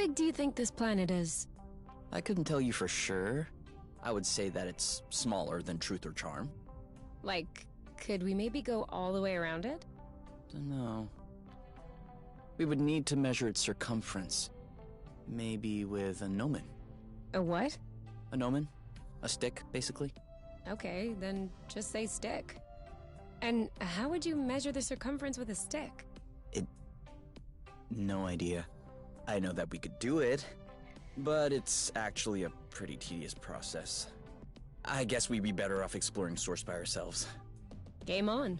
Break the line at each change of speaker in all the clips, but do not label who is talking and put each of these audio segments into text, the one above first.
big do you think this planet is?
I couldn't tell you for sure. I would say that it's smaller than Truth or Charm.
Like, could we maybe go all the way around it?
Dunno. We would need to measure its circumference. Maybe with a gnomon.
A what?
A gnomon? A stick, basically.
Okay, then just say stick. And how would you measure the circumference with a stick?
No idea. I know that we could do it, but it's actually a pretty tedious process. I guess we'd be better off exploring Source by ourselves.
Game on.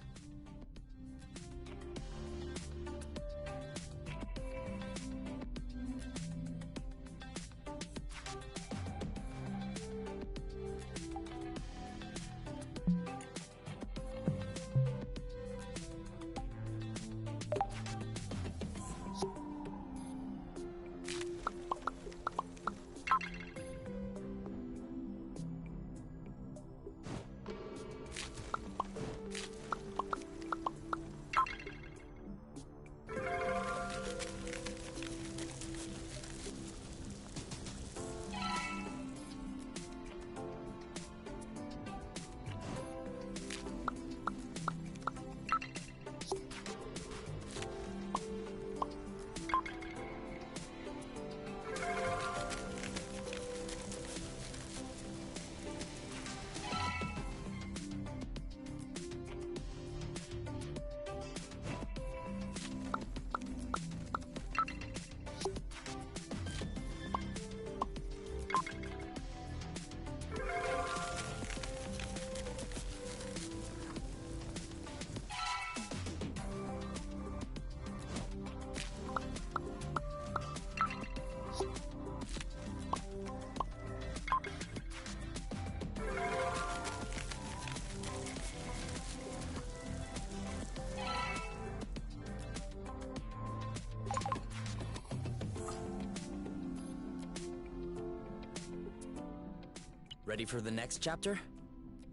Ready for the next chapter?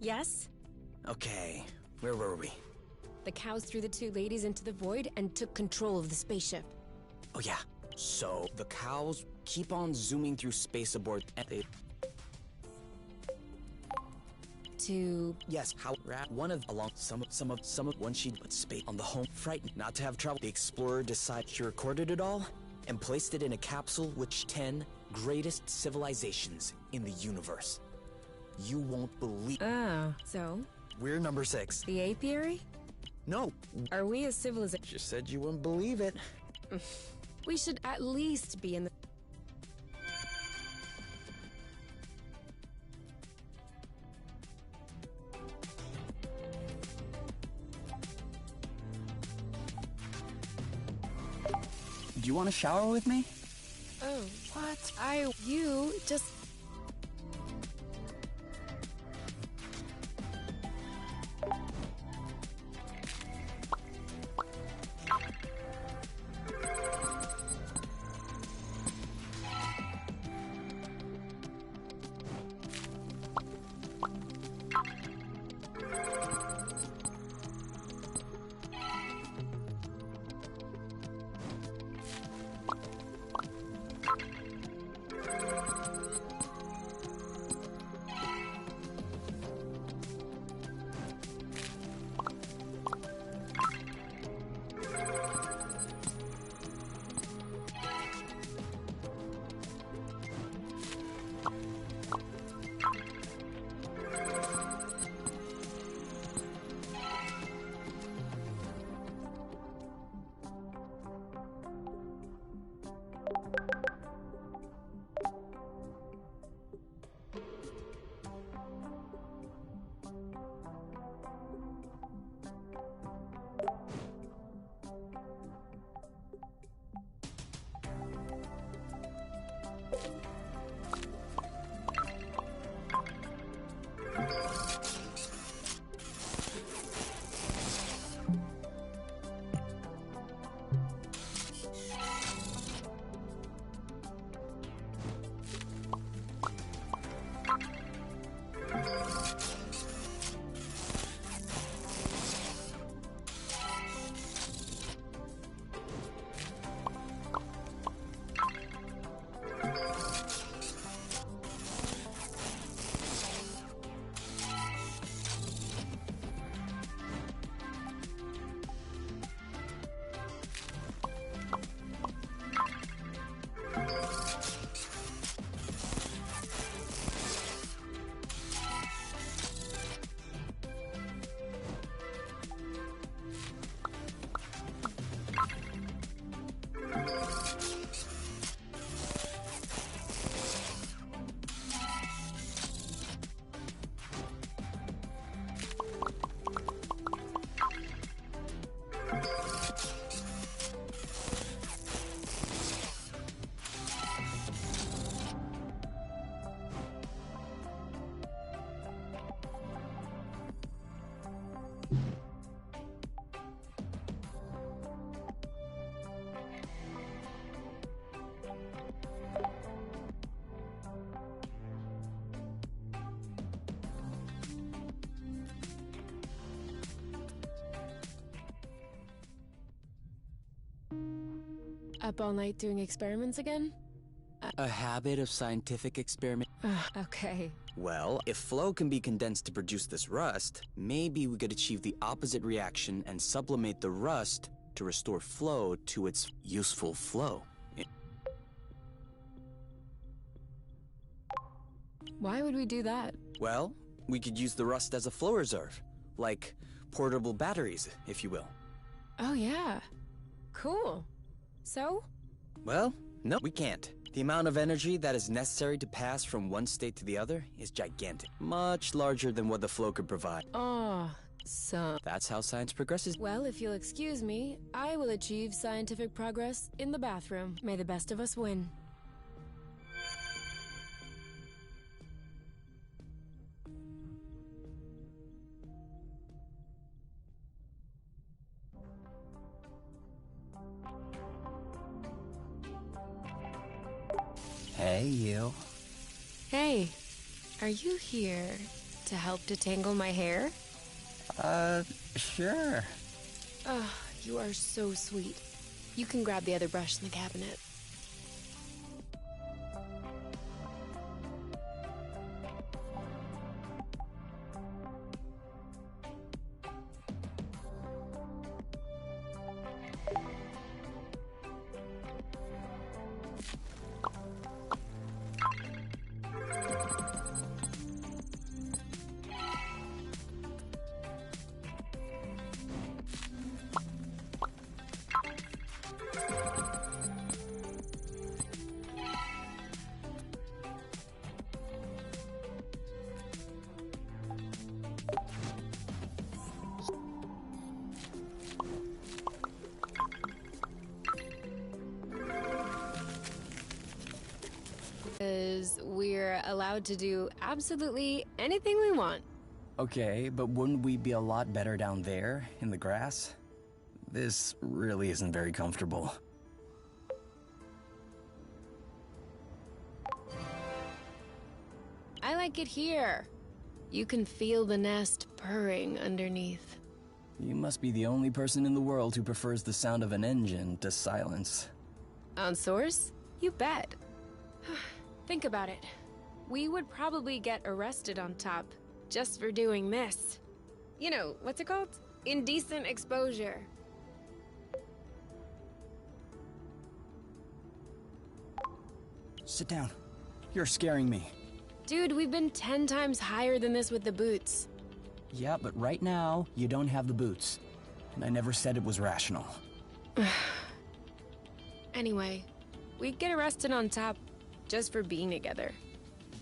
Yes?
Okay, where were we?
The cows threw the two ladies into the void and took control of the spaceship.
Oh yeah, so the cows keep on zooming through space aboard and they...
To...
Yes, how one of along some of one she'd put space on the home, frightened not to have trouble. The explorer decided she recorded it all and placed it in a capsule which 10 greatest civilizations in the universe. You won't believe.
Oh, so?
We're number 6.
The apiary?
No.
Are we a civilization?
Just said you wouldn't believe it.
We should at least be in the...
Do you want to shower with me?
Oh, what? You just... Up all night doing experiments again?
A habit of scientific experiment.
Okay.
Well, if flow can be condensed to produce this rust, maybe we could achieve the opposite reaction and sublimate the rust to restore flow to its useful flow.
Why would we do that?
Well, we could use the rust as a flow reserve, like portable batteries, if you will.
Oh yeah. Cool. So?
Well, no, we can't. The amount of energy that is necessary to pass from one state to the other is gigantic, much larger than what the flow could provide.
Awesome.
That's how science progresses.
Well, if you'll excuse me, I will achieve scientific progress in the bathroom. May the best of us win.
Hey, you.
Hey, are you here to help detangle my hair?
Sure.
You are so sweet. You can grab the other brush in the cabinet. Because we're allowed to do absolutely anything we want.
Okay, but wouldn't we be a lot better down there, in the grass? This really isn't very comfortable.
I like it here. You can feel the nest purring underneath.
You must be the only person in the world who prefers the sound of an engine to silence.
On Source? You bet. Think about it. We would probably get arrested on top just for doing this. You know, what's it called? Indecent exposure.
Sit down. You're scaring me.
Dude, we've been 10 times higher than this with the boots.
Yeah, but right now, you don't have the boots. And I never said it was rational.
Anyway, we'd get arrested on top just for being together.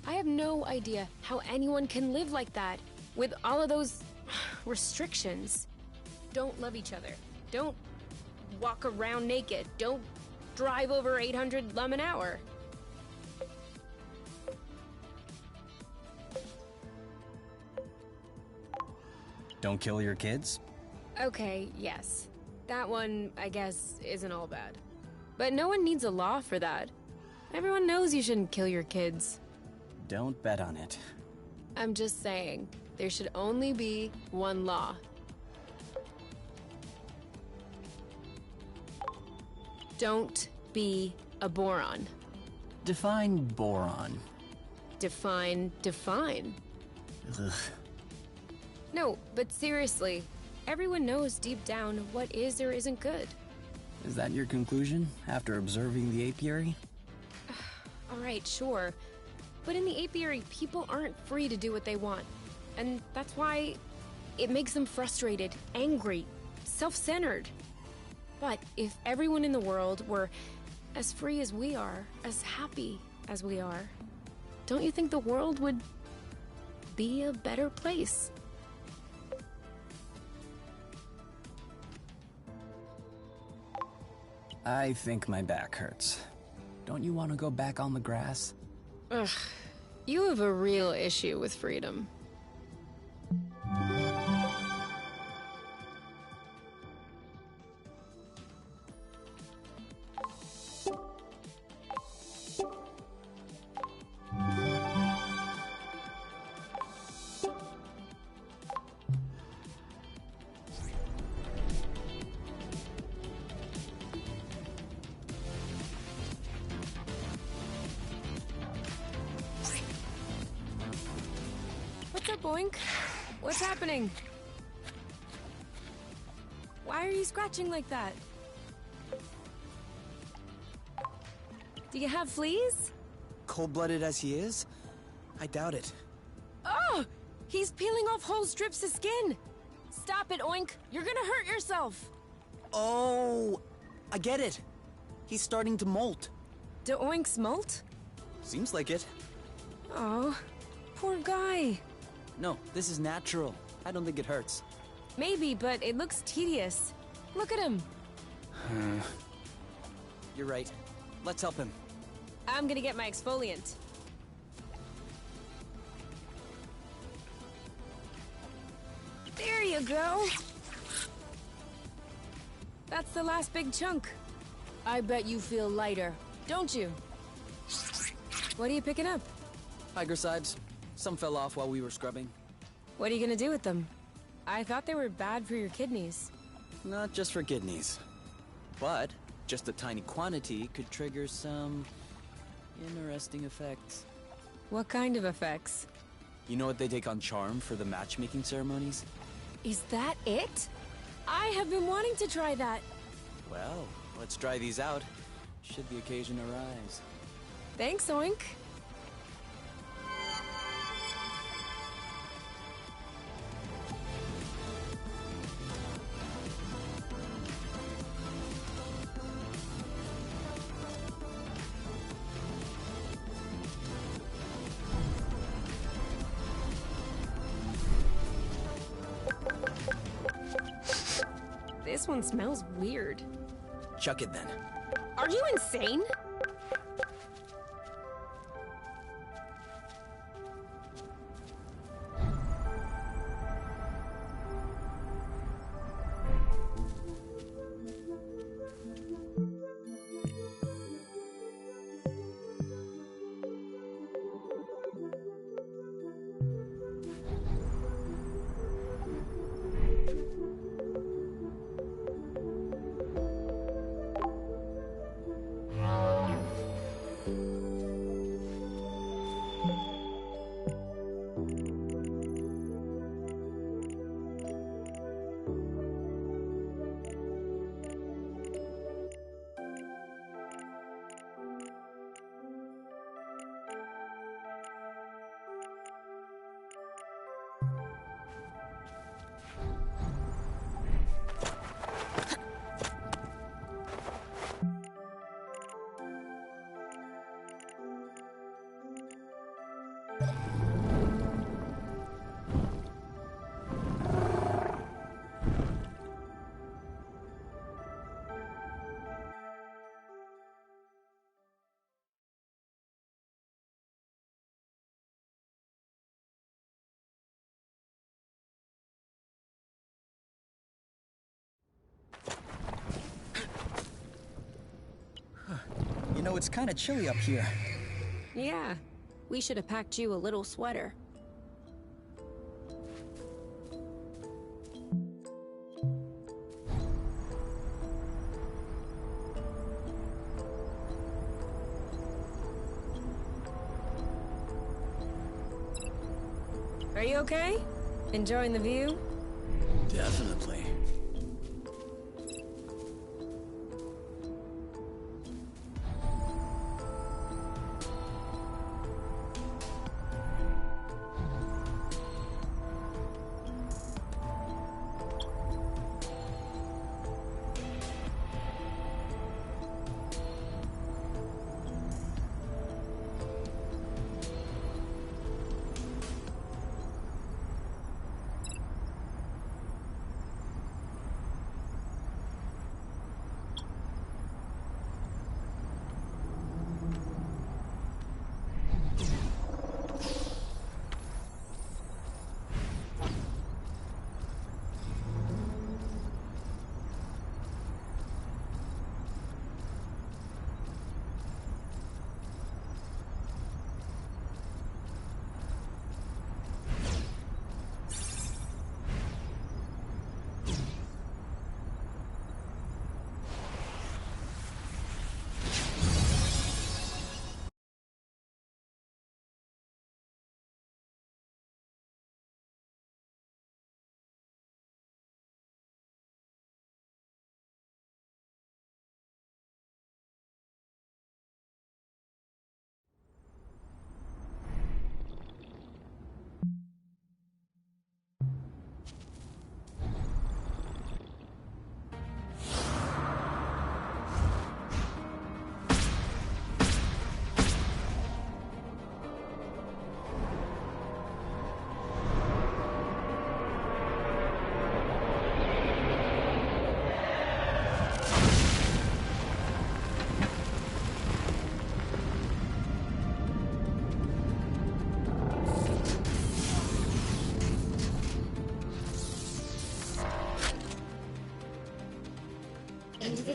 I have no idea how anyone can live like that with all of those restrictions. Don't love each other. Don't walk around naked. Don't drive over 800 lum an hour.
Don't kill your kids?
Okay, yes. That one, I guess, isn't all bad. But no one needs a law for that. Everyone knows you shouldn't kill your kids.
Don't bet on it.
I'm just saying, there should only be one law. Don't be a boron.
Define boron.
Define.
Ugh.
No, but seriously, everyone knows deep down what is or isn't good.
Is that your conclusion, after observing the apiary?
Alright, sure. But in the apiary, people aren't free to do what they want. And that's why it makes them frustrated, angry, self-centered. But if everyone in the world were as free as we are, as happy as we are, don't you think the world would be a better place?
I think my back hurts. Don't you want to go back on the grass?
Ugh, you have a real issue with freedom. What's up, Oink? What's happening? Why are you scratching like that? Do you have fleas?
Cold-blooded as he is, I doubt it.
Oh! He's peeling off whole strips of skin! Stop it, Oink! You're gonna hurt yourself!
Oh, I get it. He's starting to molt.
Do Oinks molt?
Seems like it.
Oh, poor guy.
No, this is natural. I don't think it hurts.
Maybe, but it looks tedious. Look at him.
You're right. Let's help him.
I'm gonna get my exfoliant. There you go. That's the last big chunk. I bet you feel lighter, don't you? What are you picking up?
Tigercides. Some fell off while we were scrubbing.
What are you gonna do with them? I thought they were bad for your kidneys.
Not just for kidneys. But just a tiny quantity could trigger some interesting effects.
What kind of effects?
You know what they take on charm for the matchmaking ceremonies?
Is that it? I have been wanting to try that.
Well, let's try these out. Should the occasion arise.
Thanks, Oink. This one smells weird.
Chuck it then.
Are you insane?
You know, it's kind of chilly up here.
Yeah, we should have packed you a little sweater. Are you okay? Enjoying the view?
Definitely.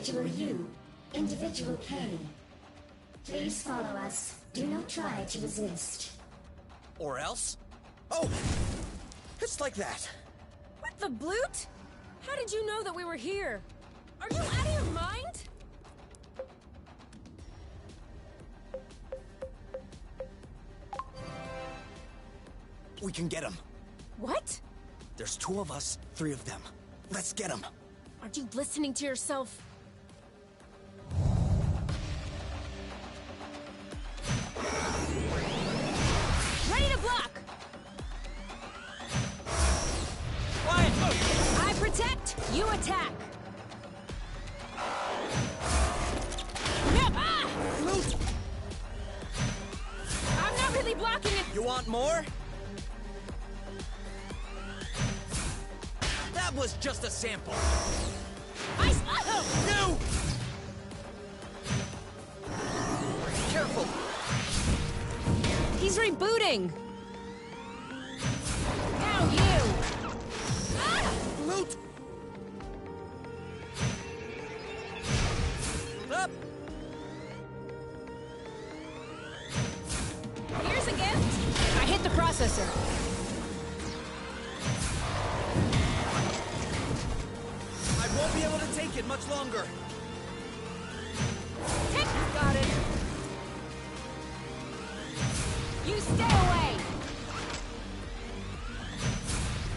Individual you, individual K. Please follow us. Do not try to resist.
Or else? Oh! It's like that!
What the bloot? How did you know that we were here? Are you out of your mind?
We can get him.
What?
There's 2 of us, 3 of them. Let's get him.
Aren't you listening to yourself? Ready to block!
Quiet!
I protect, you attack! Ah!
Loot!
I'm not really blocking it!
You want more? That was just a sample. No! Careful!
He's rebooting! Now you! Ah!
Loot! Up!
Here's a gift! I hit the processor.
I won't be able to take it much longer.
Tick! Got it. You stay away!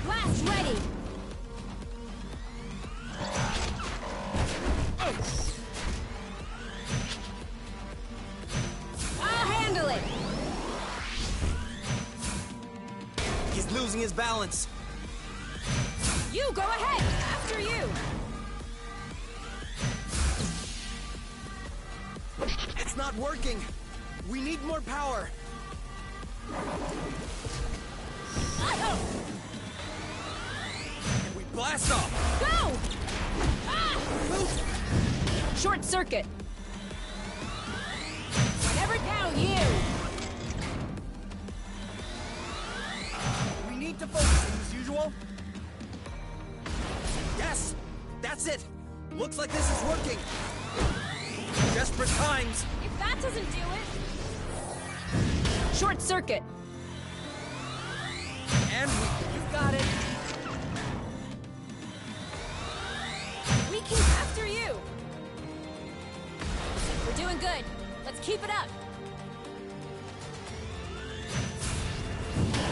Blast ready! I'll handle it!
He's losing his balance.
You go ahead! After you!
It's not working. We need more power. And we blast off.
Go! Ah!
Loot!
Short circuit! Never down you!
We need to focus as usual. Yes! That's it! Looks like this is working. Desperate times.
If that doesn't do it... Short circuit!
And you got it.
We can after you! We're doing good. Let's keep it up.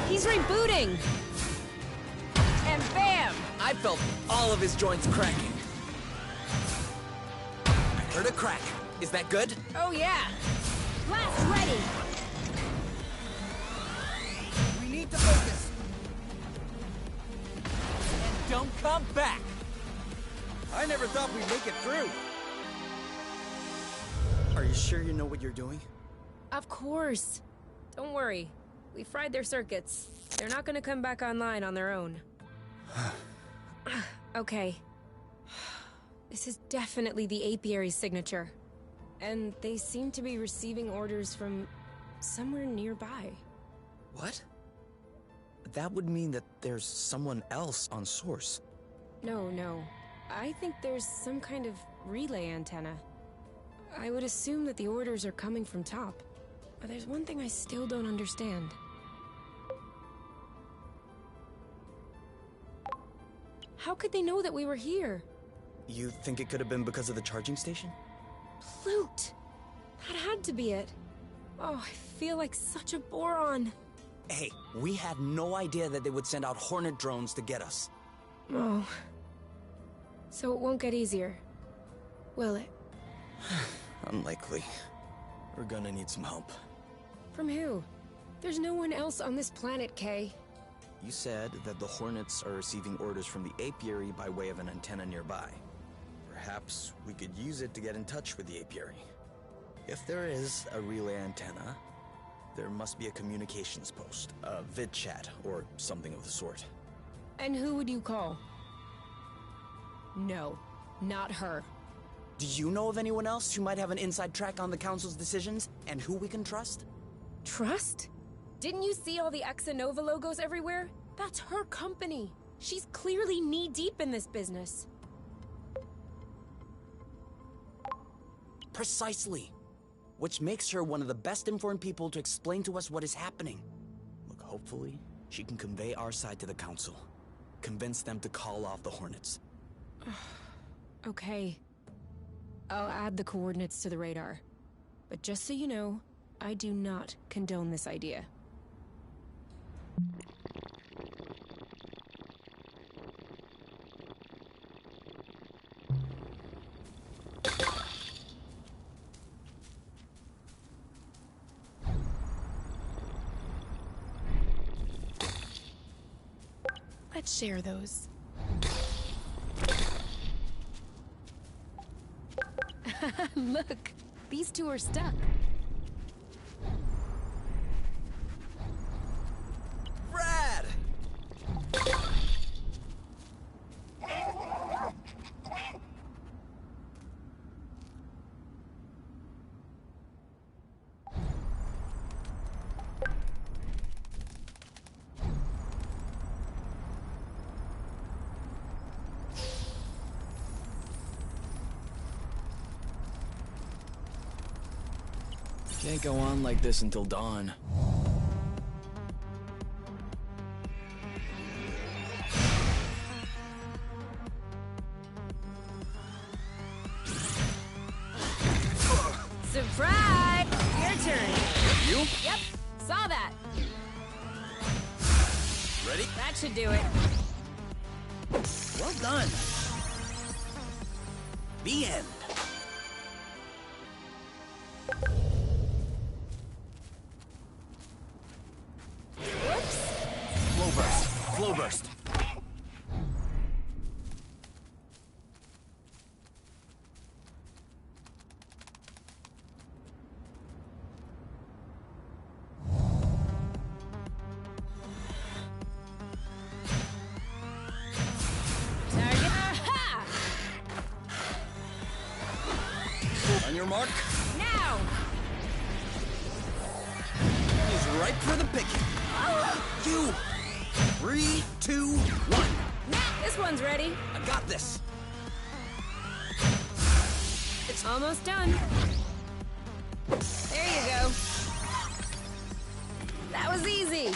He's rebooting! And bam!
I felt all of his joints cracking. I heard a crack. Is that good?
Oh yeah! Blast ready!
We need to focus. And don't come back. I never thought we'd make it through. Are you sure you know what you're doing?
Of course. Don't worry. We fried their circuits. They're not gonna come back online on their own. Okay. This is definitely the apiary's signature. And they seem to be receiving orders from somewhere nearby.
What? That would mean that there's someone else on Source.
No. I think there's some kind of relay antenna. I would assume that the orders are coming from top. But there's one thing I still don't understand. How could they know that we were here?
You think it could have been because of the charging station?
Plute! That had to be it. Oh, I feel like such a boron.
Hey, we had no idea that they would send out Hornet drones to get us.
Oh. So it won't get easier, will it?
Unlikely. We're gonna need some help.
From who? There's no one else on this planet, Kay.
You said that the Hornets are receiving orders from the apiary by way of an antenna nearby. Perhaps we could use it to get in touch with the apiary. If there is a relay antenna, there must be a communications post, a vid chat, or something of the sort.
And who would you call? No, not her.
Do you know of anyone else who might have an inside track on the Council's decisions, and who we can trust?
Trust? Didn't you see all the X and Nova logos everywhere? That's her company. She's clearly knee-deep in this business.
Precisely. Which makes her one of the best informed people to explain to us what is happening. Look, hopefully, she can convey our side to the Council. Convince them to call off the Hornets.
Okay. I'll add the coordinates to the radar. But just so you know, I do not condone this idea. Let's share those. Look, these two are stuck.
Brad! Can't go on like this until dawn.
Surprise! Your turn.
You?
Yep, saw that.
Ready?
That should do it.
Well done. The end.
Whoops.
Flow burst. Flow burst.
Target. Aha!
On your mark.
Now!
He's ripe for the picking. You. 3, 2, 1.
This one's ready.
I got this.
It's almost done. There you go. That was easy.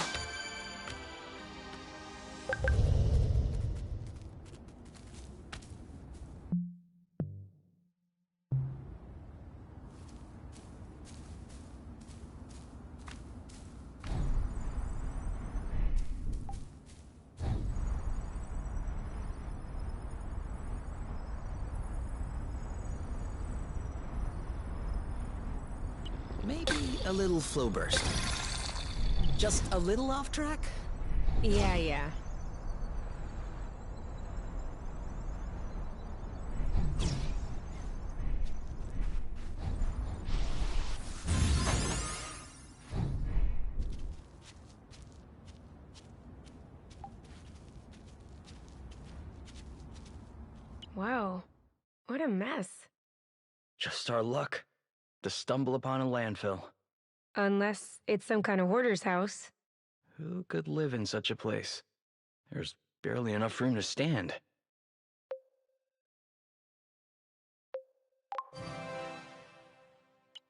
Maybe a little flow burst. Just a little off track?
Yeah. Wow, what a mess.
Just our luck to stumble upon a landfill.
Unless it's some kind of hoarder's house.
Who could live in such a place? There's barely enough room to stand.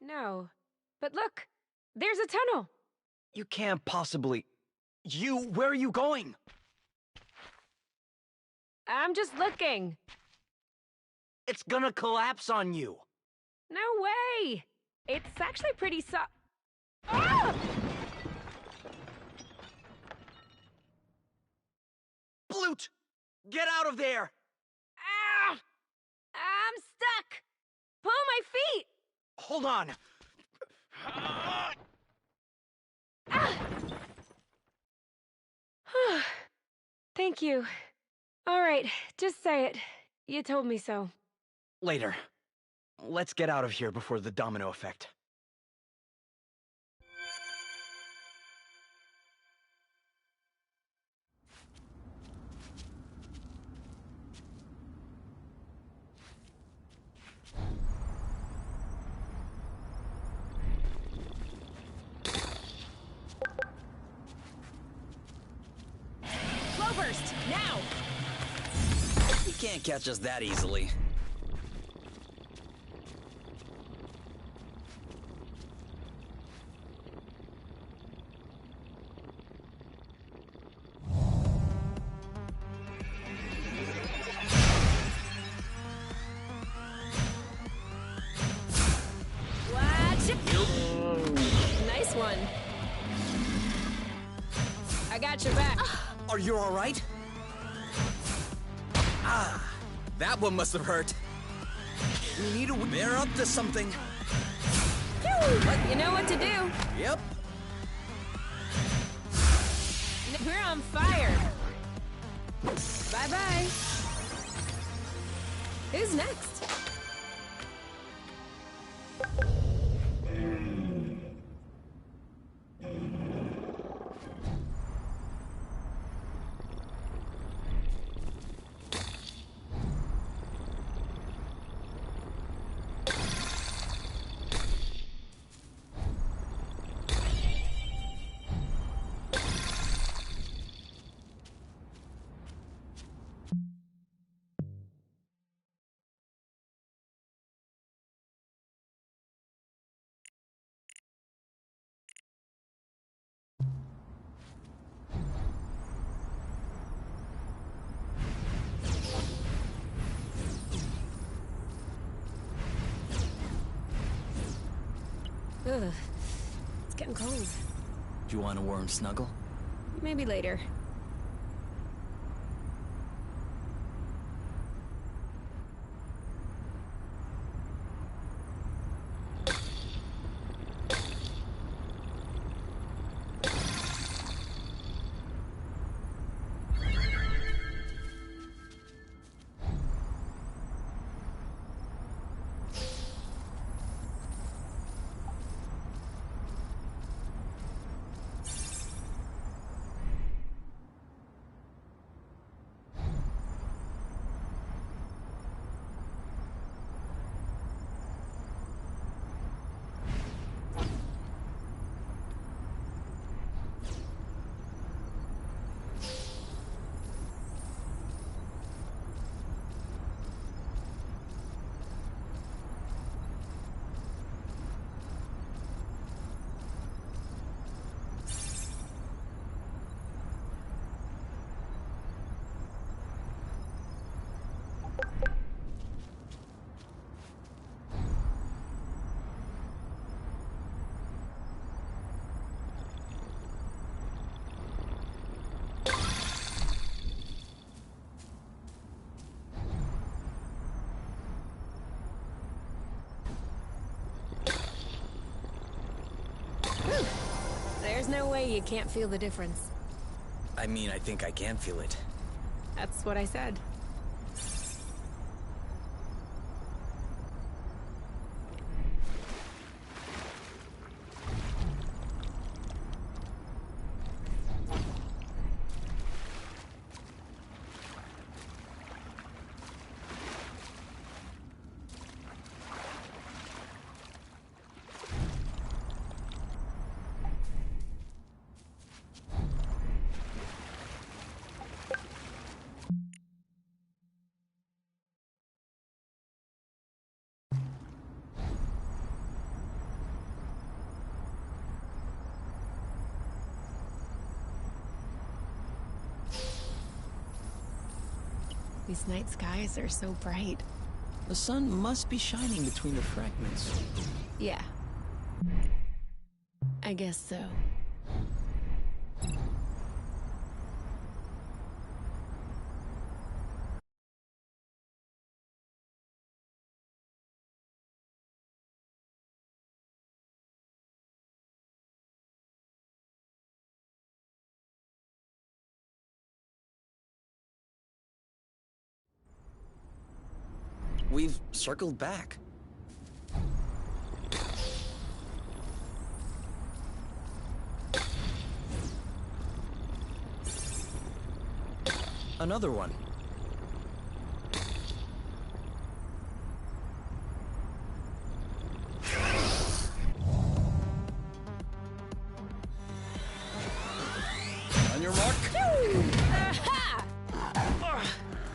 No, but look, there's a tunnel.
You can't possibly... where are you going?
I'm just looking.
It's gonna collapse on you.
No way! It's actually pretty Ah!
Blute! Get out of there!
Ah! I'm stuck! Pull my feet!
Hold on!
Ah! Thank you. All right, just say it. You told me so.
Later. Let's get out of here before the domino effect.
Flow burst, now!
You can't catch us that easily.
Nice one. I got your back.
Are you alright? Ah, that one must have hurt. We need to... They're up to something.
You know what to do.
Yep.
We're on fire. Bye-bye. Who's next? Ugh. It's getting cold.
Do you want a warm snuggle?
Maybe later. There's no way you can't feel the difference.
I mean, I think I can feel it.
That's what I said. These night skies are so bright.
The sun must be shining between the fragments.
Yeah. I guess so.
We've circled back. Another one. On your mark.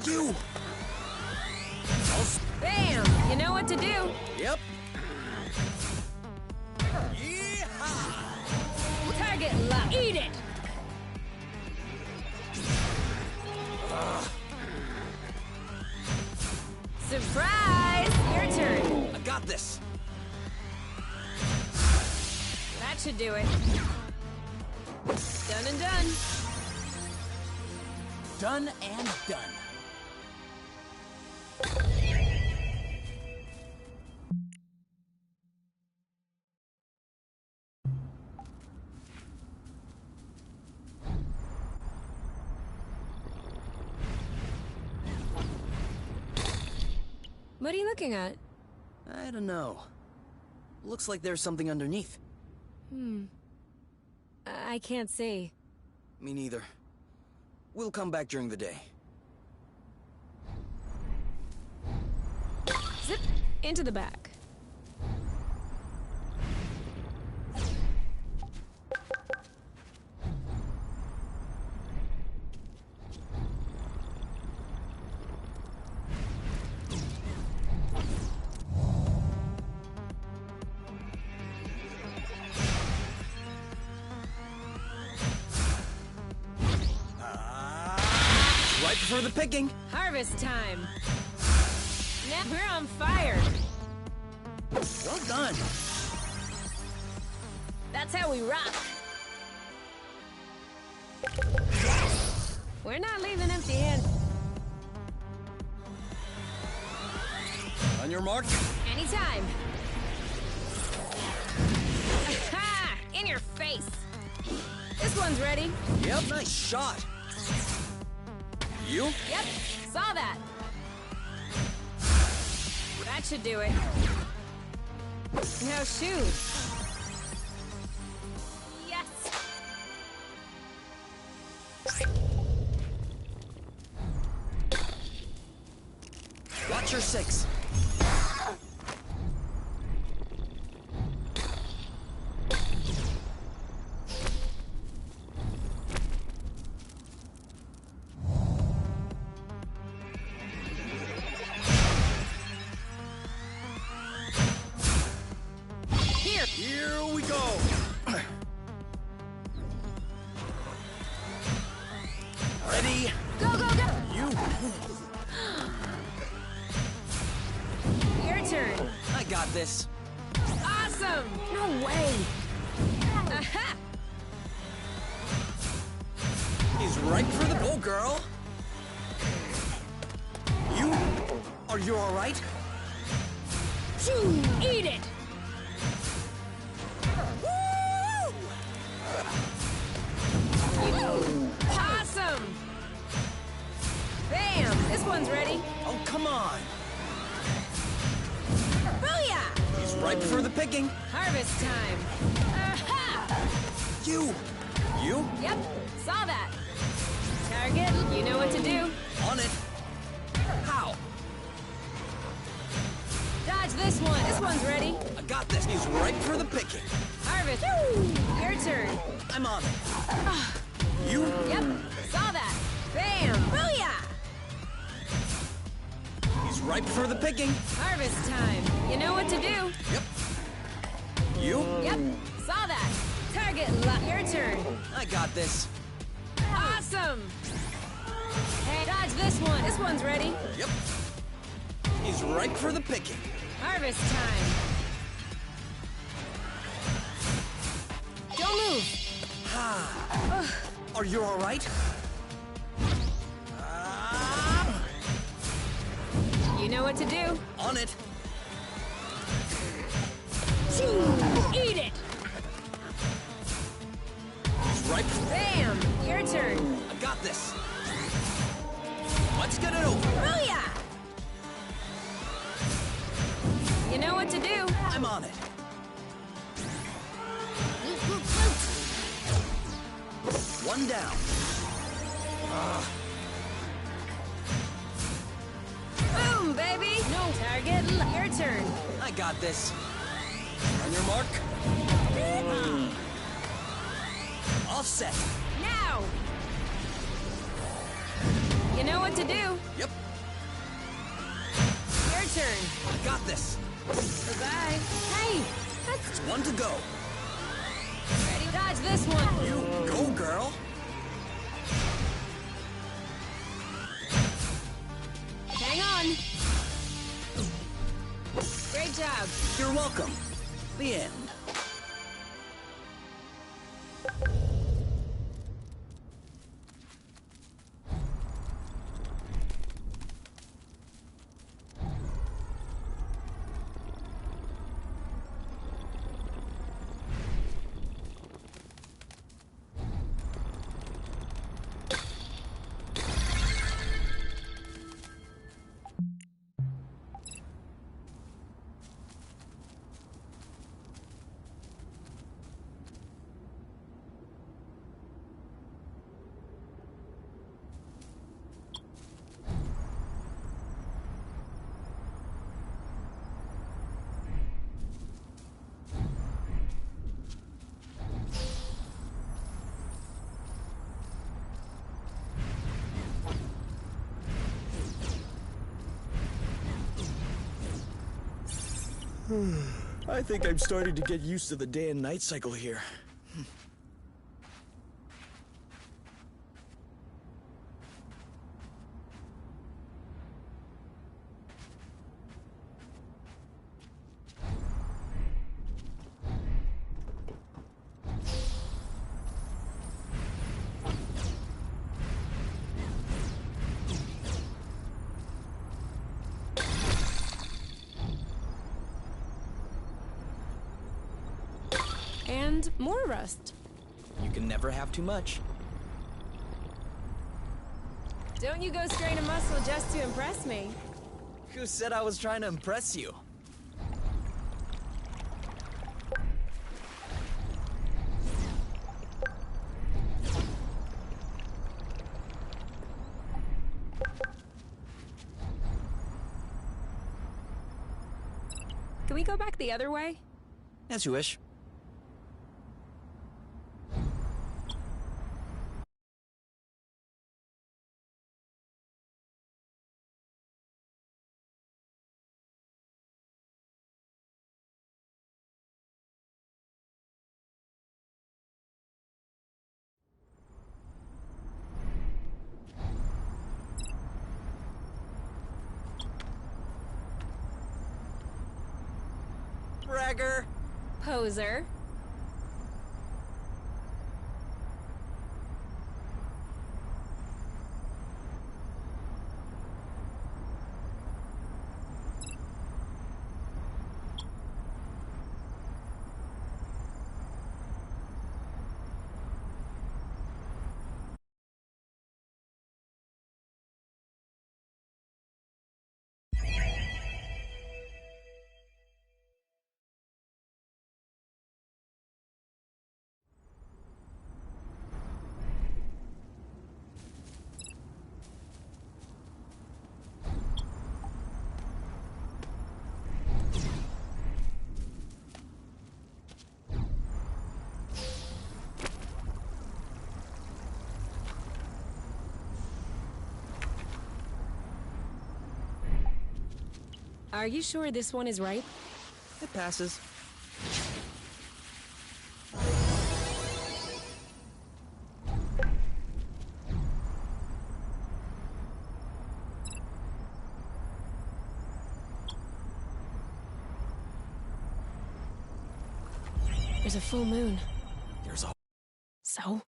You!
Bam! You know what to do.
Yep.
Target lock. Eat it! Surprise! Your turn.
I got this.
should do it. Done and done.
Done and done.
What are you looking at?
I don't know. Looks like there's something underneath.
I can't see.
Me neither. We'll come back during the day.
Zip into the back.
Right for the picking.
Harvest time. Now we're on fire.
Well done.
That's how we rock. We're not leaving empty-handed.
On your mark.
Anytime. Aha! In your face. This one's ready.
Yep, nice shot. You?
Yep, saw that. That should do it. Now shoot. Yes.
Watch your six. Here we go! Ready?
Go, go, go!
You!
Your turn.
I got this.
Awesome! No way! Aha!
He's right for the goal, girl. You? Are you alright?
Choo! Eat it! Awesome! Bam! This one's ready.
Oh, come on.
Booyah!
He's ripe for the picking.
Harvest time. Aha!
You! You?
Yep, saw that. Target, you know what to do.
On it. How?
Dodge this one. This one's ready.
I got this. He's ripe for the picking.
Harvest. Your turn.
I'm on it. You?
Yep, saw that. Bam! Booyah!
He's ripe for the picking.
Harvest time. You know what to do.
Yep. You?
Yep, saw that. Target lock. Your turn.
I got this.
Awesome! Hey, dodge this one. This one's ready.
Yep. He's ripe for the picking.
Harvest time. Don't move.
Are you alright?
You know what to do.
On it.
Eat it.
He's ripe.
Bam! Your turn.
I got this. Let's get it over.
Booyah! You know what to do.
I'm on it. One down.
Boom, baby! No target. Your turn.
I got this. On your mark. All set.
Now! You know what to do.
Yep.
Your turn.
I got this.
Goodbye. Hey! That's
One to go.
ready. Dodge this one.
You go, girl.
Hang on. Great job.
You're welcome. The end. I think I'm starting to get used to the day and night cycle here.
And more rust.
You can never have too much.
Don't you go strain a muscle just to impress me.
Who said I was trying to impress you?
Can we go back the other way?
As you wish. Bragger!
Poser. Are you sure this one is ripe?
It passes.
There's a full moon.
There's a...
So?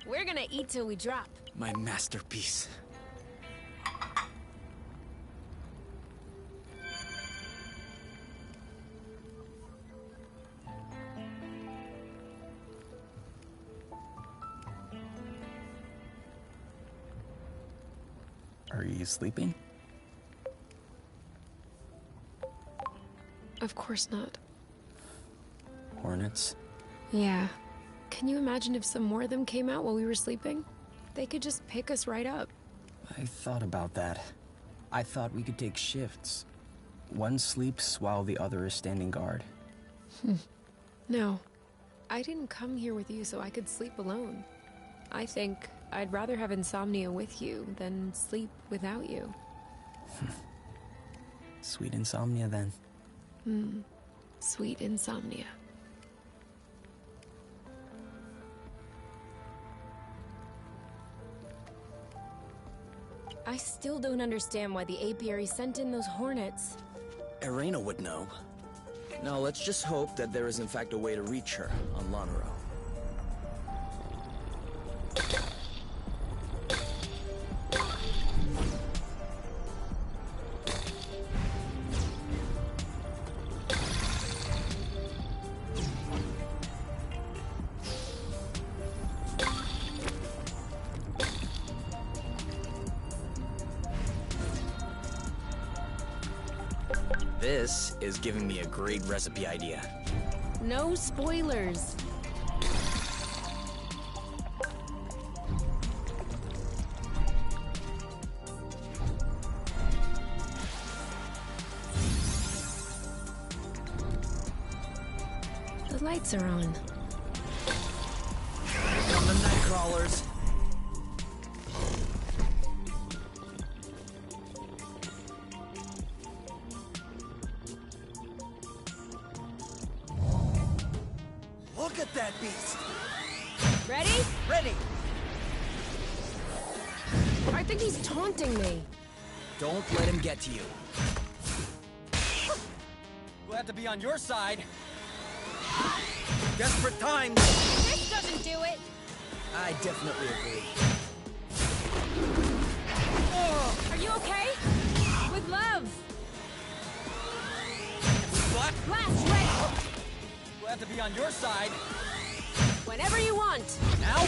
We're gonna eat till we drop.
My masterpiece.
Are you sleeping?
Of course not.
Hornets?
Yeah. Can you imagine if some more of them came out while we were sleeping? They could just pick us right up.
I thought about that. I thought we could take shifts. One sleeps while the other is standing guard.
No. I didn't come here with you so I could sleep alone. I think I'd rather have insomnia with you than sleep without you.
Sweet insomnia, then.
Sweet insomnia. I still don't understand why the apiary sent in those hornets.
Erena would know. Now let's just hope that there is in fact a way to reach her on Lonero. This is giving me a great recipe idea.
No spoilers. The lights are on.
Here come the night crawlers. Look at that beast!
Ready?
Ready!
I think he's taunting me.
Don't let him get to you.
Glad to be on your side.
Desperate times!
This doesn't do it.
I definitely agree.
Are you okay? With love.
What?
Blast ready.
Glad to be on your side.
Whenever you want.
Now?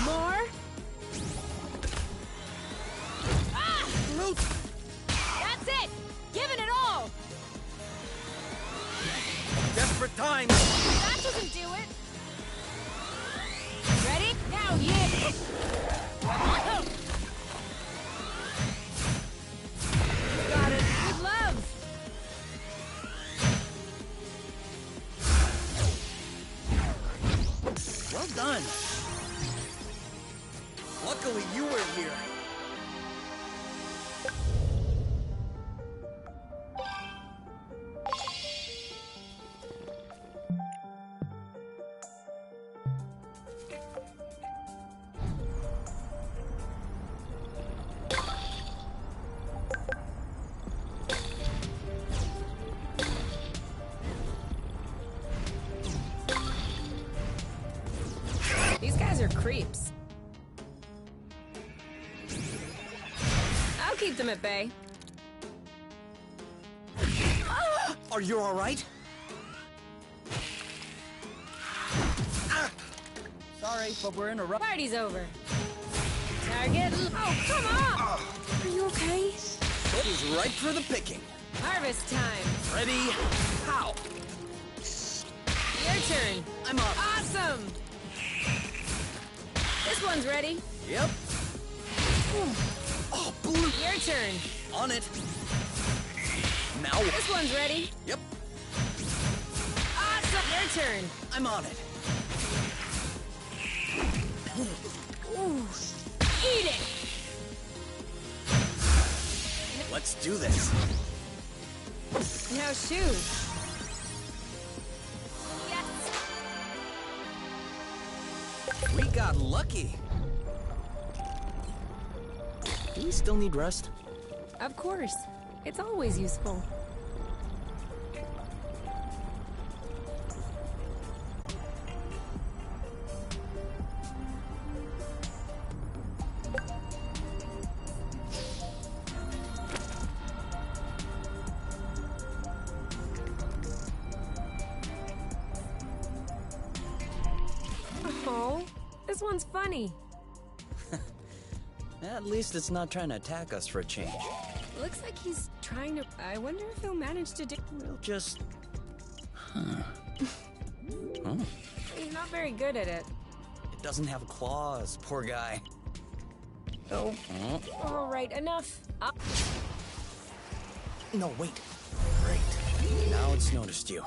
More? Ah!
Loot!
That's it! Giving it all!
Desperate times!
That doesn't do it! Ready? Now, yeah! Got it. With love!
Well done! Luckily you were here.
These guys are creeps. I'll keep them at bay.
Are you alright?
Sorry, but we're in a rush.
Party's over. Target. Oh, come on! Are you okay?
He's ripe for the picking.
Harvest time.
Ready? How?
Your turn.
I'm up.
Awesome! This one's ready.
Yep. Oh, blue!
Your turn.
On it. Now.
This one's ready.
Yep.
Awesome! Your turn.
I'm on it.
Ooh. Eat it!
Let's do this.
Now shoot. Yes!
We got lucky. Do we still need rest?
Of course. It's always useful. Oh, this one's funny.
At least it's not trying to attack us for a change.
Looks like he's trying to... I wonder if he'll manage to do...
We'll just...
He's not very good at it.
It doesn't have claws, poor guy.
Oh. All right, enough.
No, wait. Great. Now it's noticed you.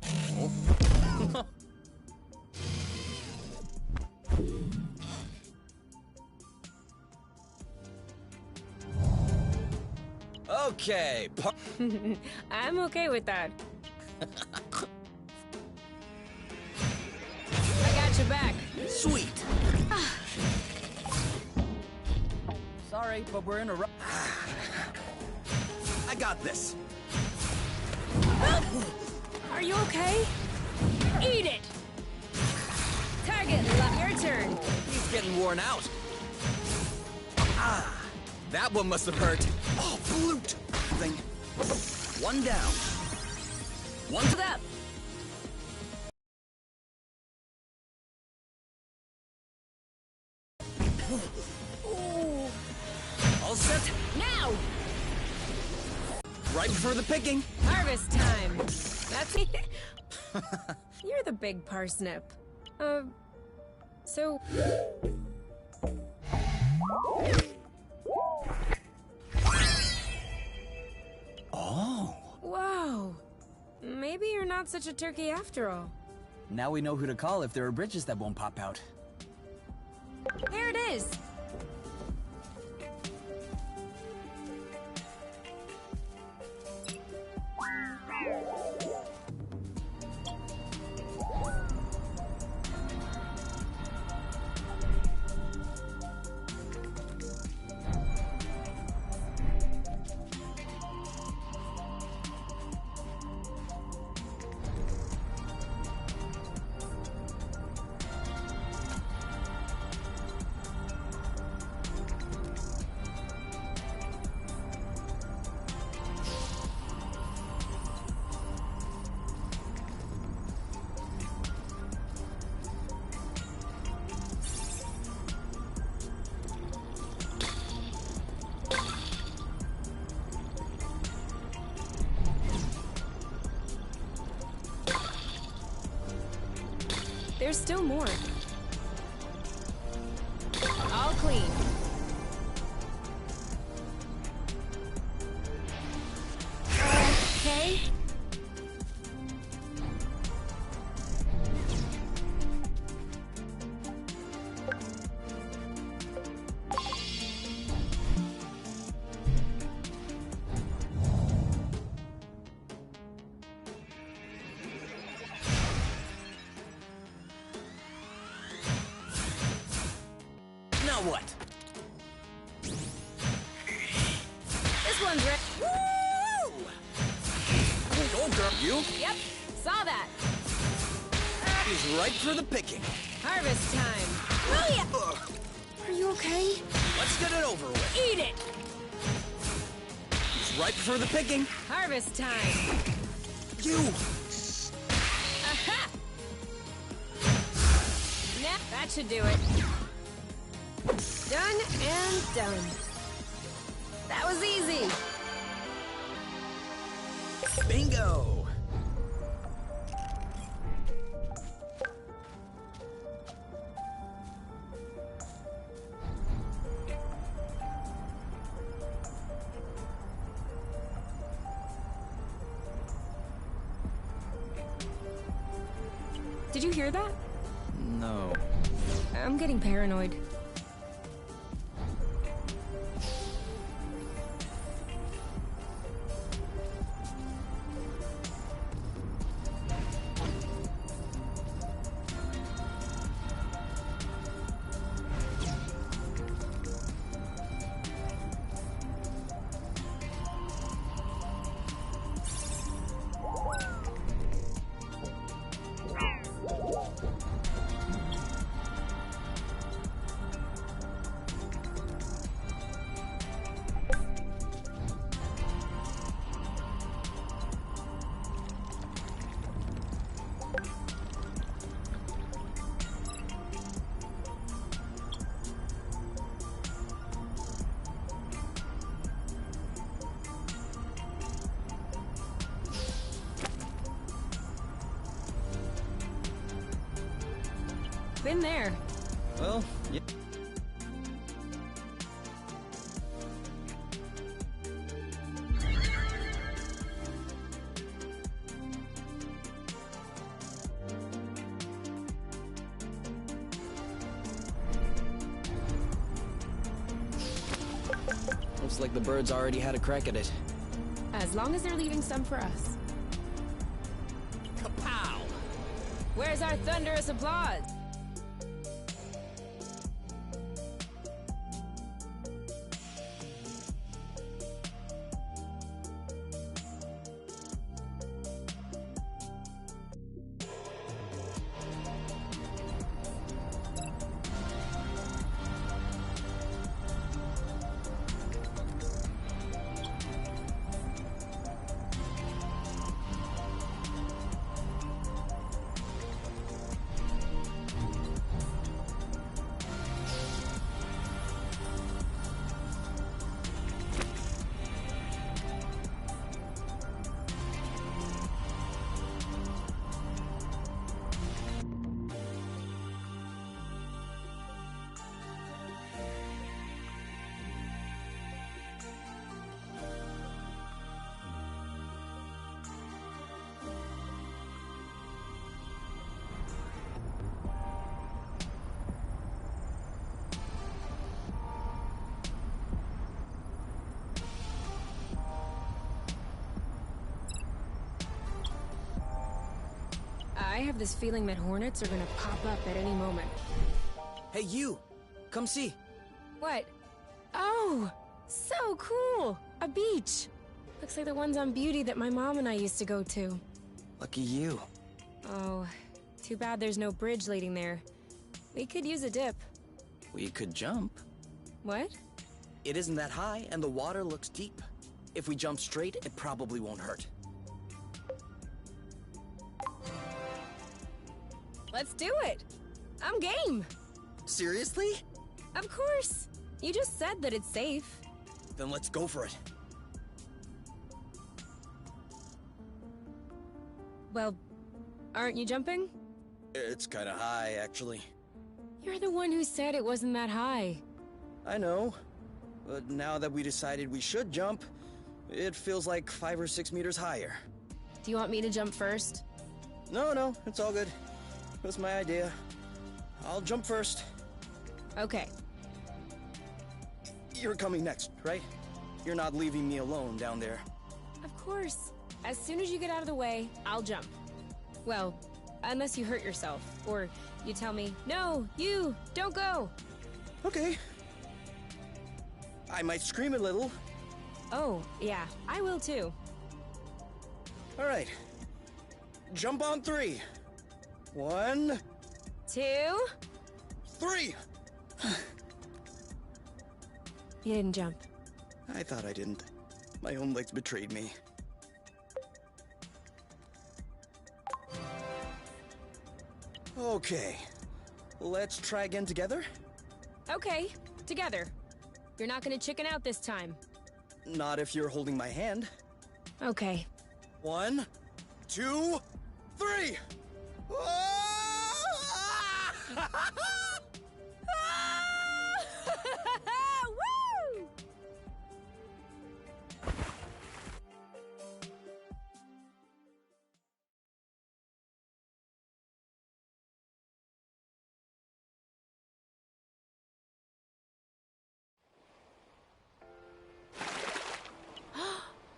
Oh. Okay.
I'm okay with that. I got your back.
Sweet.
Sorry, but we're in a rush.
I got this.
Are you okay? Eat it! Target, your turn.
He's getting worn out. Ah, that one must have hurt. Oh, blute thing. One down. One's
Up. Ooh.
all set.
Now!
ripe for the picking.
Harvest time! That's it. You're the big parsnip. So...
Oh.
Wow. Maybe you're not such a turkey after all.
Now we know who to call if there are bridges that won't pop out.
There it is! There's still more. All clean. Okay.
Now what?
This one's ready. Woo!
Go, girl. You?
Yep, saw that.
He's ripe for the picking.
Harvest time. Oh yeah. Are you okay?
Let's get it over with.
Eat it.
He's ripe for the picking.
Harvest time.
You!
Aha! Nah, that should do it. Done and done. That was easy.
Bingo!
Did you hear that?
No.
I'm getting paranoid. Been there.
Well, yeah. Looks like the birds already had a crack at it.
As long as they're leaving some for us.
Kapow!
Where's our thunderous applause? have this feeling that hornets are gonna pop up at any moment.
Hey, you! Come see!
What? Oh! So cool! A beach! Looks like the ones on Beauty that my mom and I used to go to.
Lucky you.
Oh, too bad there's no bridge leading there. We could use a dip.
We could jump.
What?
It isn't that high, and the water looks deep. If we jump straight, it probably won't hurt.
Let's do it! I'm game!
Seriously?
Of course! You just said that it's safe.
Then let's go for it.
Well, aren't you jumping?
It's kinda high, actually.
You're the one who said it wasn't that high.
I know. But now that we decided we should jump, it feels like 5 or 6 meters higher.
Do you want me to jump first?
No, it's all good. It was my idea. I'll jump first.
Okay.
You're coming next, right? You're not leaving me alone down there.
Of course. As soon as you get out of the way, I'll jump. Well, unless you hurt yourself, or you tell me, no, you, don't go.
Okay. I might scream a little.
Oh, yeah, I will too.
All right. Jump on 3. 1,
2.
3!
You didn't jump.
I thought I didn't. My own legs betrayed me. Okay. Let's try again together?
Okay, together. You're not gonna chicken out this time.
Not if you're holding my hand.
Okay.
1, 2, 3!
Woo!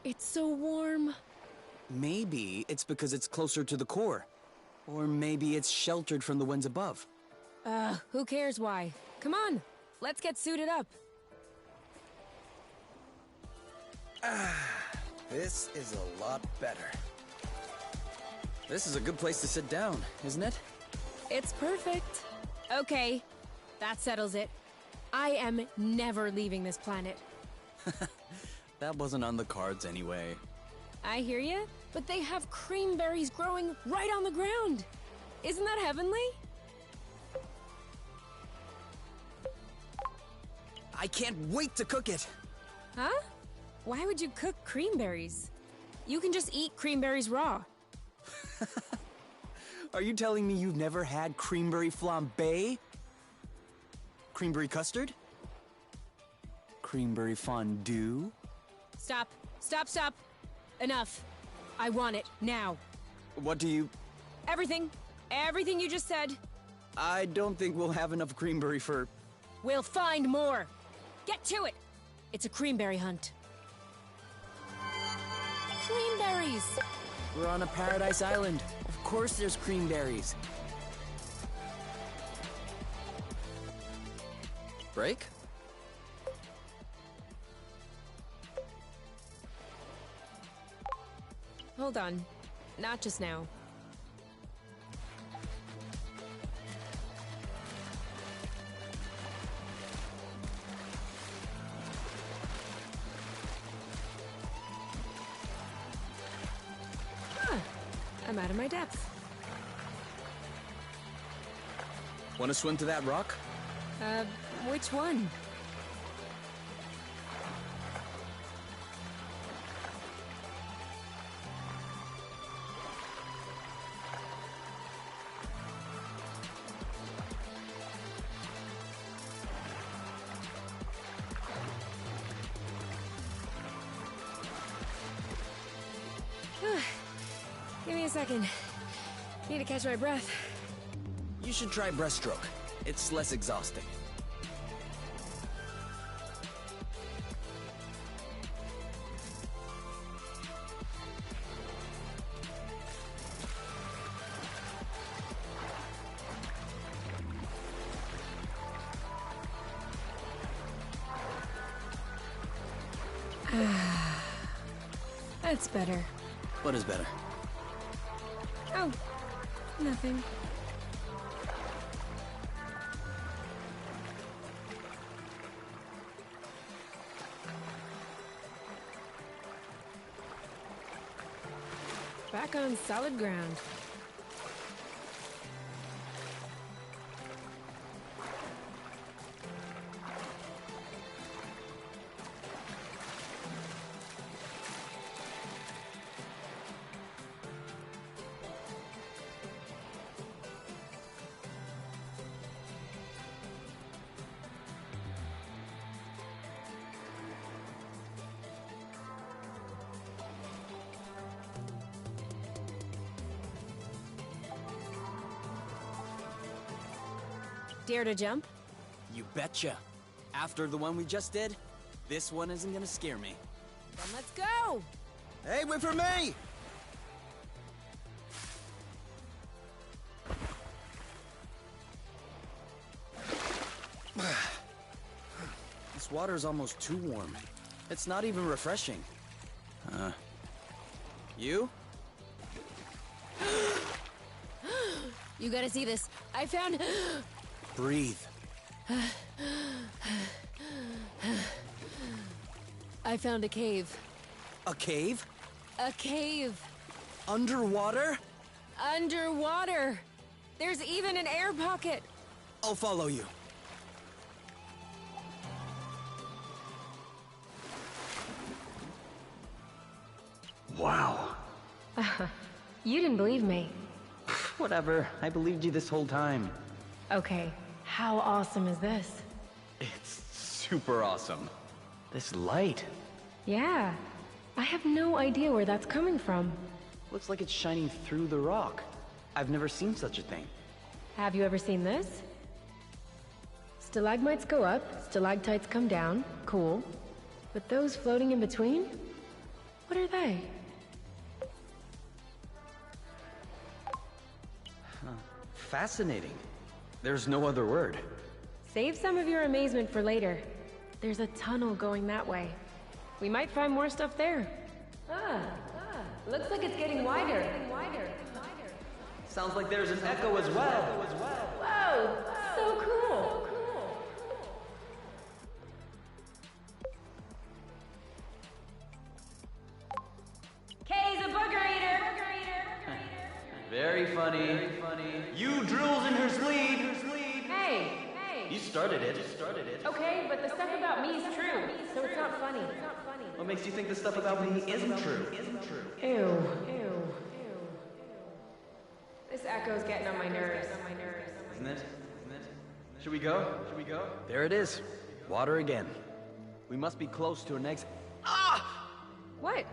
It's so warm.
Maybe it's because it's closer to the core. Or maybe it's sheltered from the winds above.
Who cares why? Come on, let's get suited up.
This is a lot better. This is a good place to sit down, isn't it?
It's perfect. Okay, that settles it. I am never leaving this planet.
That wasn't on the cards anyway.
I hear ya, but they have cream berries growing right on the ground. Isn't that heavenly?
I can't wait to cook it!
Huh? Why would you cook cream berries? You can just eat cream berries raw.
Are you telling me you've never had creamberry flambe? Creamberry custard? Creamberry fondue?
Stop. Stop, stop. Enough. I want it, now.
What do you...
Everything. Everything you just said.
I don't think we'll have enough creamberry for...
We'll find more. Get to it. It's a creamberry hunt. Creamberries!
We're on a paradise island. Of course there's creamberries. Break?
Hold on. Not just now. Huh. I'm out of my depth.
Want to swim to that rock?
Which one? Give me a second. Need to catch my breath.
You should try breaststroke. It's less exhausting.
That's better.
What is better?
Oh, nothing. Back on solid ground. Dare to jump?
You betcha. After the one we just did, this one isn't gonna scare me.
Then let's go!
Hey, wait for me! This water is almost too warm. It's not even refreshing. You?
You gotta see this. I found...
Breathe.
I found a cave.
A cave?
A cave.
Underwater?
Underwater. There's even an air pocket.
I'll follow you.
Wow.
You didn't believe me.
Whatever. I believed you this whole time.
Okay, how awesome is this?
It's super awesome. This light.
Yeah, I have no idea where that's coming from.
Looks like it's shining through the rock. I've never seen such a thing.
Have you ever seen this? Stalagmites go up, stalactites come down. Cool. But those floating in between? What are they?
Fascinating. There's no other word.
Save some of your amazement for later. There's a tunnel going that way. We might find more stuff there. Looks like it's getting wider.
Sounds like there's an echo as well.
Whoa, so cool. Kay's a booger eater.
Very funny. You drools in her sleeve.
Hey.
You started it.
Okay, but the stuff about me is true, so it's not funny.
What makes you think the stuff about me isn't true?
Ew. This echo's getting on my nerves.
Isn't it? Should we go?
There it is. Water again.
We must be close to an exit.
What?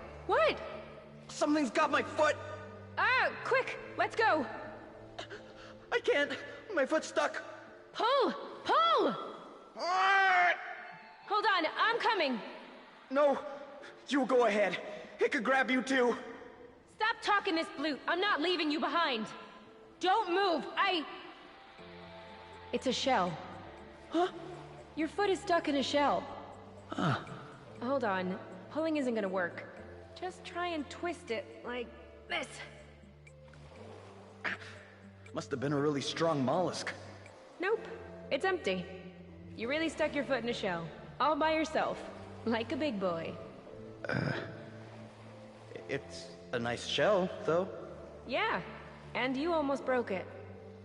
Something's got my foot!
Quick, let's go.
I can't! My foot's stuck!
Pull! Hold on, I'm coming.
No! You go ahead. It could grab you too.
Stop talking this flute. I'm not leaving you behind. Don't move. It's a shell.
Huh?
Your foot is stuck in a shell. Hold on. Pulling isn't gonna work. Just try and twist it like this.
Must have been a really strong mollusk.
Nope. It's empty. You really stuck your foot in a shell. All by yourself. Like a big boy.
It's a nice shell, though.
Yeah. And you almost broke it.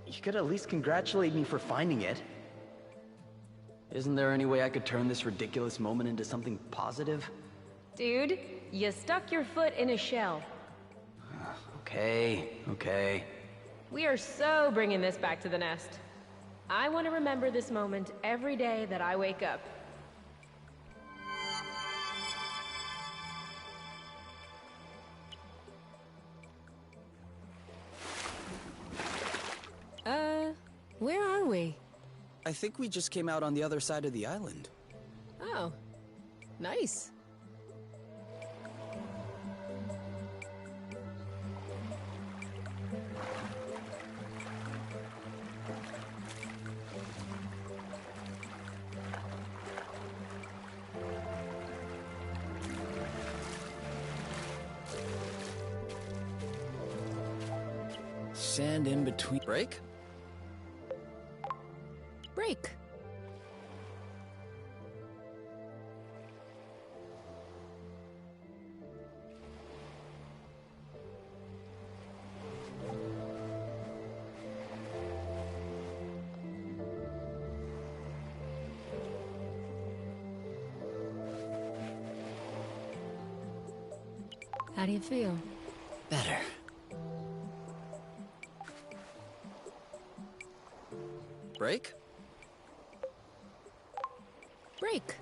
You could at least congratulate me for finding it.
Isn't there any way I could turn this ridiculous moment into something positive?
Dude, you stuck your foot in a shell.
Okay.
We are so bringing this back to the nest. I want to remember this moment every day that I wake up. Where are we?
I think we just came out on the other side of the island.
Oh, nice.
stand in between. Break?
Break. How do you feel?
Better. Break?
Break.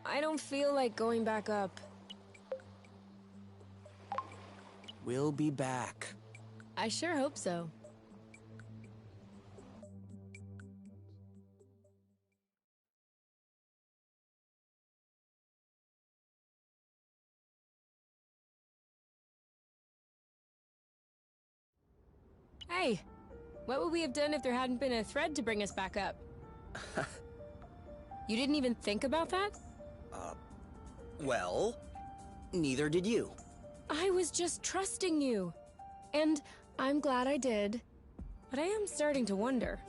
I don't feel like going back up.
We'll be back.
I sure hope so. Hey, what would we have done if there hadn't been a thread to bring us back up? You didn't even think about that?
Well, neither did you.
I was just trusting you. And I'm glad I did. But I am starting to wonder.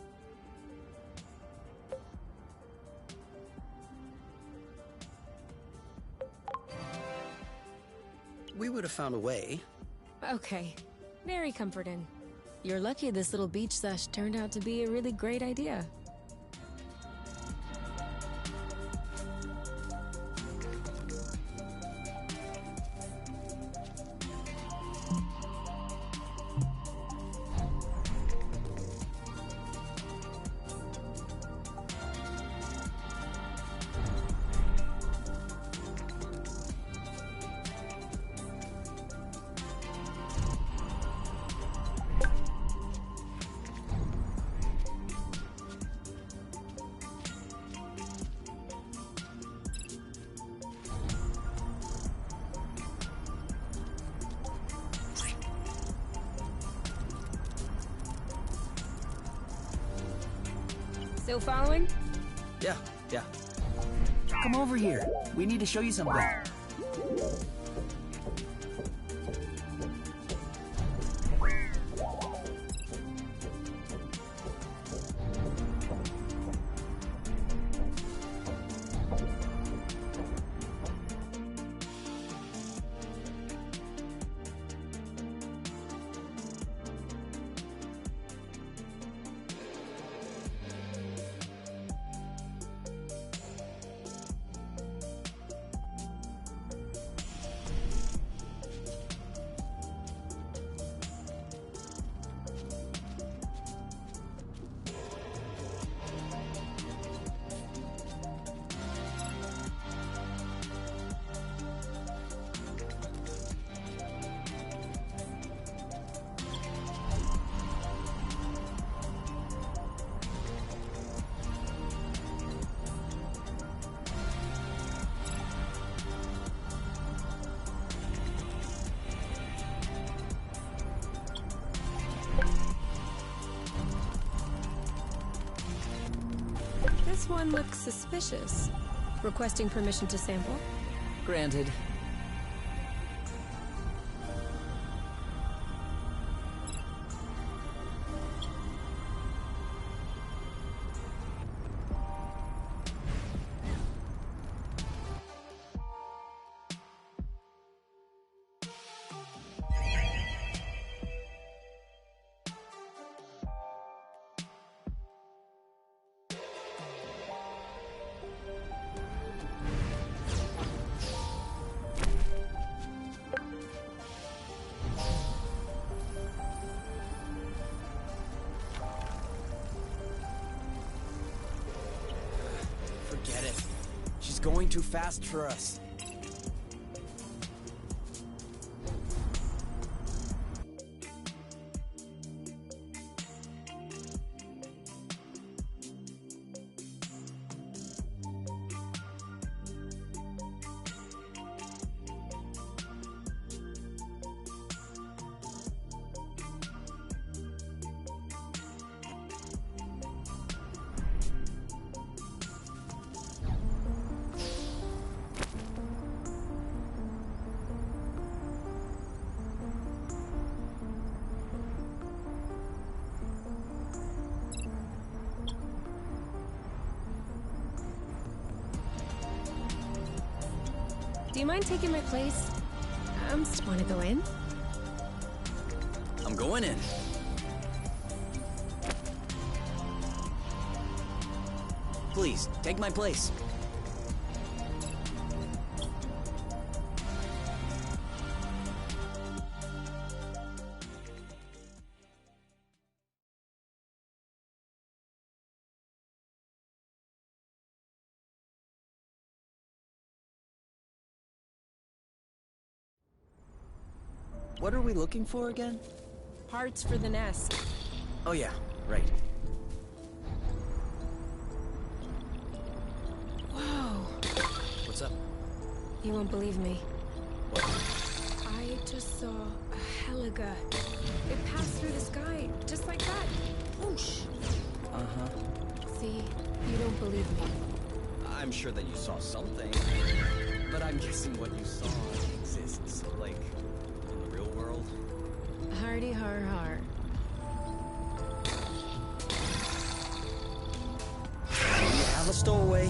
We would have found a way.
Okay, very comforting. You're lucky this little beach sesh turned out to be a really great idea. Still following?
Yeah.
Come over here. We need to show you something.
This one looks suspicious. Requesting permission to sample?
Granted. Forget it. She's going too fast for us.
Do you mind taking my place? Want to go in?
I'm going in. Please, take my place. What are we looking for again?
Parts for the nest.
Oh yeah, right.
Whoa.
What's up?
You won't believe me.
What?
I just saw a Heliga. It passed through the sky, just like that. Whoosh.
Uh-huh.
See, you don't believe me.
I'm sure that you saw something, but I'm guessing what you saw exists, like, in the real world.
Hardy har har.
We have a stowaway.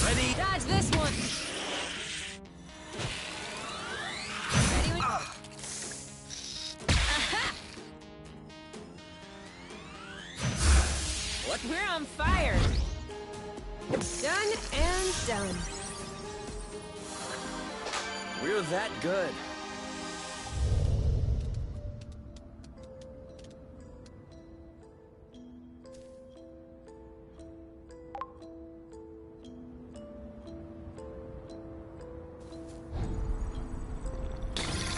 Ready?
Dodge this one! Ready with... Aha!
What?
We're on fire! Done and done.
We're that good.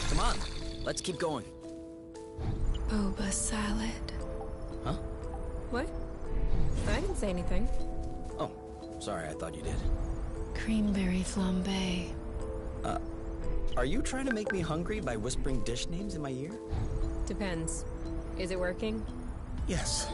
Come on, let's keep going.
Boba salad.
Huh?
What? I didn't say anything.
Oh, sorry, I thought you did.
Creamberry flambe.
Are you trying to make me hungry by whispering dish names in my ear?
Depends. Is it working?
Yes.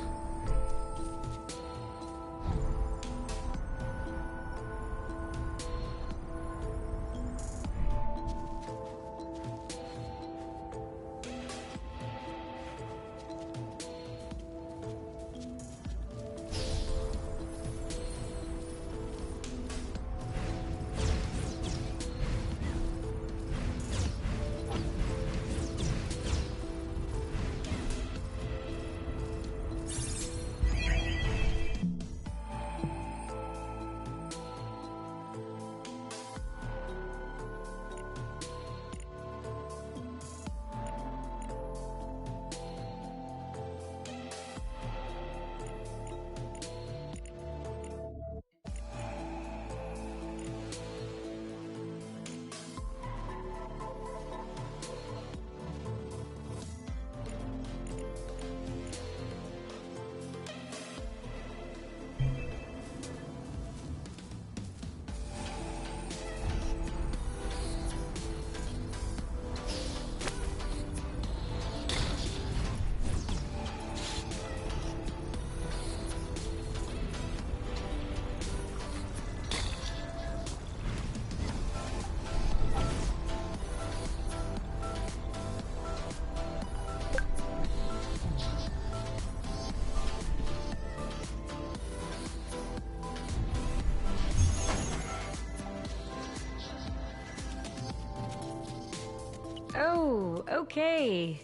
Oh, okay.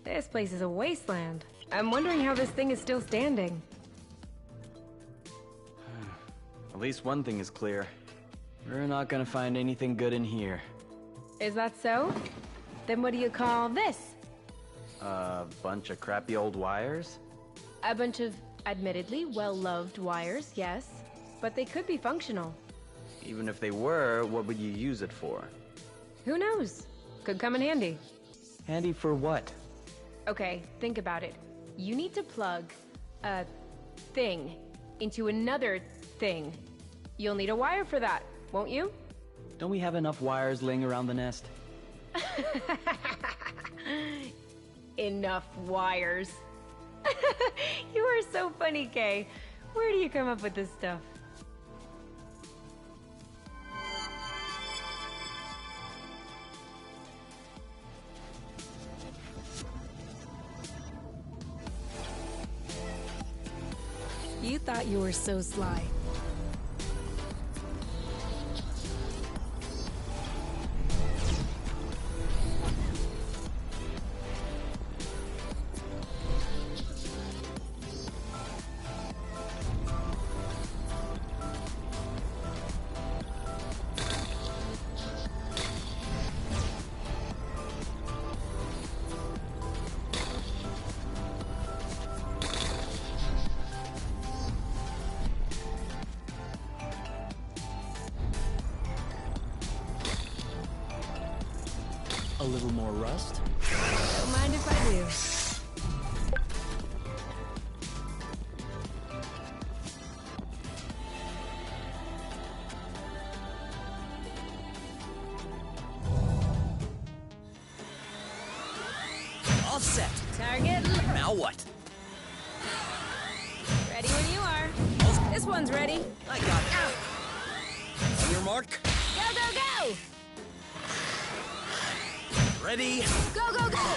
This place is a wasteland. I'm wondering how this thing is still standing.
At least one thing is clear. We're not gonna find anything good in here.
Is that so? Then what do you call this?
A bunch of crappy old wires?
A bunch of admittedly well-loved wires, yes. But they could be functional.
Even if they were, what would you use it for?
Who knows? Could come in handy.
Handy for what?
Okay, think about it. You need to plug a thing into another thing. You'll need a wire for that, won't you?
Don't we have enough wires laying around the nest?
Enough wires. You are so funny, Kay. Where do you come up with this stuff? You thought you were so sly.
A little more rust?
Don't mind if I do.
All set.
Target.
Now what?
Ready when you are. This one's ready.
I got it. On your mark.
Go, go, go!
Ready?
Go, go, go!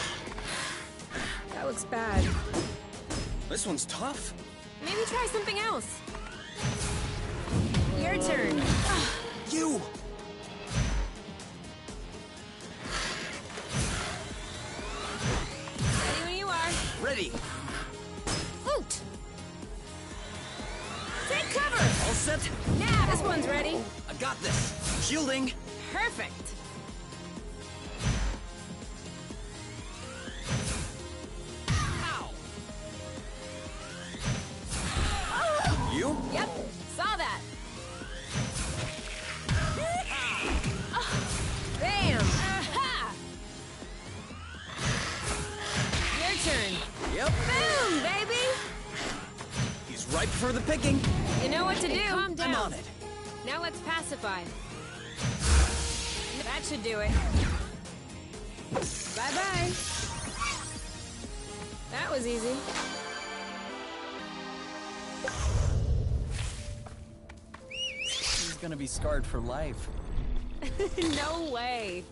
That looks bad.
This one's tough.
Maybe try something else. Your turn.
You!
Ready when you are.
Ready.
Flute! Take cover!
All set?
Now, this one's ready.
I got this. Shielding.
Perfect.
Ow! You?
Yep, saw that. Bam! Aha! Your turn.
Yep.
Boom, baby!
He's ripe for the picking.
You know what to do. Calm down.
I'm on it.
Now let's pacify. That should do it. Bye-bye. That was easy.
He's gonna be scarred for life.
No way.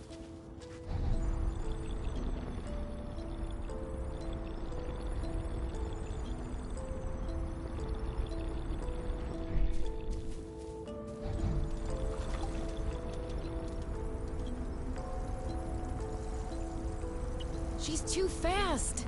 She's too fast.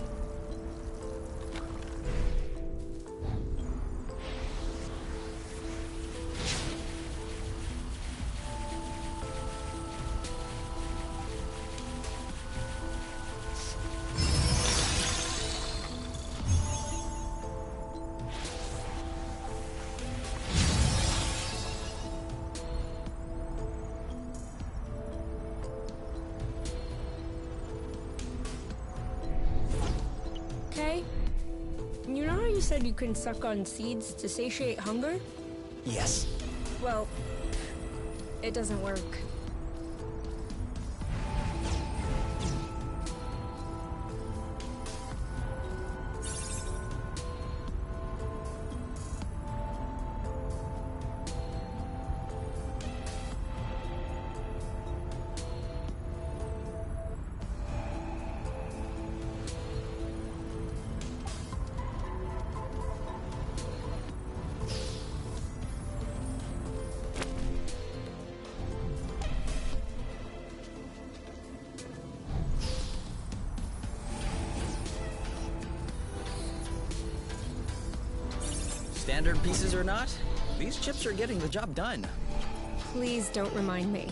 Okay. You know how you said you can suck on seeds to satiate hunger?
Yes.
Well, it doesn't work.
Standard pieces or not, these chips are getting the job done.
Please don't remind me.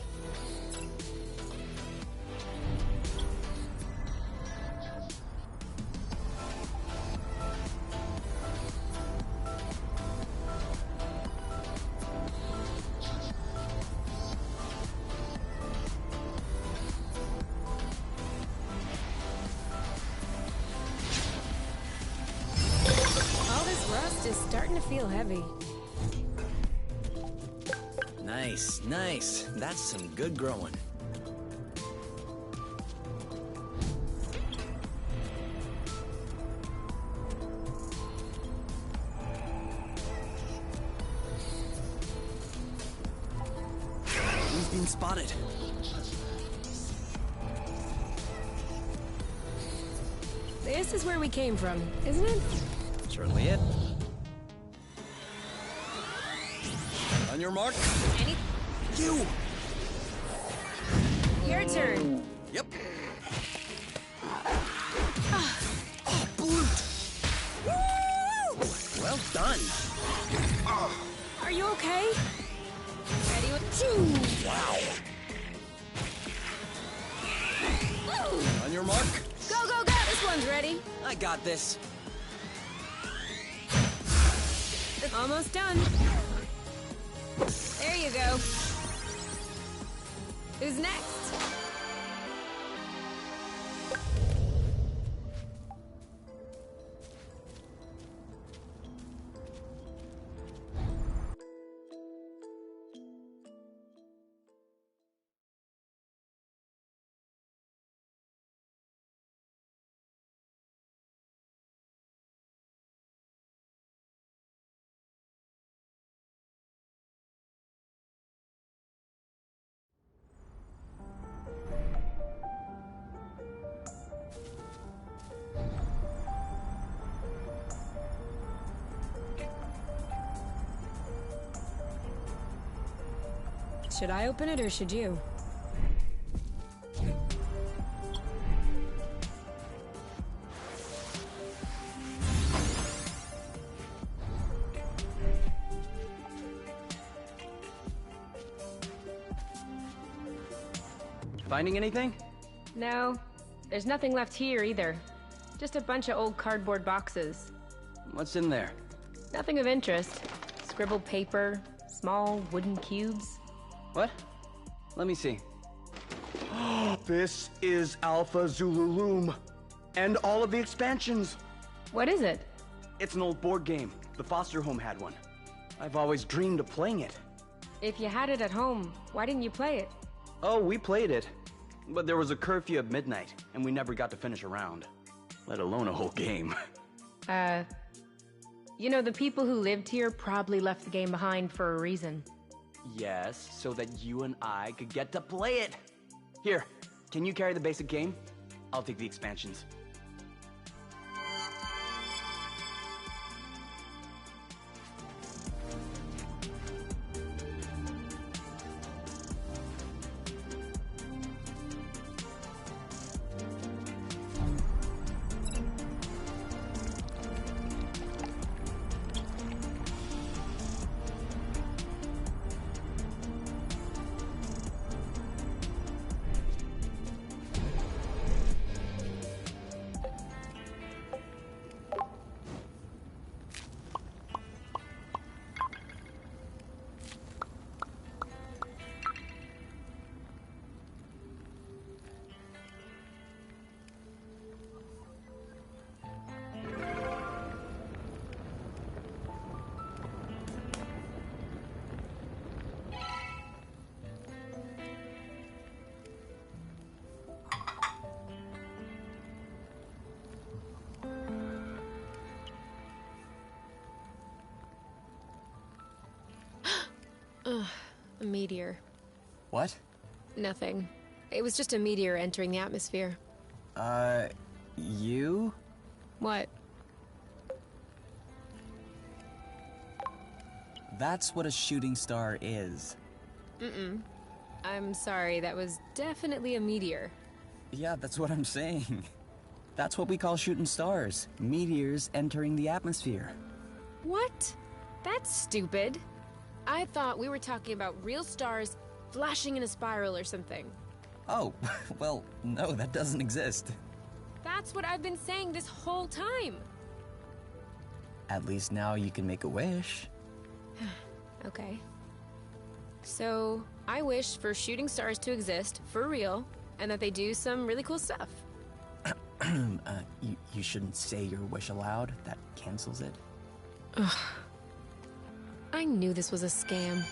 All this rust is starting to feel heavy.
Nice, nice. That's some good growing. He's been spotted.
This is where we came from, isn't it?
Certainly it. On your mark. You!
Your turn.
Yep. Oh, Blute! Woo! Well done.
Are you okay? Ready with two.
Wow. On your mark.
Go, go, go! This one's ready.
I got this.
Almost done. There you go. Who's next? Should I open it or should you?
Finding anything?
No, there's nothing left here either. Just a bunch of old cardboard boxes.
What's in there?
Nothing of interest. Scribbled paper, small wooden cubes.
What? Let me see.
This is Alpha Zululum. And all of the expansions.
What is it?
It's an old board game. The foster home had one. I've always dreamed of playing it.
If you had it at home, why didn't you play it?
Oh, we played it. But there was a curfew at midnight, and we never got to finish a round. Let alone a whole game.
You know, the people who lived here probably left the game behind for a reason.
Yes, so that you and I could get to play it. Here, can you carry the basic game? I'll take the expansions.
A meteor.
What?
Nothing. It was just a meteor entering the atmosphere.
You?
What?
That's what a shooting star is.
I'm sorry, that was definitely a meteor.
Yeah, that's what I'm saying. That's what we call shooting stars. Meteors entering the atmosphere.
What? That's stupid. I thought we were talking about real stars flashing in a spiral or something.
Oh, well, no, that doesn't exist.
That's what I've been saying this whole time.
At least now you can make a wish.
Okay. So, I wish for shooting stars to exist, for real, and that they do some really cool stuff.
You shouldn't say your wish aloud. That cancels it.
I knew this was a scam.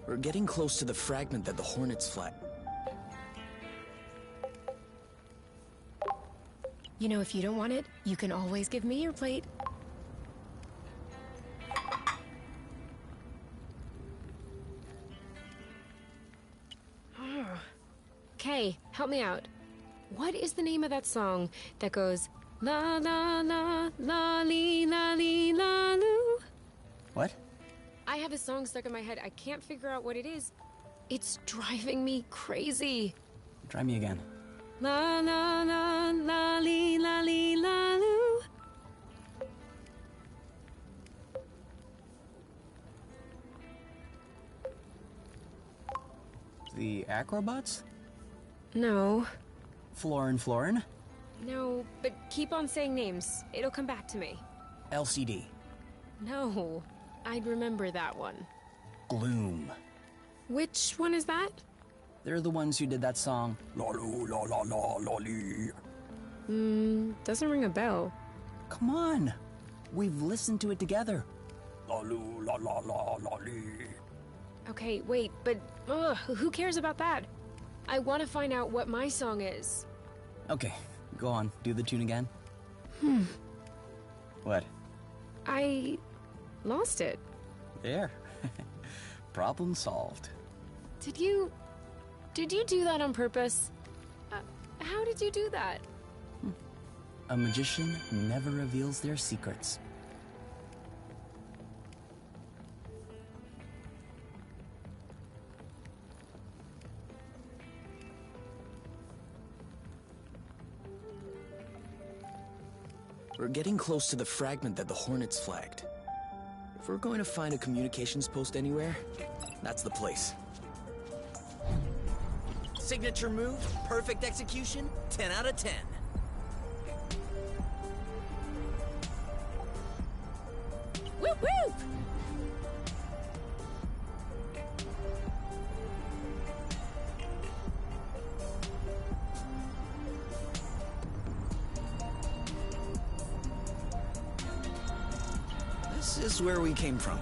We're getting close to the fragment that the Hornets fly.
You know, if you don't want it, you can always give me your plate. Okay, help me out. What is the name of that song that goes la la la la lee la lee la loo?
What?
I have a song stuck in my head. I can't figure out what it is. It's driving me crazy.
Try me again.
La la la la lee la lee la loo.
The Acrobots?
No.
Florin?
No, but keep on saying names. It'll come back to me.
LCD.
No, I'd remember that one.
Gloom.
Which one is that?
They're the ones who did that song.
Loloo, la la la lolly.
Doesn't ring a bell.
Come on. We've listened to it together.
Loloo, la la la lolly.
Okay, wait, but who cares about that? I want to find out what my song is.
Okay, go on. Do the tune again. What?
I lost it.
There. Problem solved.
Did you do that on purpose? How did you do that?
A magician never reveals their secrets.
We're getting close to the fragment that the Hornets flagged. If we're going to find a communications post anywhere, that's the place. Signature move, perfect execution, 10 out of 10.
Whoop whoop!
This is where we came from.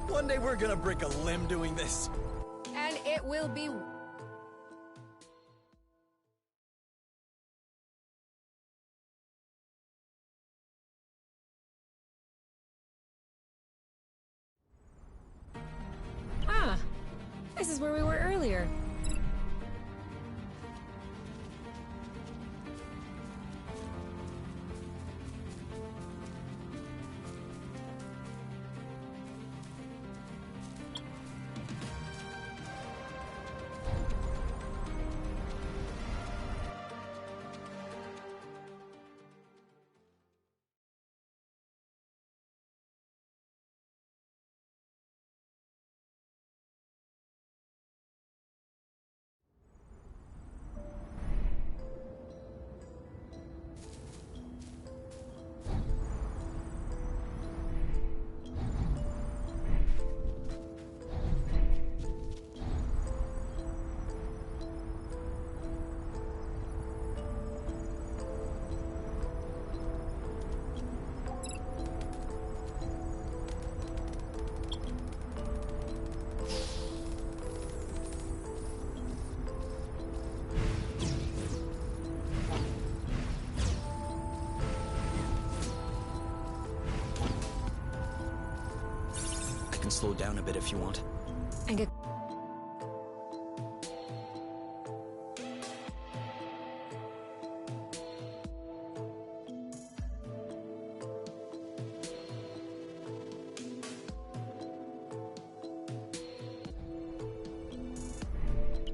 One day we're gonna break a limb doing this.
And it will be... Ah, this is where we were earlier.
I can slow down a bit if you want.
And get...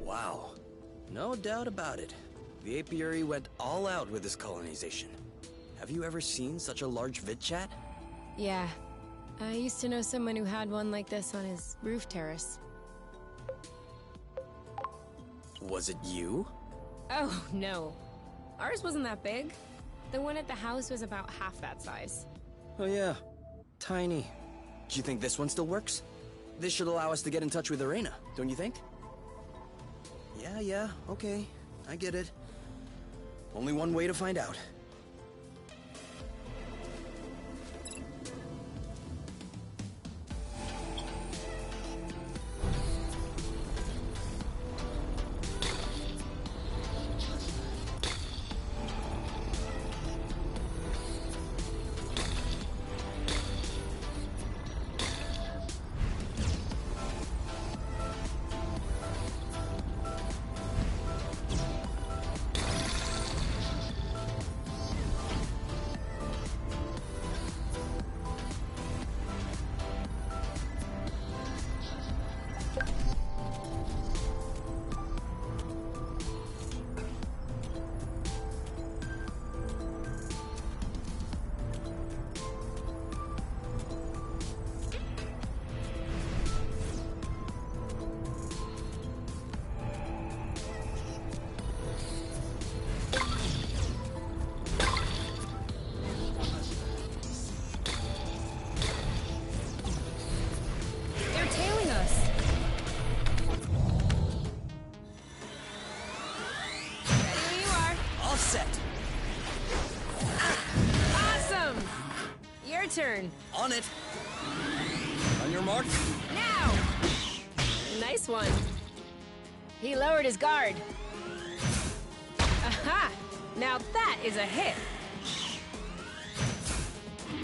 Wow. No doubt about it. The apiary went all out with this colonization. Have you ever seen such a large vid chat?
Yeah. I used to know someone who had one like this on his roof terrace.
Was it you?
Oh, no. Ours wasn't that big. The one at the house was about half that size.
Oh yeah. Tiny. Do you think this one still works? This should allow us to get in touch with Arena, don't you think? Yeah, okay. I get it. Only one way to find out.
turn.
On it. On your mark.
Now! Nice one. He lowered his guard. Aha! Now that is a hit.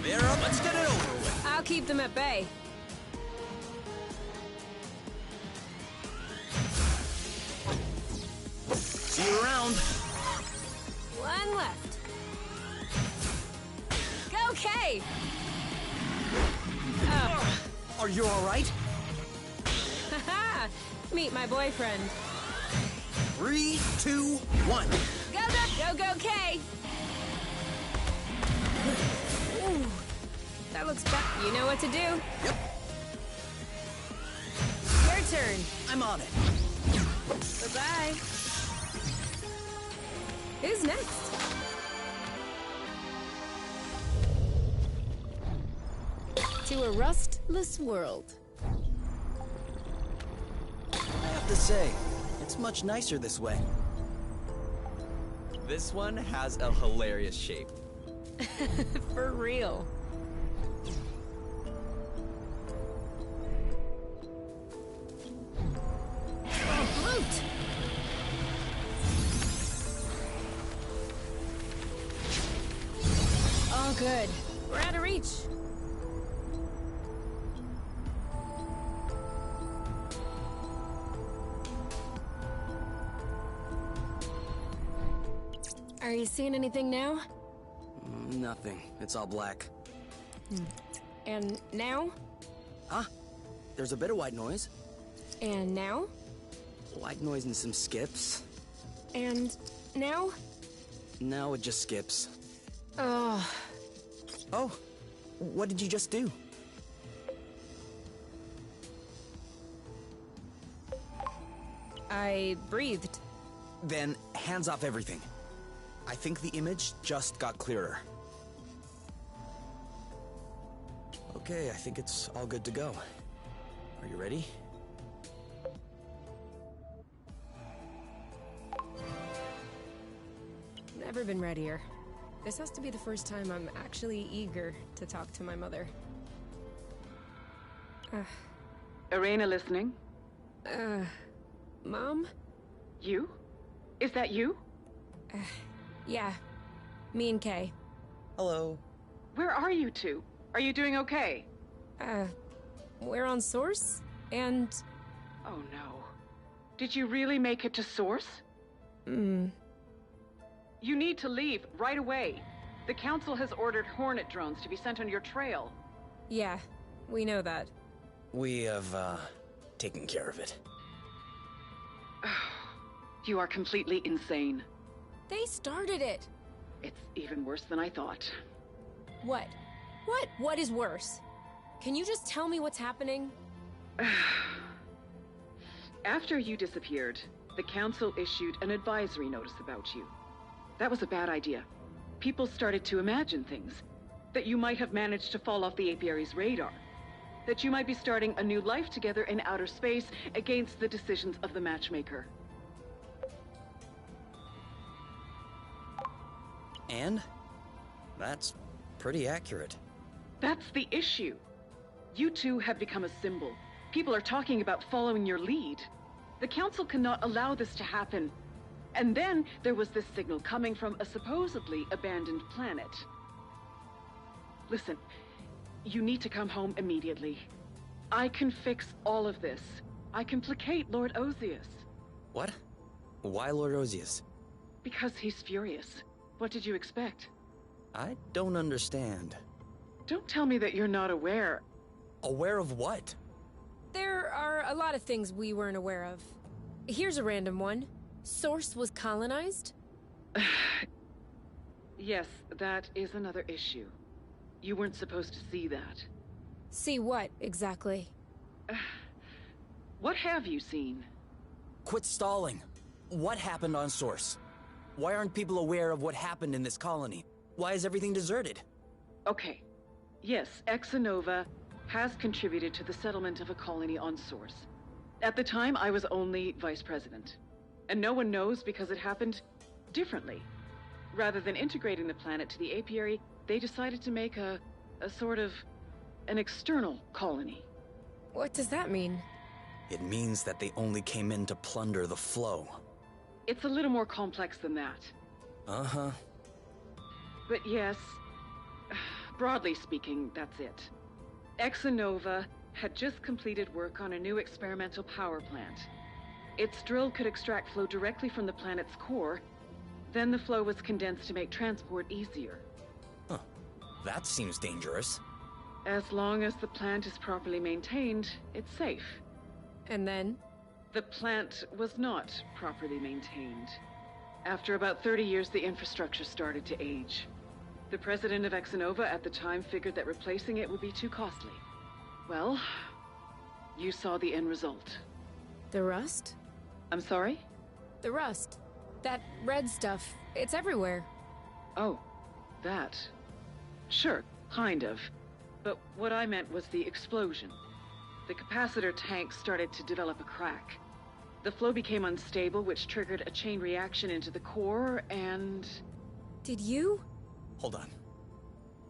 They're up. Let's get it over with.
I'll keep them at bay.
See you around.
One left. Go, Kay! Oh.
Are you all right?
Haha! Meet my boyfriend.
3, 2, 1.
Go, go, go, go, Kay! Ooh, that looks bad. You know what to do.
Yep.
Your turn.
I'm on it.
Bye-bye. Who's next? To a rustless world.
I have to say, it's much nicer this way. This one has a hilarious shape.
For real. Oh, flute! All good. We're out of reach. Are you seeing anything now?
Nothing. It's all black.
And now?
Huh? There's a bit of white noise.
And now?
White noise and some skips.
And now?
Now it just skips.
Oh,
Oh, what did you just do?
I breathed.
Then hands off everything. I think the image just got clearer. Okay, I think it's all good to go. Are you ready?
Never been readier. This has to be the first time I'm actually eager to talk to my mother.
Irena listening?
Mom?
You? Is that you?
Yeah. Me and Kay.
Hello.
Where are you two? Are you doing okay?
We're on Source, and...
Oh no. Did you really make it to Source? You need to leave right away. The Council has ordered Hornet drones to be sent on your trail.
Yeah, we know that.
We have, taken care of it.
You are completely insane.
They started it!
It's even worse than I thought.
What? What is worse? Can you just tell me what's happening?
After you disappeared, the Council issued an advisory notice about you. That was a bad idea. People started to imagine things. That you might have managed to fall off the Apiary's radar. That you might be starting a new life together in outer space against the decisions of the Matchmaker.
And? That's pretty accurate.
That's the issue. You two have become a symbol. People are talking about following your lead. The Council cannot allow this to happen. And then there was this signal coming from a supposedly abandoned planet. Listen, you need to come home immediately. I can fix all of this. I can placate Lord Ozius.
What? Why Lord Ozius?
Because he's furious. What did you expect?
I don't understand.
Don't tell me that you're not aware.
Aware of what?
There are a lot of things we weren't aware of. Here's a random one. Source was colonized?
Yes, that is another issue. You weren't supposed to see that.
See what, exactly?
What have you seen?
Quit stalling. What happened on Source? Why aren't people aware of what happened in this colony? Why is everything deserted?
Okay. Yes, Exanova has contributed to the settlement of a colony on Source. At the time, I was only vice president. And no one knows because it happened differently. Rather than integrating the planet to the apiary, they decided to make a A sort of an external colony.
What does that mean?
It means that they only came in to plunder the flow.
It's a little more complex than that.
Uh-huh.
But yes, broadly speaking, that's it. Exonova had just completed work on a new experimental power plant. Its drill could extract flow directly from the planet's core. Then the flow was condensed to make transport easier.
Huh. That seems dangerous.
As long as the plant is properly maintained, it's safe.
And then?
The plant was not properly maintained. After about 30 years, the infrastructure started to age. The president of Exonova at the time figured that replacing it would be too costly. Well, you saw the end result.
The rust?
I'm sorry?
The rust. That red stuff. It's everywhere.
Oh, that. Sure, kind of. But what I meant was the explosion. The capacitor tank started to develop a crack. The flow became unstable, which triggered a chain reaction into the core, and...
Did you?
Hold on.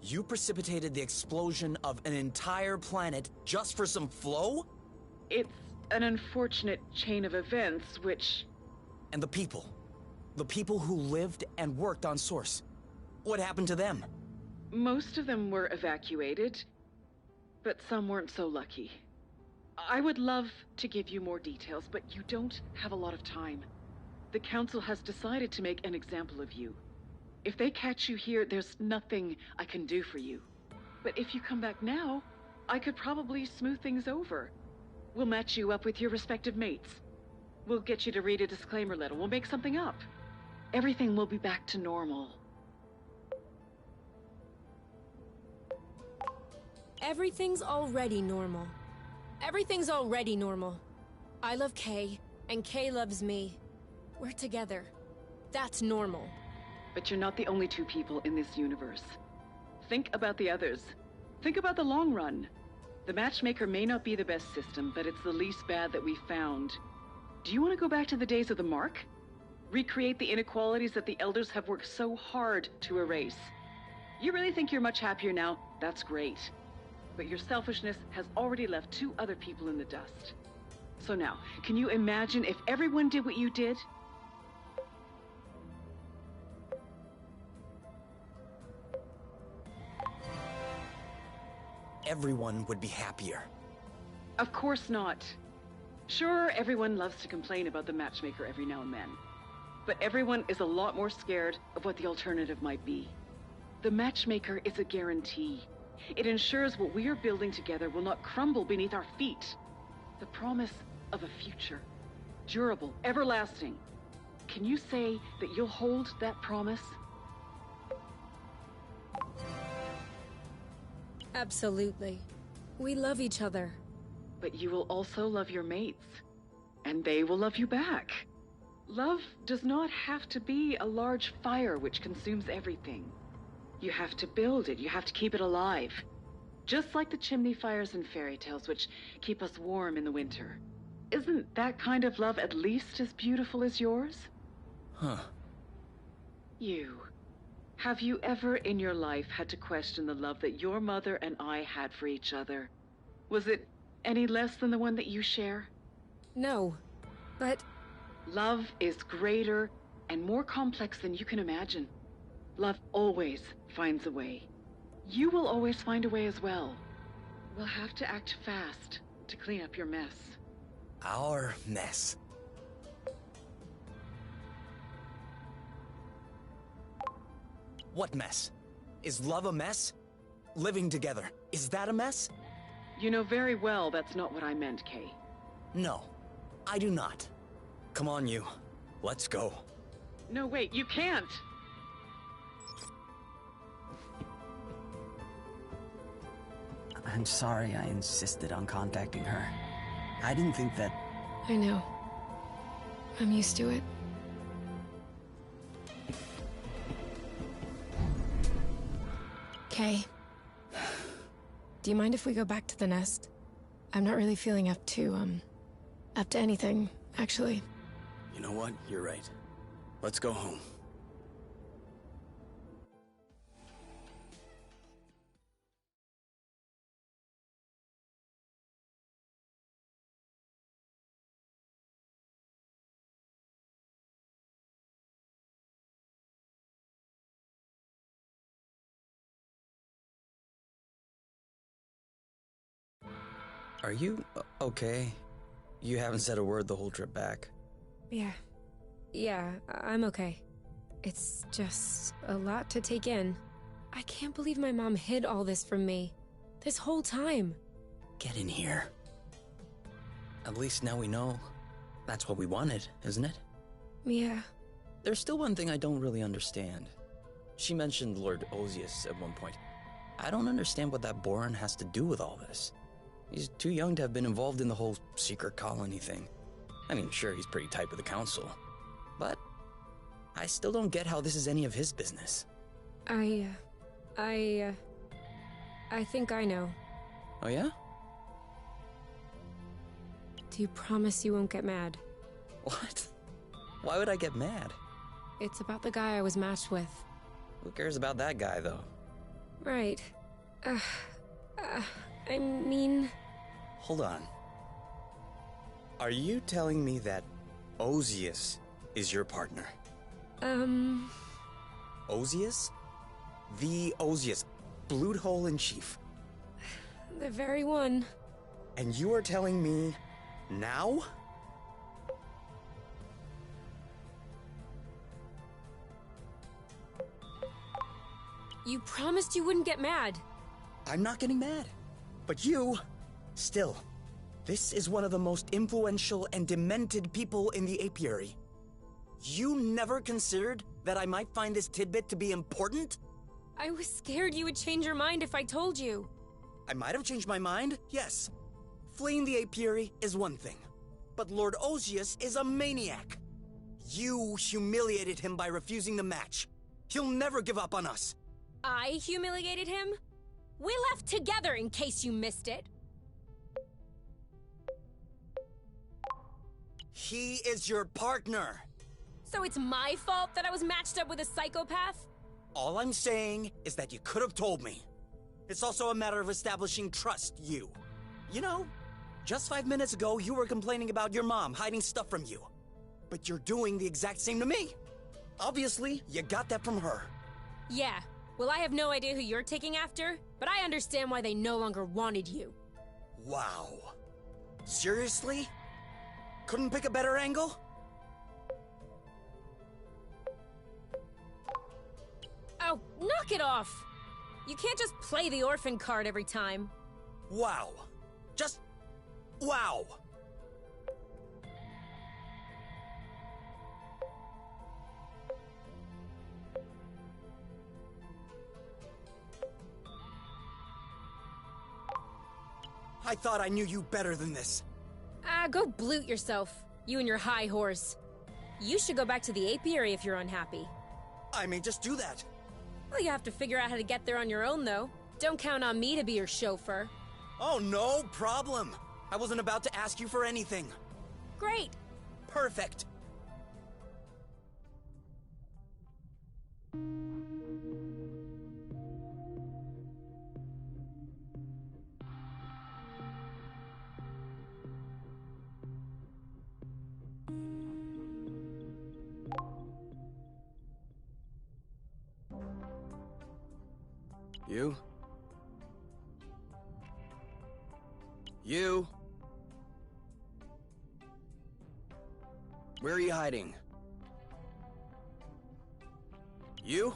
You precipitated the explosion of an entire planet just for some flow?
It's an unfortunate chain of events, which...
And the people? The people who lived and worked on Source? What happened to them?
Most of them were evacuated, but some weren't so lucky. I would love to give you more details, but you don't have a lot of time. The Council has decided to make an example of you. If they catch you here, there's nothing I can do for you. But if you come back now, I could probably smooth things over. We'll match you up with your respective mates. We'll get you to read a disclaimer letter. We'll make something up. Everything will be back to normal.
Everything's already normal. Everything's already normal. I love Kay, and Kay loves me. We're together. That's normal.
But you're not the only two people in this universe. Think about the others. Think about the long run. The Matchmaker may not be the best system, but it's the least bad that we've found. Do you want to go back to the days of the Mark? Recreate the inequalities that the Elders have worked so hard to erase? You really think you're much happier now? That's great. But your selfishness has already left 2 other people in the dust. So now, can you imagine if everyone did what you did?
Everyone would be happier.
Of course not. Sure, everyone loves to complain about the Matchmaker every now and then. But everyone is a lot more scared of what the alternative might be. The Matchmaker is a guarantee. It ensures what we are building together will not crumble beneath our feet. The promise of a future. Durable, everlasting. Can you say that you'll hold that promise?
Absolutely. We love each other.
But you will also love your mates. And they will love you back. Love does not have to be a large fire which consumes everything. You have to build it, you have to keep it alive. Just like the chimney fires in fairy tales which keep us warm in the winter. Isn't that kind of love at least as beautiful as yours?
Huh.
You. Have you ever in your life had to question the love that your mother and I had for each other? Was it any less than the one that you share?
No, but...
Love is greater and more complex than you can imagine. Love always finds a way. You will always find a way as well. We'll have to act fast to clean up your mess.
Our mess. What mess? Is love a mess? Living together, is that a mess?
You know very well that's not what I meant, Kay.
No, I do not. Come on, you. Let's go.
No, wait, you can't!
I'm sorry I insisted on contacting her. I didn't think that...
I know. I'm used to it. Kay. Do you mind if we go back to the nest? I'm not really feeling up to anything, actually.
You know what? You're right. Let's go home. Are you okay? You haven't said a word the whole trip back.
Yeah, I'm okay. It's just a lot to take in. I can't believe my mom hid all this from me. This whole time.
Get in here. At least now we know. That's what we wanted, isn't it?
Yeah.
There's still one thing I don't really understand. She mentioned Lord Osius at one point. I don't understand what that Boran has to do with all this. He's too young to have been involved in the whole secret colony thing. I mean, sure, he's pretty tight with the council. But I still don't get how this is any of his business.
I think I know.
Oh yeah?
Do you promise you won't get mad?
What? Why would I get mad?
It's about the guy I was matched with.
Who cares about that guy, though?
Right. I mean...
Hold on. Are you telling me that Osius is your partner? Osius? The Osius, Bloodhole in Chief.
The very one.
And you are telling me now?
You promised you wouldn't get mad.
I'm not getting mad. But you... Still, this is one of the most influential and demented people in the apiary. You never considered that I might find this tidbit to be important?
I was scared you would change your mind if I told you.
I might have changed my mind, yes. Fleeing the apiary is one thing. But Lord Osius is a maniac. You humiliated him by refusing the match. He'll never give up on us.
I humiliated him? We left together in case you missed it.
He is your partner.
So it's my fault that I was matched up with a psychopath?
All I'm saying is that you could have told me. It's also a matter of establishing trust, you. You know, just 5 minutes ago you were complaining about your mom hiding stuff from you. But you're doing the exact same to me. Obviously, you got that from her.
Yeah. Well, I have no idea who you're taking after, but I understand why they no longer wanted you.
Wow. Seriously? Couldn't pick a better angle?
Oh, knock it off! You can't just play the orphan card every time.
Wow. Just... wow. I thought I knew you better than this.
Go bloot yourself, you and your high horse. You should go back to the apiary if you're unhappy.
I may just do that.
Well, you have to figure out how to get there on your own, though. Don't count on me to be your chauffeur.
Oh, no problem. I wasn't about to ask you for anything.
Great.
Perfect. You? You? Where are you hiding? You?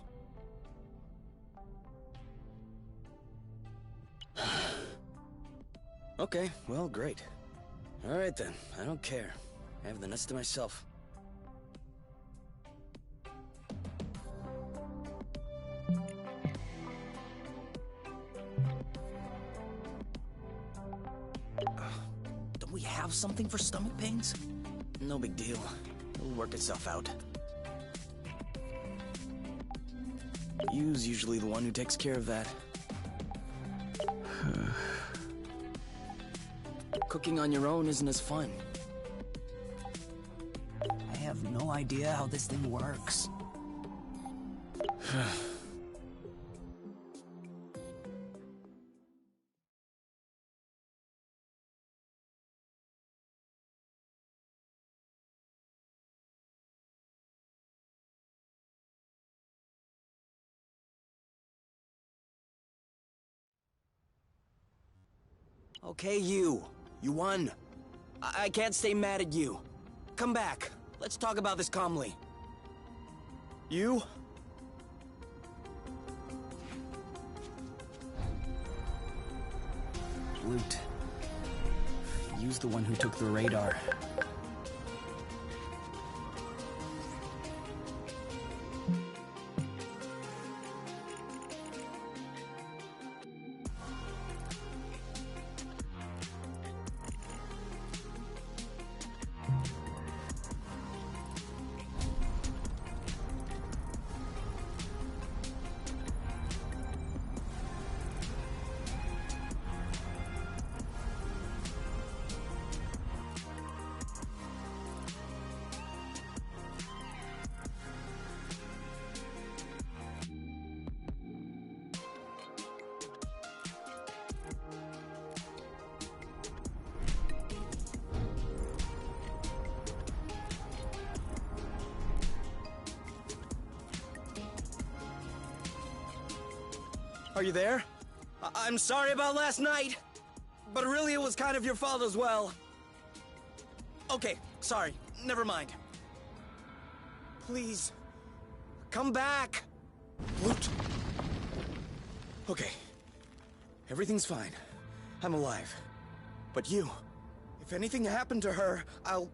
Okay, well, great. Alright then, I don't care. I have the nuts to myself. Don't we have something for stomach pains? No big deal. It'll work itself out. Yu's usually the one who takes care of that. Cooking on your own isn't as fun.
I have no idea how this thing works.
Okay, you. You won. I can't stay mad at you. Come back. Let's talk about this calmly. You?
Loot. Use the one who took the radar.
Are you there? I'm sorry about last night, but really it was kind of your fault as well. Okay, sorry, never mind. Please, come back. Loot. Okay, everything's fine. I'm alive. But you, if anything happened to her, I'll...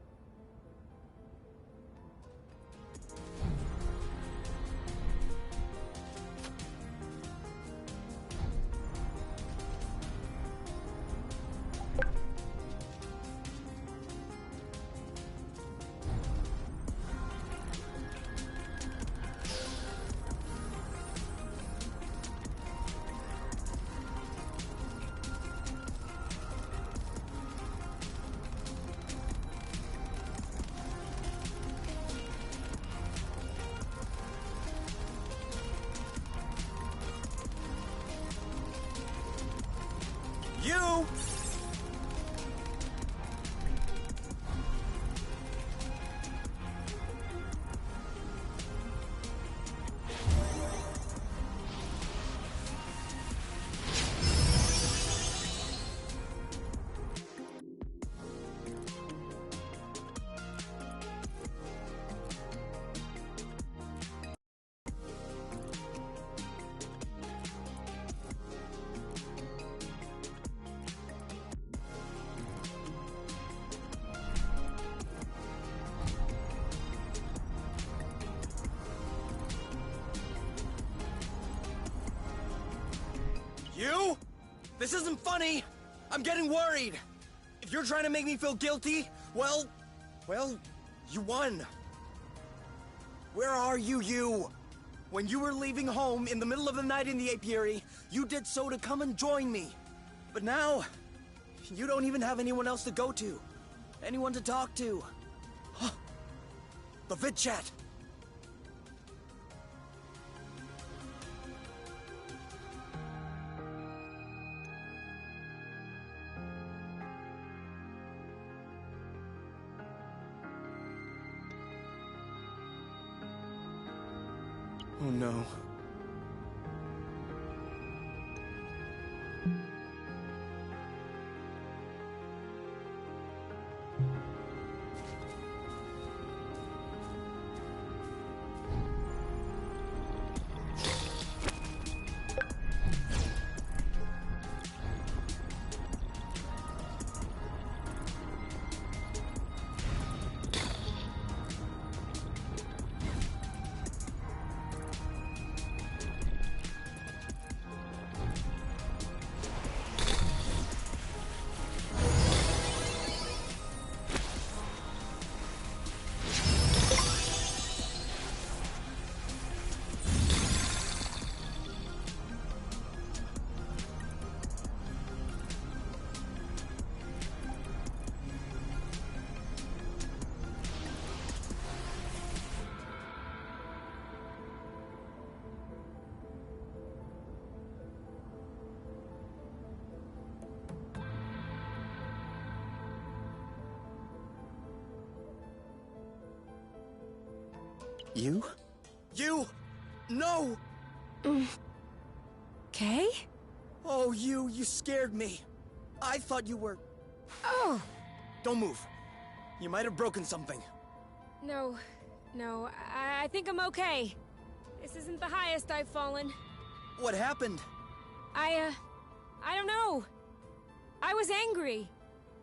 You! You? This isn't funny! I'm getting worried! If you're trying to make me feel guilty, well, you won. Where are you, you? When you were leaving home in the middle of the night in the apiary, you did so to come and join me. But now, you don't even have anyone else to go to. Anyone to talk to. The vid chat. Oh no. You? You! No!
Okay?
Oh, you scared me. I thought you were...
Oh!
Don't move. You might have broken something.
No. I think I'm okay. This isn't the highest I've fallen.
What happened?
I don't know. I was angry.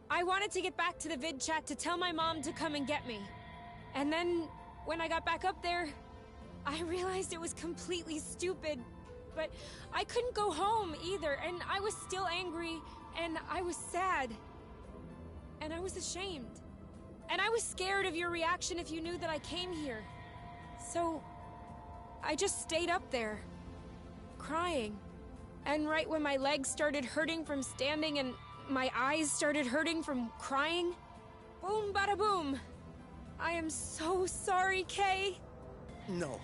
I wanted to get back to the vid chat to tell my mom to come and get me. And then, when I got back up there, I realized it was completely stupid. But I couldn't go home either, and I was still angry, and I was sad. And I was ashamed. And I was scared of your reaction if you knew that I came here. So, I just stayed up there, crying. And right when my legs started hurting from standing and my eyes started hurting from crying, boom bada boom. I am so sorry, Kay.
No.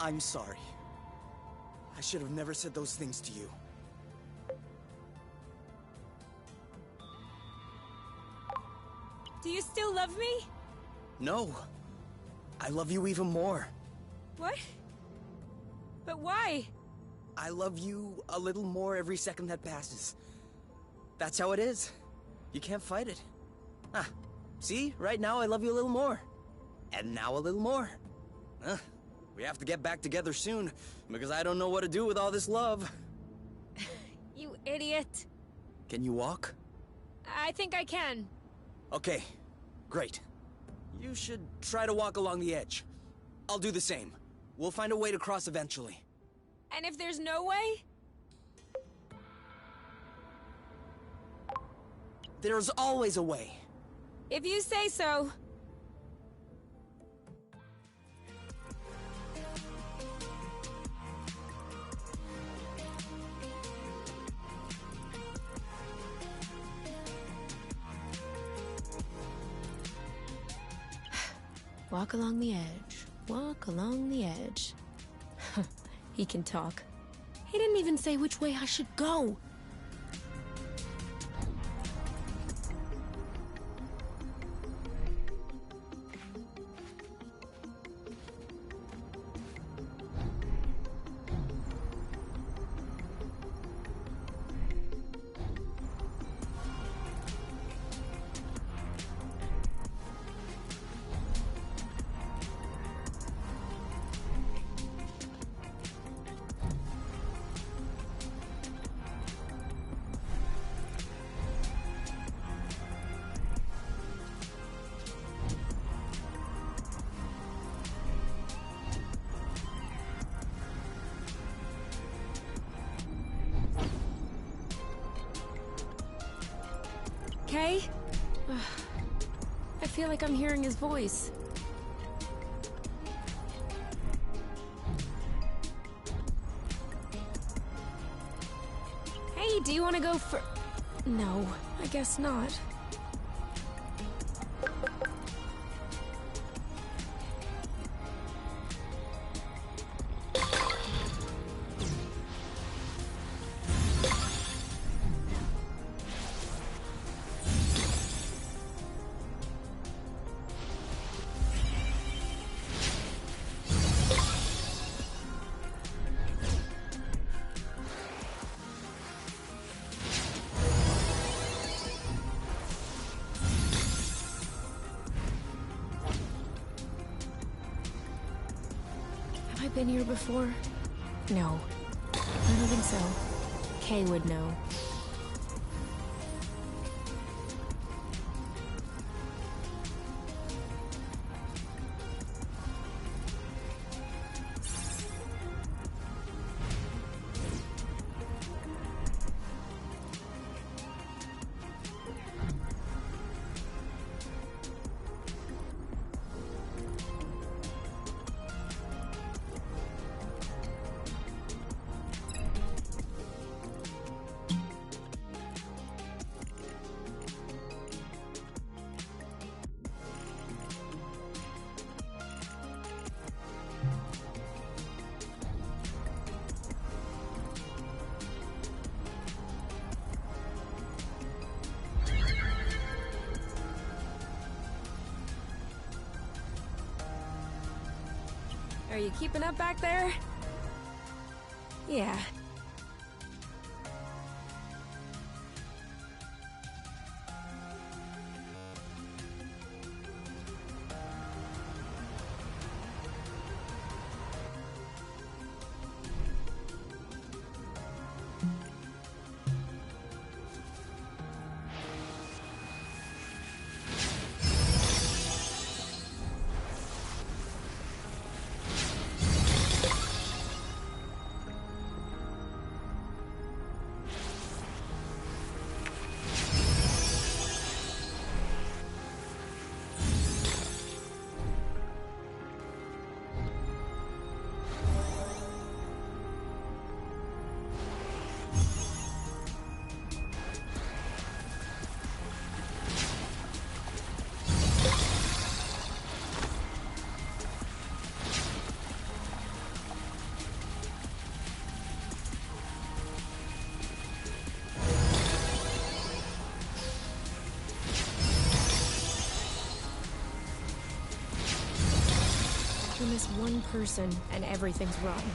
I'm sorry. I should have never said those things to you.
Do you still love me?
No. I love you even more.
What? But why?
I love you a little more every second that passes. That's how it is. You can't fight it. Ah, see? Right now I love you a little more. And now a little more. We have to get back together soon, because I don't know what to do with all this love.
You idiot.
Can you walk?
I think I can.
Okay, great. You should try to walk along the edge. I'll do the same. We'll find a way to cross eventually.
And if there's no way?
There's always a way.
If you say so. Walk along the edge. Walk along the edge. He can talk. He didn't even say which way I should go. Okay? I feel like I'm hearing his voice. Hey, do you want to go for... No, I guess not. Have I been here before? No. I don't think so. Kay would know. Are you keeping up back there? Yeah. this one person, and everything's rotten.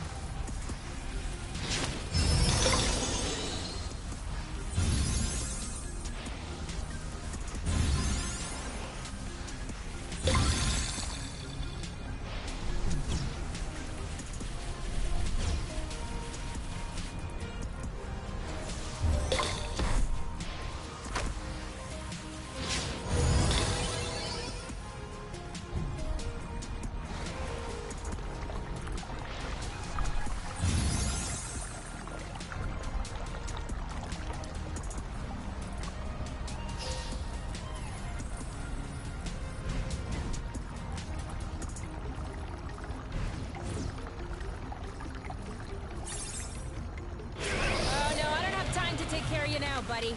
Buddy.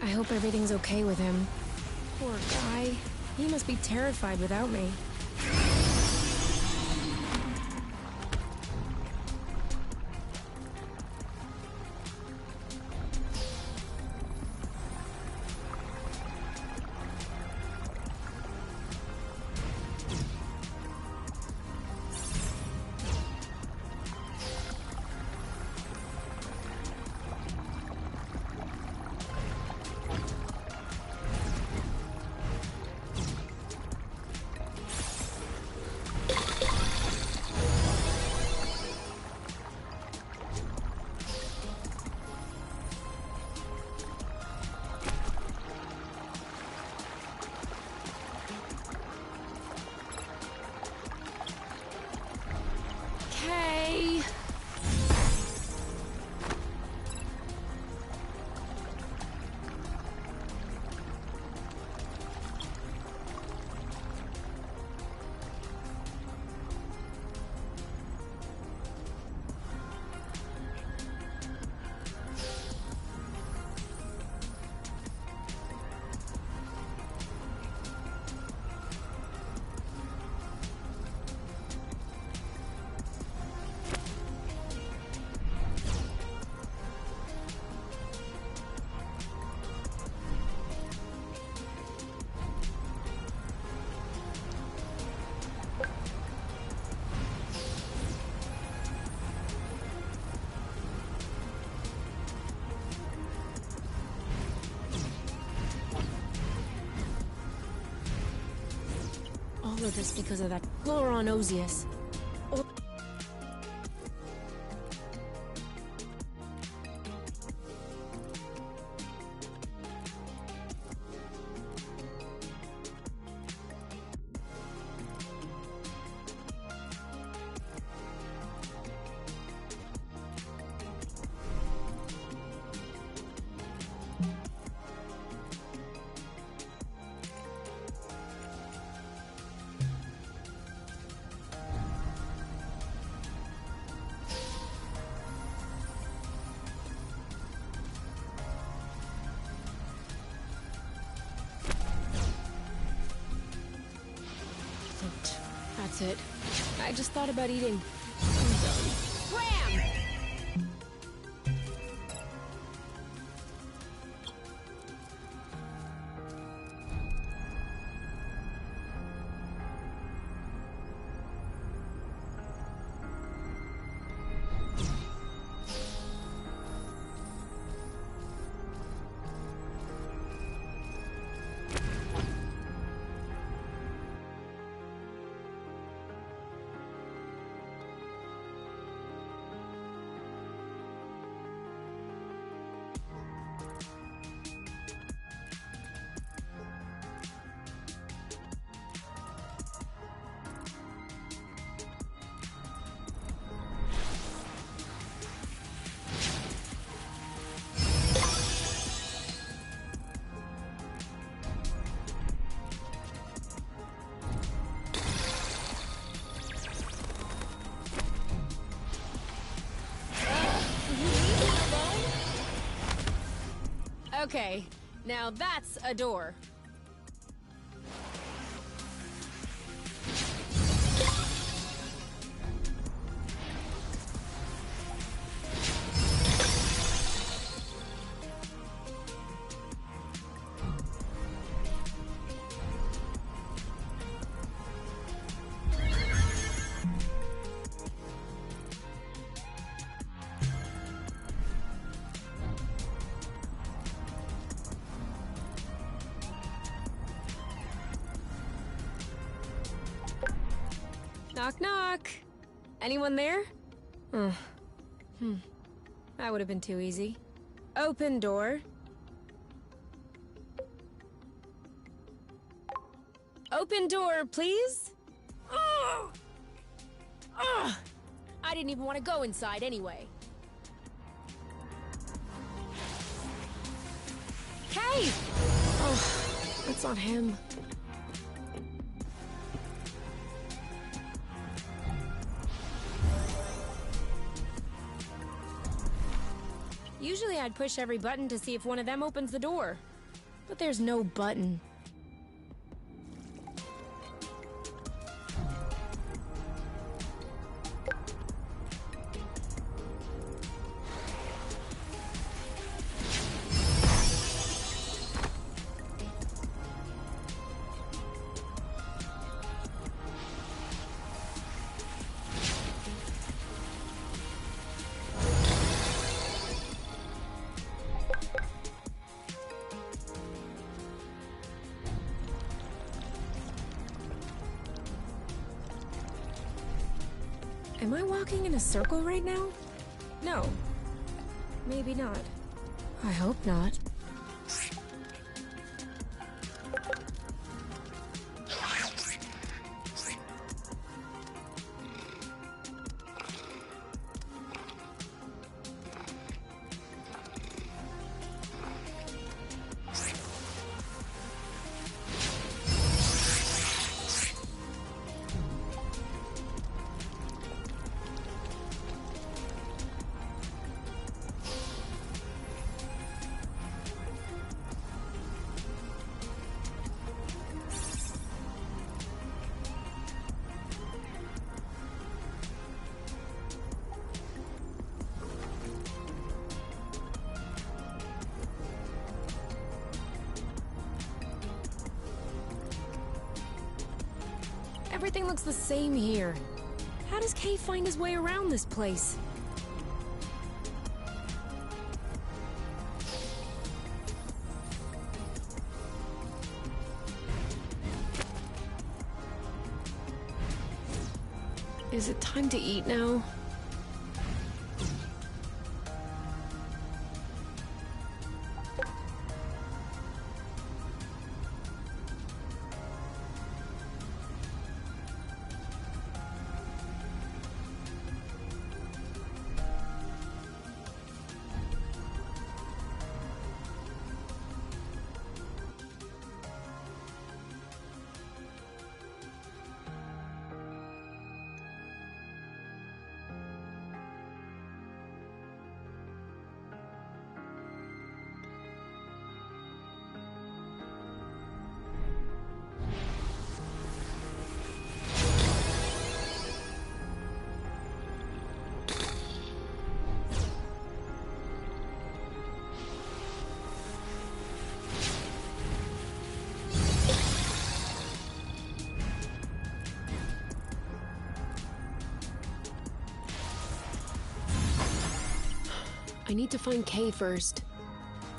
I hope everything's okay with him. Poor guy. He must be terrified without me. All of this because of that Chloronosius. That's it. I just thought about eating. I'm done. Wham! Okay, now that's a door. Knock, knock. Anyone there? Oh. That would have been too easy. Open door. Open door, please. Ugh. Ugh. I didn't even want to go inside anyway. Hey! Oh, that's not him. Usually I'd push every button to see if one of them opens the door. But there's no button. Am I walking in a circle right now? No. Maybe not. I hope not. Everything looks the same here. How does Kay find his way around this place? Is it time to eat now? I need to find Kay first.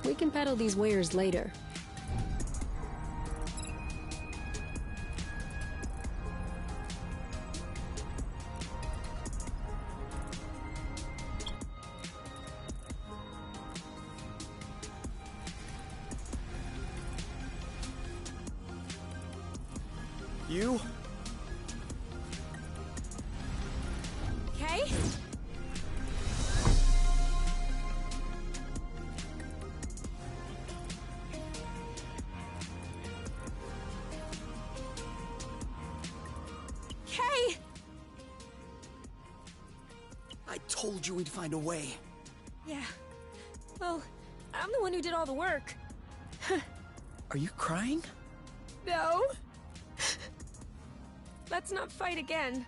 We can peddle these wares later.
You?
Kay? Kay!
I told you we'd find a way.
Yeah. Well, I'm the one who did all the work.
Are you crying?
No. Let's not fight again.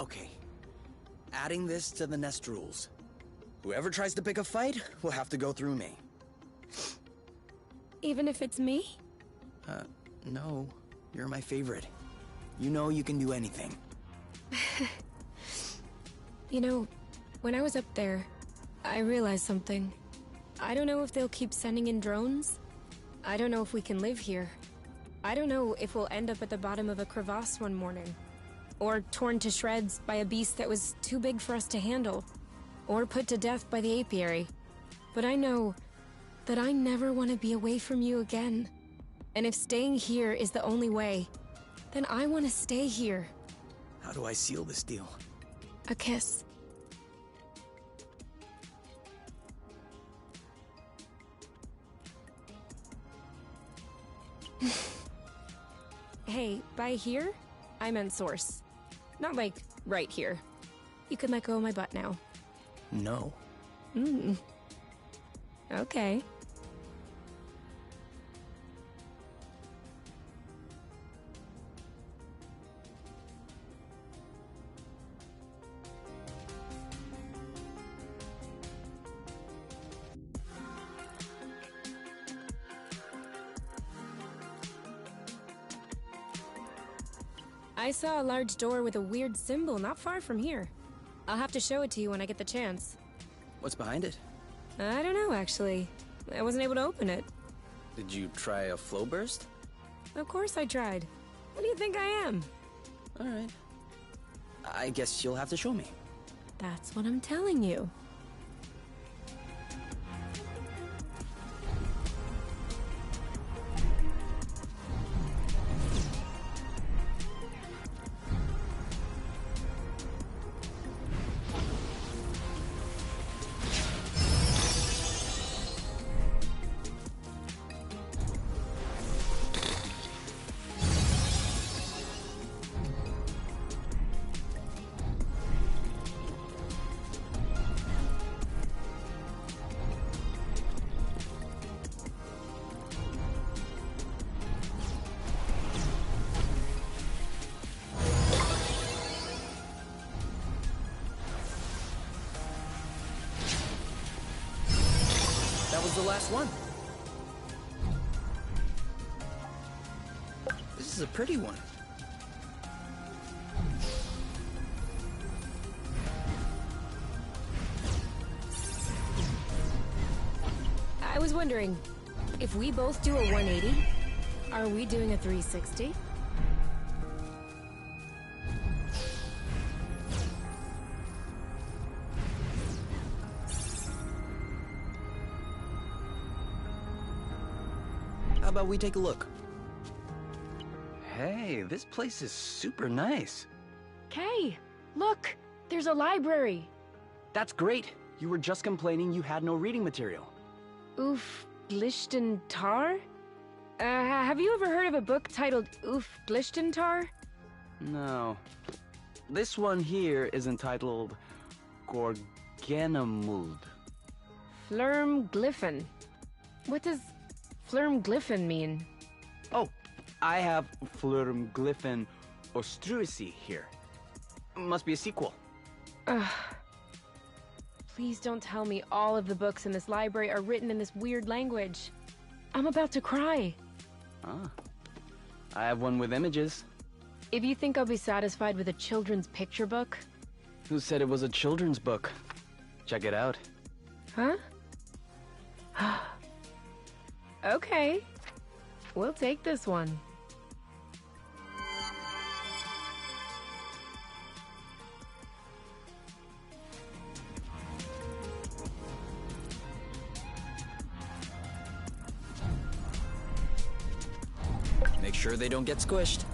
Okay. Adding this to the nest rules. Whoever tries to pick a fight will have to go through me.
Even if it's me?
No. You're my favorite. You know you can do anything.
You know, when I was up there, I realized something. I don't know if they'll keep sending in drones. I don't know if we can live here. I don't know if we'll end up at the bottom of a crevasse one morning. Or torn to shreds by a beast that was too big for us to handle. Or put to death by the apiary. But I know that I never want to be away from you again. And if staying here is the only way, then I want to stay here.
How do I seal this deal?
A kiss. Hey, by here, I meant source. Not like right here. You can let go of my butt now.
No.
Okay. I saw a large door with a weird symbol not far from here. I'll have to show it to you when I get the chance.
What's behind it?
I don't know, actually. I wasn't able to open it.
Did you try a flow burst?
Of course I tried. What do you think I am?
Alright. I guess you'll have to show me.
That's what I'm telling you.
That was the last one. This is a pretty one.
I was wondering, if we both do a 180, are we doing a 360?
How about we take a look?
Hey, this place is super nice.
Kay, look! There's a library!
That's great. You were just complaining you had no reading material.
Oof Glishtentar? Have you ever heard of a book titled Oof Glishtentar?
No. This one here is entitled Gorganamuld.
Flurmglyphon. What does Flurmglyphon mean?
Oh, I have Flurmglyphon Ostruisi here. Must be a sequel.
Please don't tell me all of the books in this library are written in this weird language. I'm about to cry.
Ah. I have one with images.
If you think I'll be satisfied with a children's picture book...
Who said it was a children's book? Check it out.
Huh? Okay. We'll take this one.
Make sure they don't get squished.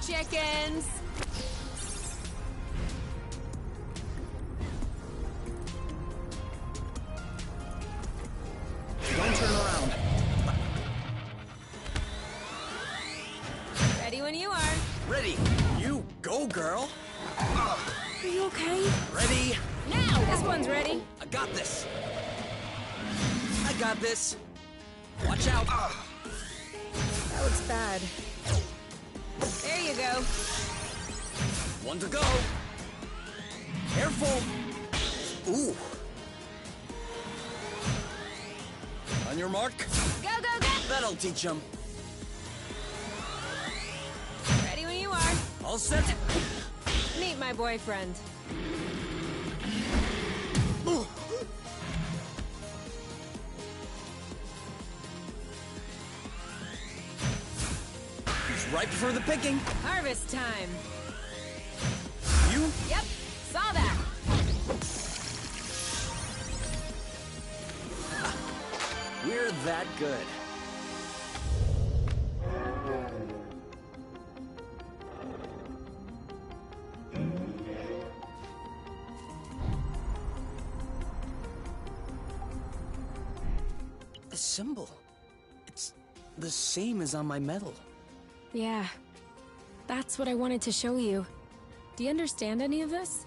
chickens!
Don't turn around.
Ready when you are.
Ready. You go, girl.
Are you okay?
Ready.
Now! This one's ready.
I got this. I got this. Watch out.
That looks bad. There you go.
One to go. Careful. Ooh. On your mark.
Go, go, go!
That'll teach him.
Ready when you are.
All set.
Meet my boyfriend.
Ooh. He's ripe for the picking.
Harvest time.
You?
Yep, saw that.
We're that good. The symbol. It's the same as on my medal.
Yeah, that's what I wanted to show you. Do you understand any of this?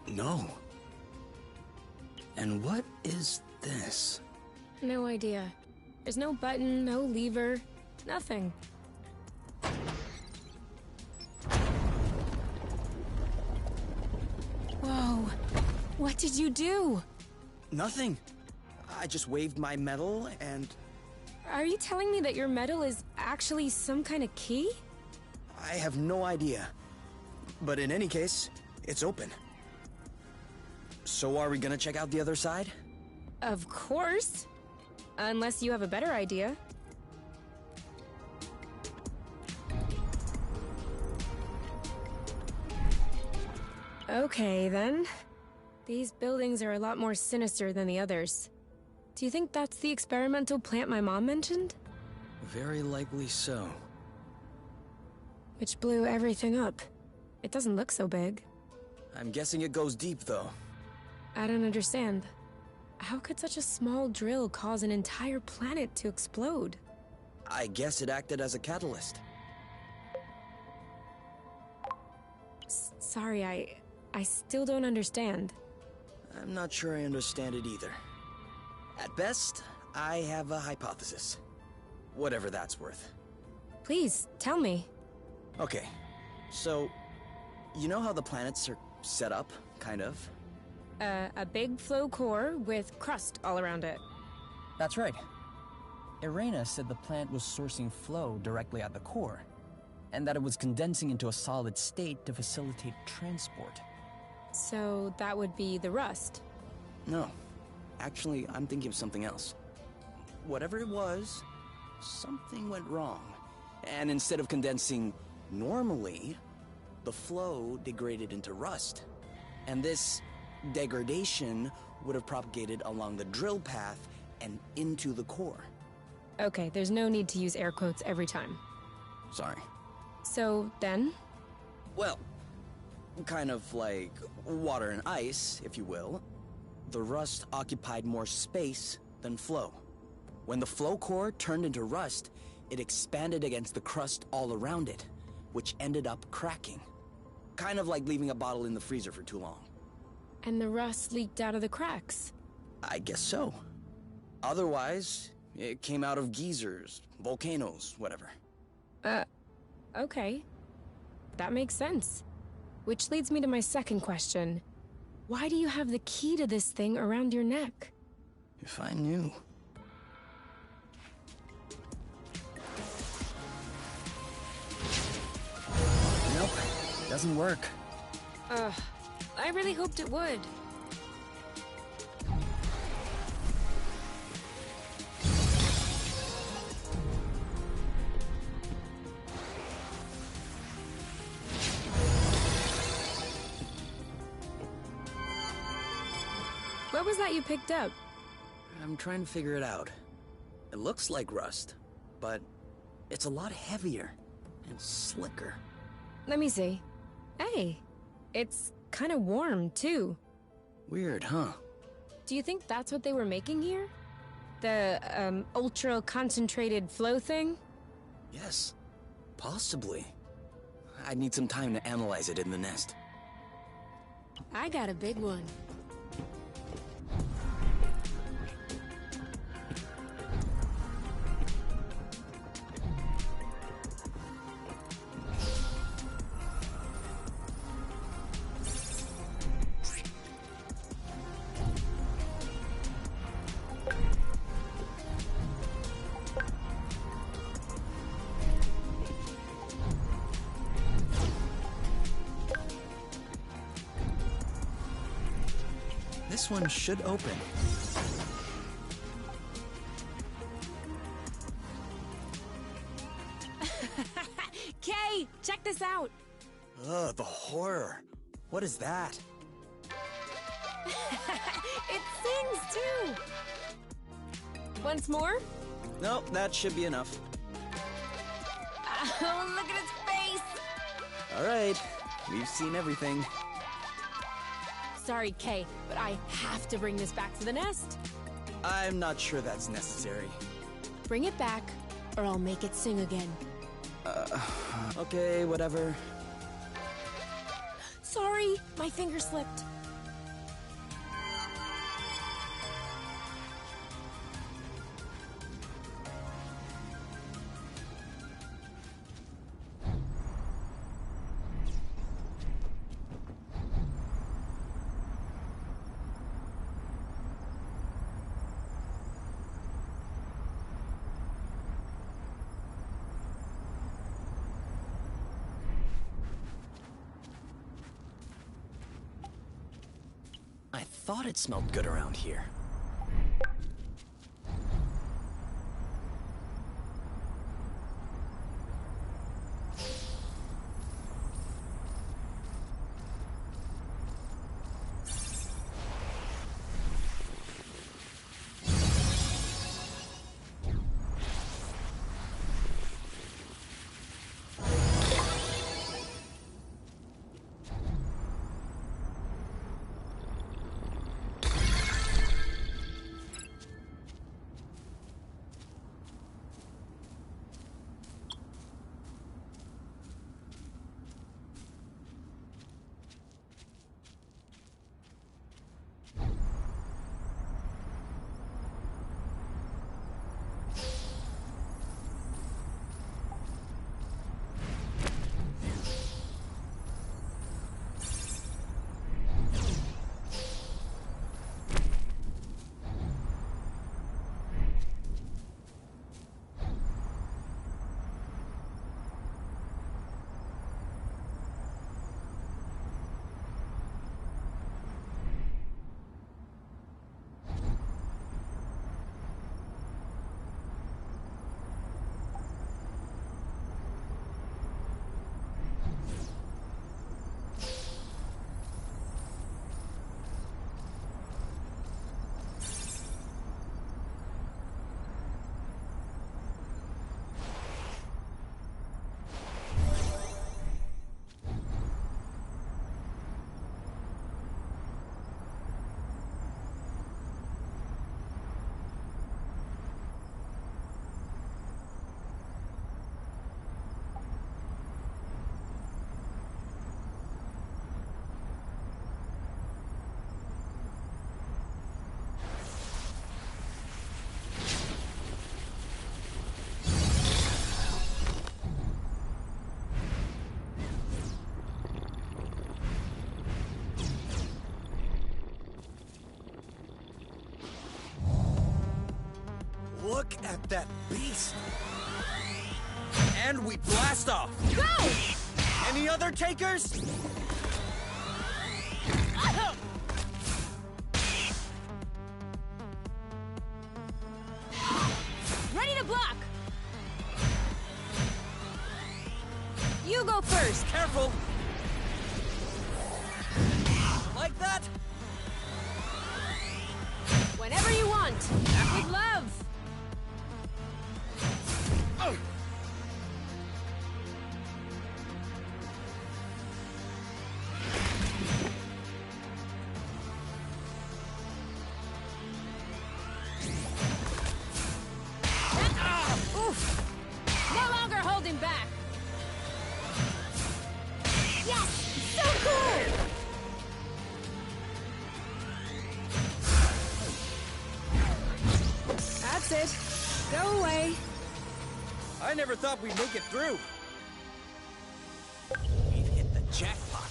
No. And what is this?
No idea. There's no button, no lever, nothing. Whoa. What did you do?
Nothing. I just waved my medal and
Are you telling me that your medal is actually some kind of key?
I have no idea. But in any case, it's open. So are we gonna check out the other side?
Of course. Unless you have a better idea. Okay, then. These buildings are a lot more sinister than the others. Do you think that's the experimental plant my mom mentioned?
Very likely so.
Which blew everything up. It doesn't look so big.
I'm guessing it goes deep, though.
I don't understand. How could such a small drill cause an entire planet to explode?
I guess it acted as a catalyst.
Sorry, I still don't understand.
I'm not sure I understand it either. At best, I have a hypothesis. Whatever that's worth.
Please, tell me.
Okay, so, you know how the planets are set up, kind of?
A big flow core with crust all around it.
That's right. Irena said the plant was sourcing flow directly at the core, and that it was condensing into a solid state to facilitate transport.
So that would be the rust.
No. Actually, I'm thinking of something else. Whatever it was, something went wrong. And instead of condensing normally, the flow degraded into rust. And this degradation would have propagated along the drill path and into the core.
Okay, there's no need to use air quotes every time.
Sorry.
So then?
Well, kind of like water and ice, if you will. The rust occupied more space than flow. When the flow core turned into rust, it expanded against the crust all around it, which ended up cracking. Kind of like leaving a bottle in the freezer for too long.
And the rust leaked out of the cracks.
I guess so. Otherwise, it came out of geysers, volcanoes, whatever.
Okay. That makes sense. Which leads me to my second question. Why do you have the key to this thing around your neck?
If I knew.
Nope, doesn't work.
I really hoped it would. What was that you picked up?
I'm trying to figure it out. It looks like rust, but it's a lot heavier and slicker.
Let me see. Hey, it's kind of warm, too.
Weird, huh?
Do you think that's what they were making here? The, ultra-concentrated flow thing?
Yes. Possibly. I'd need some time to analyze it in the nest.
I got a big one.
This one should open.
Kay, check this out.
Ugh, the horror. What is that?
It sings, too. Once more?
Nope, that should be enough.
Oh, look at its face.
All right, we've seen everything.
Sorry, Kay, but I have to bring this back to the nest.
I'm not sure that's necessary.
Bring it back, or I'll make it sing again.
Okay, whatever.
Sorry, my finger slipped.
I thought it smelled good around here. Look at that beast! And we blast off!
Go!
Any other takers?
Ready to block! You go first!
Careful! Like that?
Whenever you want! With love!
I never thought we'd make it through. We've hit the jackpot.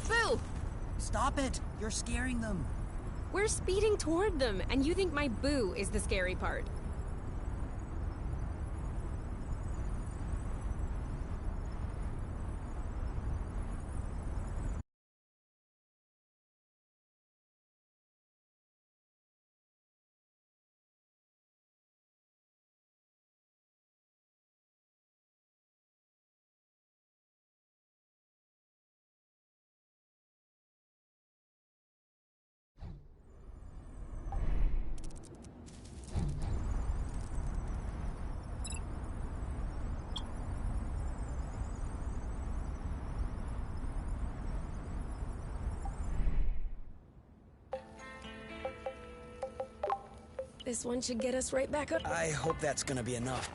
Boo!
Stop it! You're scaring them.
We're speeding toward them, and you think my boo is the scary part. This one should get us right back up.
I hope that's gonna be enough.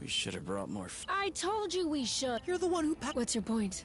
We should have brought more
I told you we should.
You're the one who packed.
What's your point?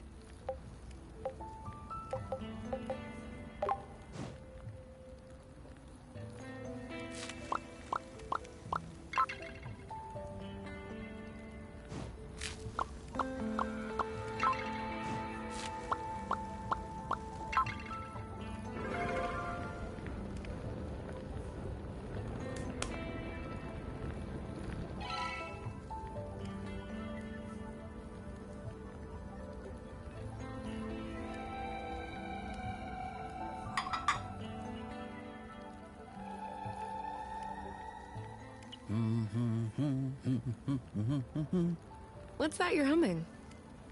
What's that you're humming?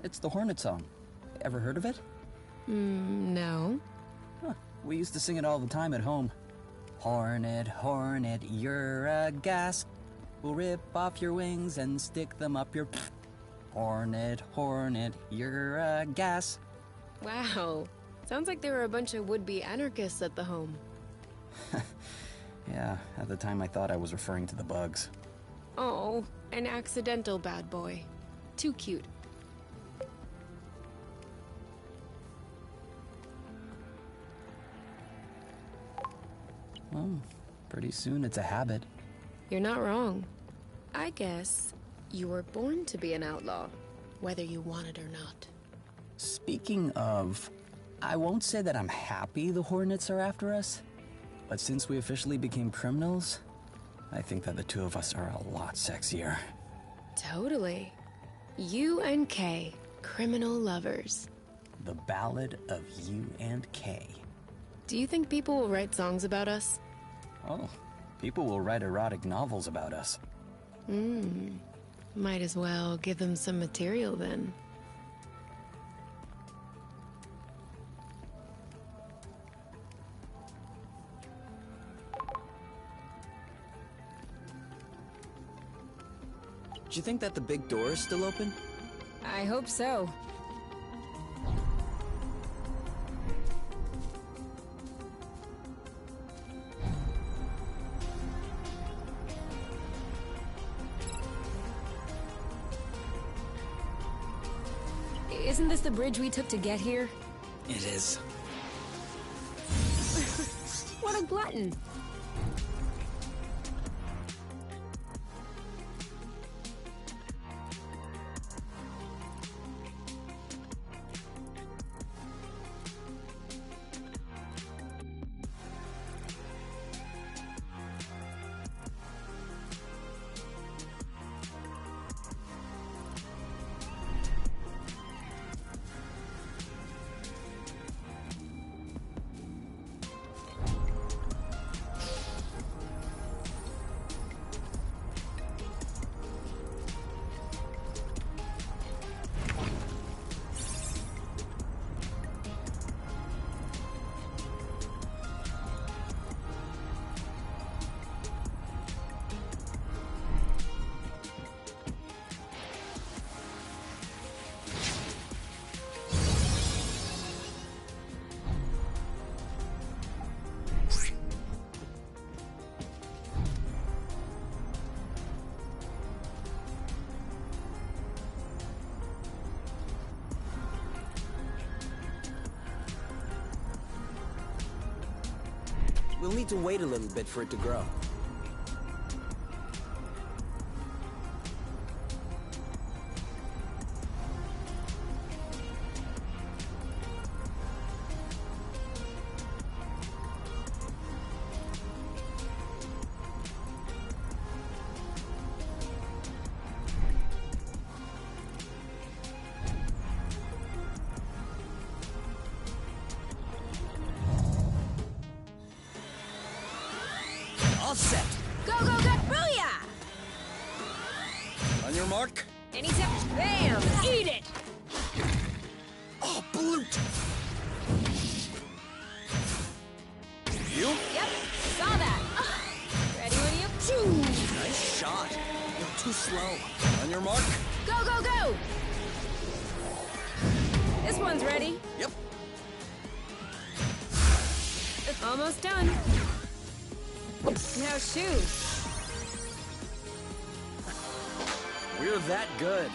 It's the Hornet song. Ever heard of it?
No.
Huh. We used to sing it all the time at home. Hornet, hornet, you're a gas. We'll rip off your wings and stick them up your... Hornet, hornet, you're a gas.
Wow. Sounds like there were a bunch of would-be anarchists at the home.
Yeah, at the time I thought I was referring to the bugs.
Oh, an accidental bad boy. Too cute.
Well, pretty soon it's a habit.
You're not wrong. I guess you were born to be an outlaw, whether you want it or not.
Speaking of, I won't say that I'm happy the Hornets are after us, but since we officially became criminals, I think that the two of us are a lot sexier.
Totally. You and Kay, criminal lovers.
The Ballad of You and Kay.
Do you think people will write songs about us?
Oh, people will write erotic novels about us.
Might as well give them some material then.
Do you think that the big door is still open?
I hope so. Isn't this the bridge we took to get here?
It is.
What a glutton!
We'll need to wait a little bit for it to grow. All set.
Go, go, go! Booyah!
On your mark.
Anytime. Bam! Eat it!
Oh, Bloot! You?
Yep, saw that. Ready when you choose.
Nice shot. You're too slow. On your mark.
Go, go, go! This one's ready.
Yep.
Almost done. Now shoot.
We're that good.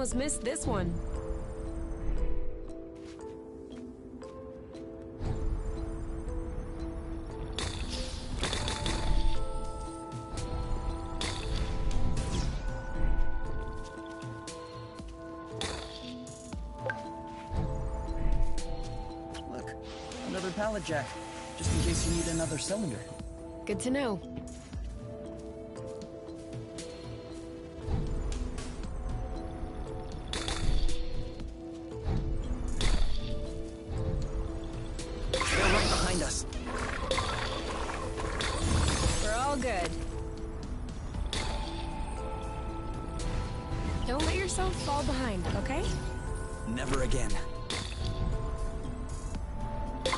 almost missed this one.
Look, another pallet jack, just in case you need another cylinder.
Good to know.
They're right behind us.
We're all good. Don't let yourself fall behind, okay?
Never again. I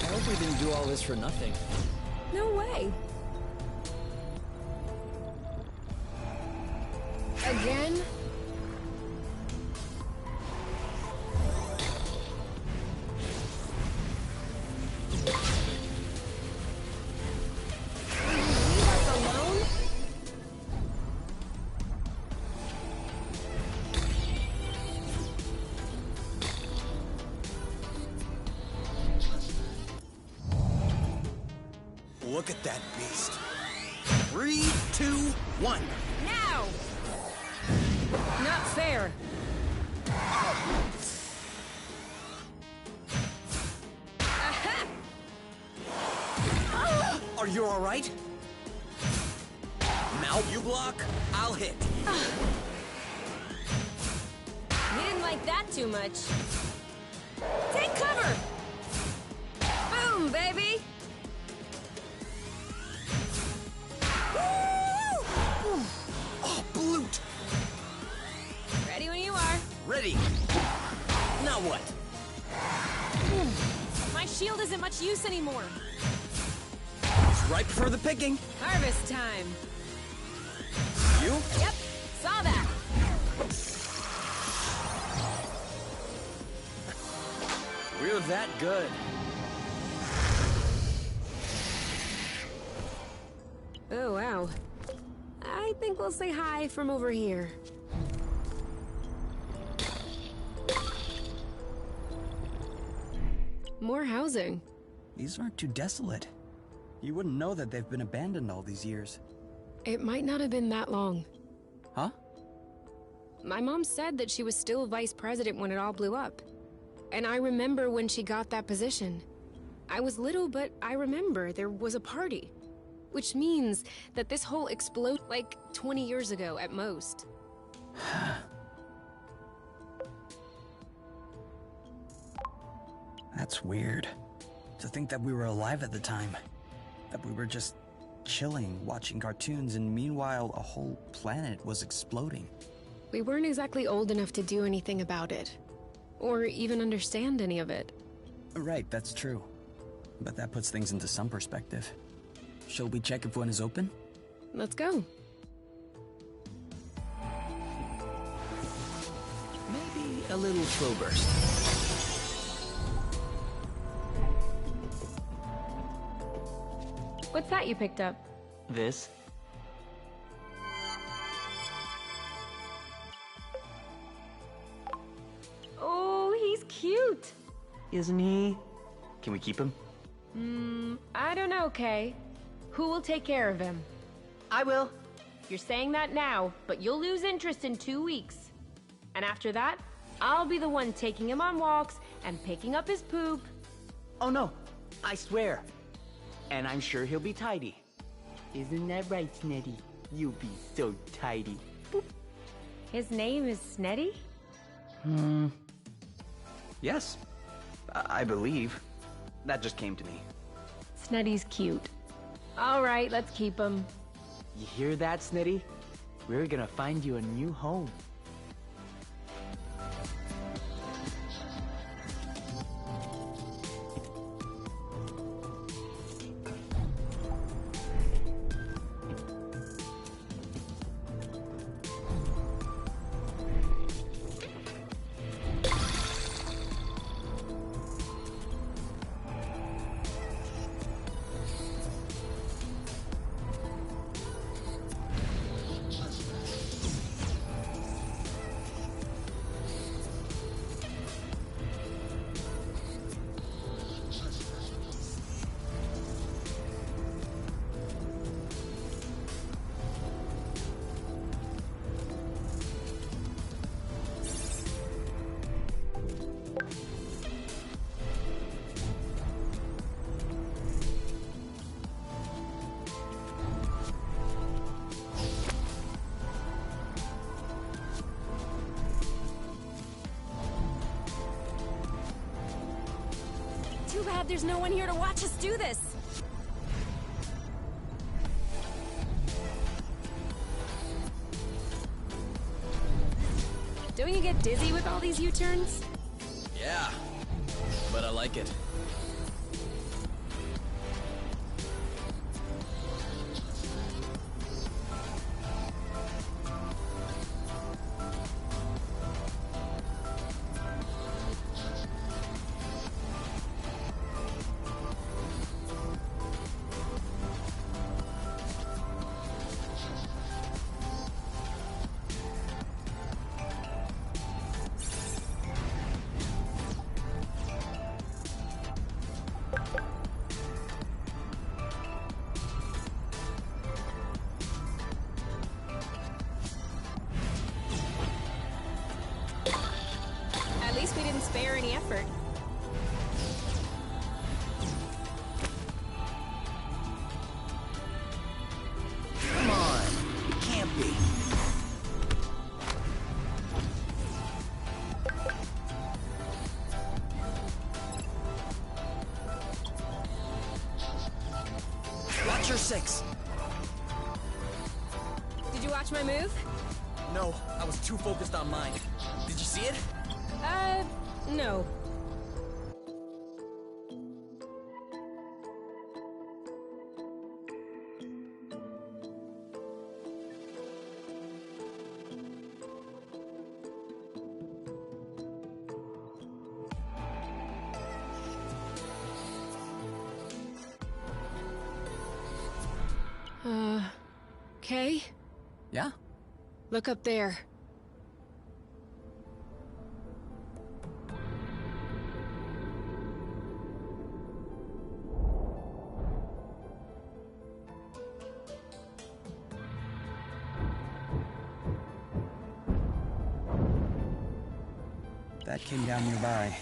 hope we didn't do all this for nothing.
No way. Again? Leave us alone?
Look at that beast. 3, 2, 1.
Now! Not fair. Aha!
Are you all right? Now you block, I'll hit.
You didn't like that too much. Take cover! Boom, baby!
Oh, Bloot!
Ready when you are.
Ready. Now what?
My shield isn't much use anymore.
It's ripe for the picking.
Harvest time.
You?
Yep, saw that.
We're that good.
Oh, wow. I think we'll say hi from over here. More housing.
These aren't too desolate. You wouldn't know that they've been abandoned all these years.
It might not have been that long.
Huh?
My mom said that she was still vice president when it all blew up. And I remember when she got that position. I was little, but I remember there was a party. Which means that this whole explode like 20 years ago at most.
That's weird. To think that we were alive at the time. That we were just chilling, watching cartoons, and meanwhile a whole planet was exploding.
We weren't exactly old enough to do anything about it. Or even understand any of it.
Right, that's true. But that puts things into some perspective. Shall we check if one is open?
Let's go.
Maybe a little slow burst.
What's that you picked up?
This?
Oh, he's cute.
Isn't he? Can we keep him?
I don't know, Kay. Who will take care of him?
I will.
You're saying that now, but you'll lose interest in 2 weeks. And after that, I'll be the one taking him on walks and picking up his poop.
Oh no, I swear. And I'm sure he'll be tidy. Isn't that right, Snetty? You'll be so tidy. Boop.
His name is Snetty?
Yes, I believe. That just came to me.
Snetty's cute. All right, let's keep him.
You hear that, Snitty? We're gonna find you a new home.
Too bad there's no one here to watch us do this. Don't you get dizzy with all these U-turns?
Yeah, but I like it.
At least we didn't spare any effort.
Come on, it can't be. Watch your six.
Did you watch my move?
No, I was too focused on mine. Did you see it?
No. Okay.
Yeah?
Look up there.
That came down nearby.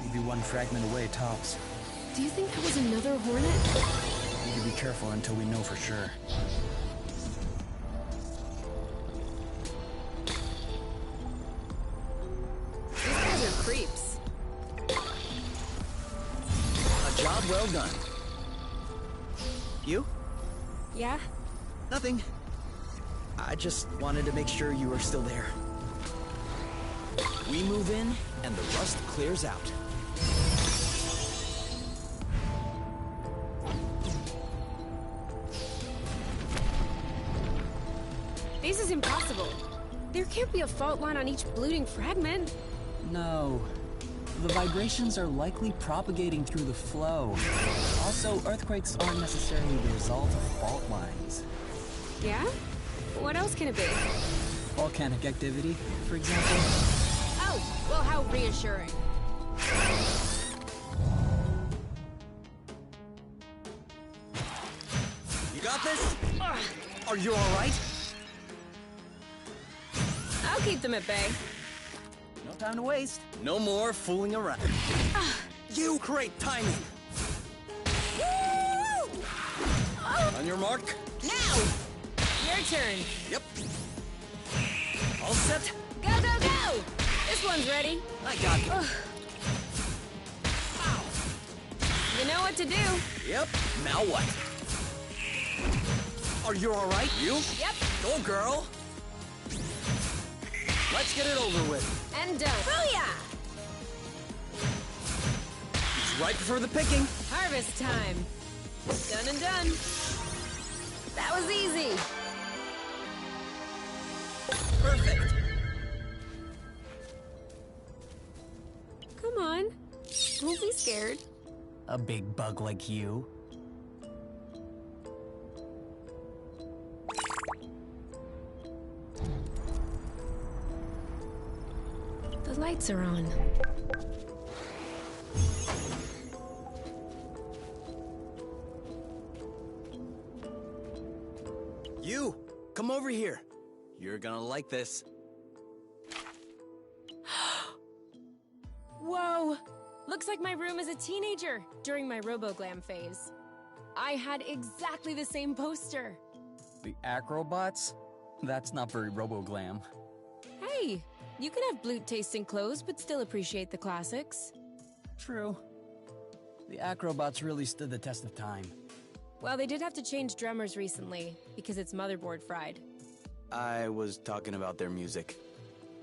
Maybe one fragment away, tops.
Do you think that was another Hornet?
Need to be careful until we know for sure.
These guys are creeps.
A job well done. You?
Yeah?
Nothing. I just wanted to make sure you were still there. We move in, and the rust clears out.
This is impossible. There can't be a fault line on each bloating fragment.
No. The vibrations are likely propagating through the flow. Also, earthquakes aren't necessarily the result of fault lines.
Yeah? What else can it be?
Volcanic activity, for example.
Oh, well, how reassuring.
You got this? Are you all right?
I'll keep them at bay.
No time to waste. No more fooling around. You great timing. On your mark.
Now! Your turn.
Yep. All set.
Go, go, go! This one's ready.
I got you.
You know what to do.
Yep. Now what? Are you all right? You?
Yep.
Go, girl. Let's get it over with.
And done. Booyah!
It's ripe for the picking.
Harvest time. Done and done. That was easy.
Perfect.
Come on. Don't be scared.
A big bug like you.
The lights are on.
You, come over here. You're gonna like this.
Whoa! Looks like my room as a teenager during my RoboGlam phase. I had exactly the same poster.
The Acrobots? That's not very RoboGlam.
Hey, you can have blute tasting clothes but still appreciate the classics.
True. The Acrobots really stood the test of time.
Well, they did have to change drummers recently because its motherboard fried.
I was talking about their music.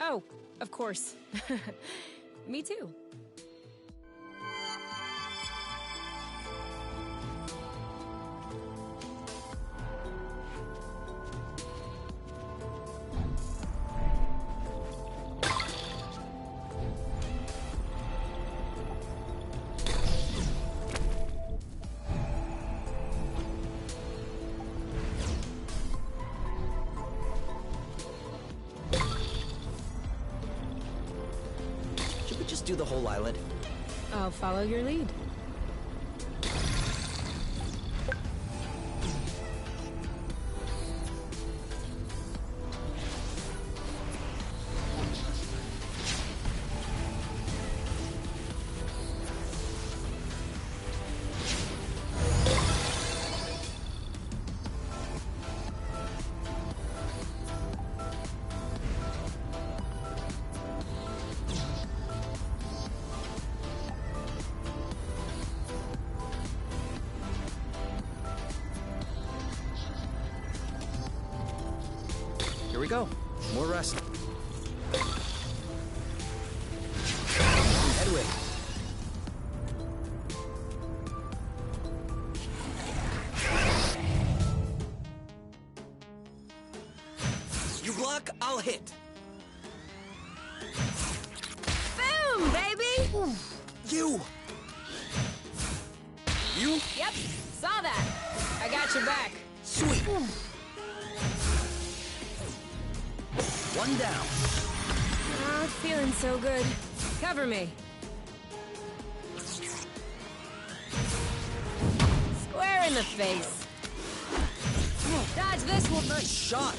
Oh, of course. Me too.
Should we just do the whole island?
I'll follow your lead.
Here we go. More rest. Headway. You block, I'll hit.
Boom, baby!
You! You?
Yep, saw that. I got your back.
Sweet. One down.
Oh, feeling so good. Cover me. Square in the face. Dodge this one.
Nice shot.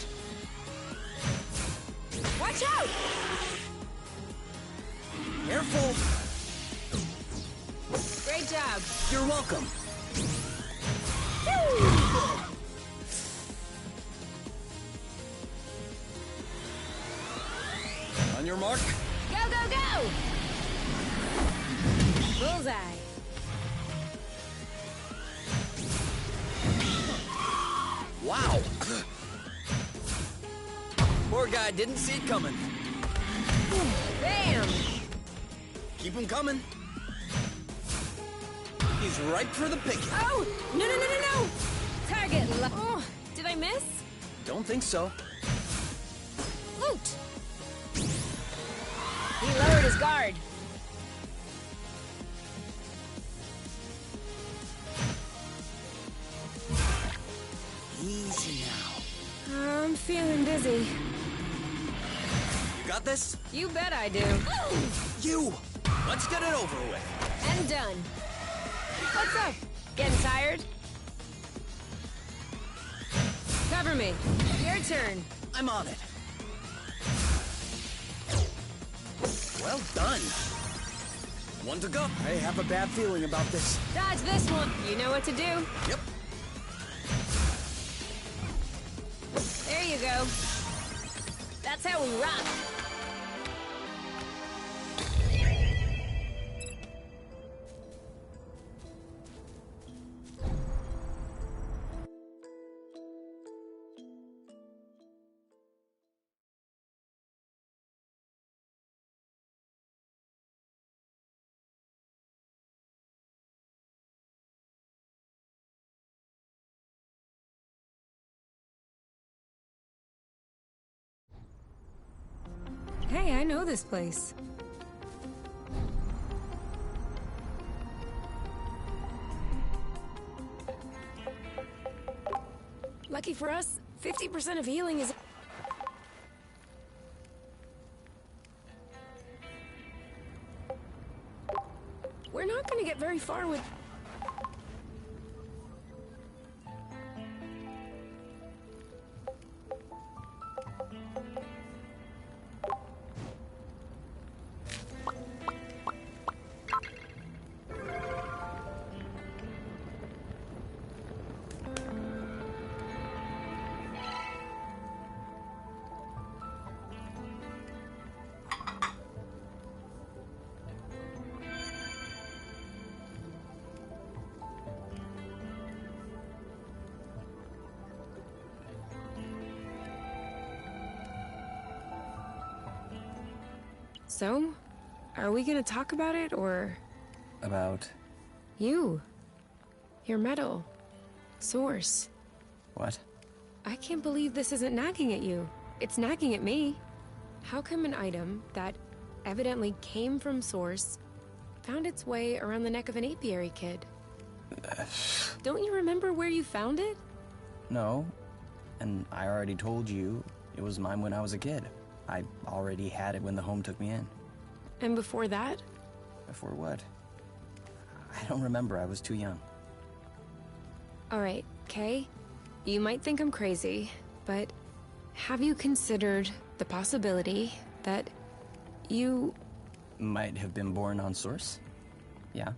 Watch out!
Careful.
Great job.
You're welcome. On your mark.
Go, go, go! Bullseye.
Wow. Poor guy didn't see it coming.
Bam!
Keep him coming. He's ripe for the picking.
Oh! No, no, no, no, no! Target Oh, did I miss?
Don't think so.
Loot! He lowered his guard.
Easy now.
I'm feeling dizzy.
You got this?
You bet I do.
You! Let's get it over with.
And done. What's up? Getting tired? Cover me. Your turn.
I'm on it. Well done. One to go. I have a bad feeling about this.
Dodge this one. You know what to do.
Yep.
There you go. That's how we rock. Hey, I know this place. Lucky for us, 50% of healing is... We're not gonna get very far with... So, are we gonna talk about it, or...
About
You. Your medal. Source.
what?
I can't believe this isn't nagging at you. It's nagging at me. How come an item that evidently came from Source found its way around the neck of an apiary kid? Don't you remember where you found it?
No. And I already told you it was mine when I was a kid. I already had it when the home took me in.
And before that?
Before what? I don't remember. I was too young.
Alright, Kay. You might think I'm crazy, but have you considered the possibility that you...
Might have been born on Source? Yeah.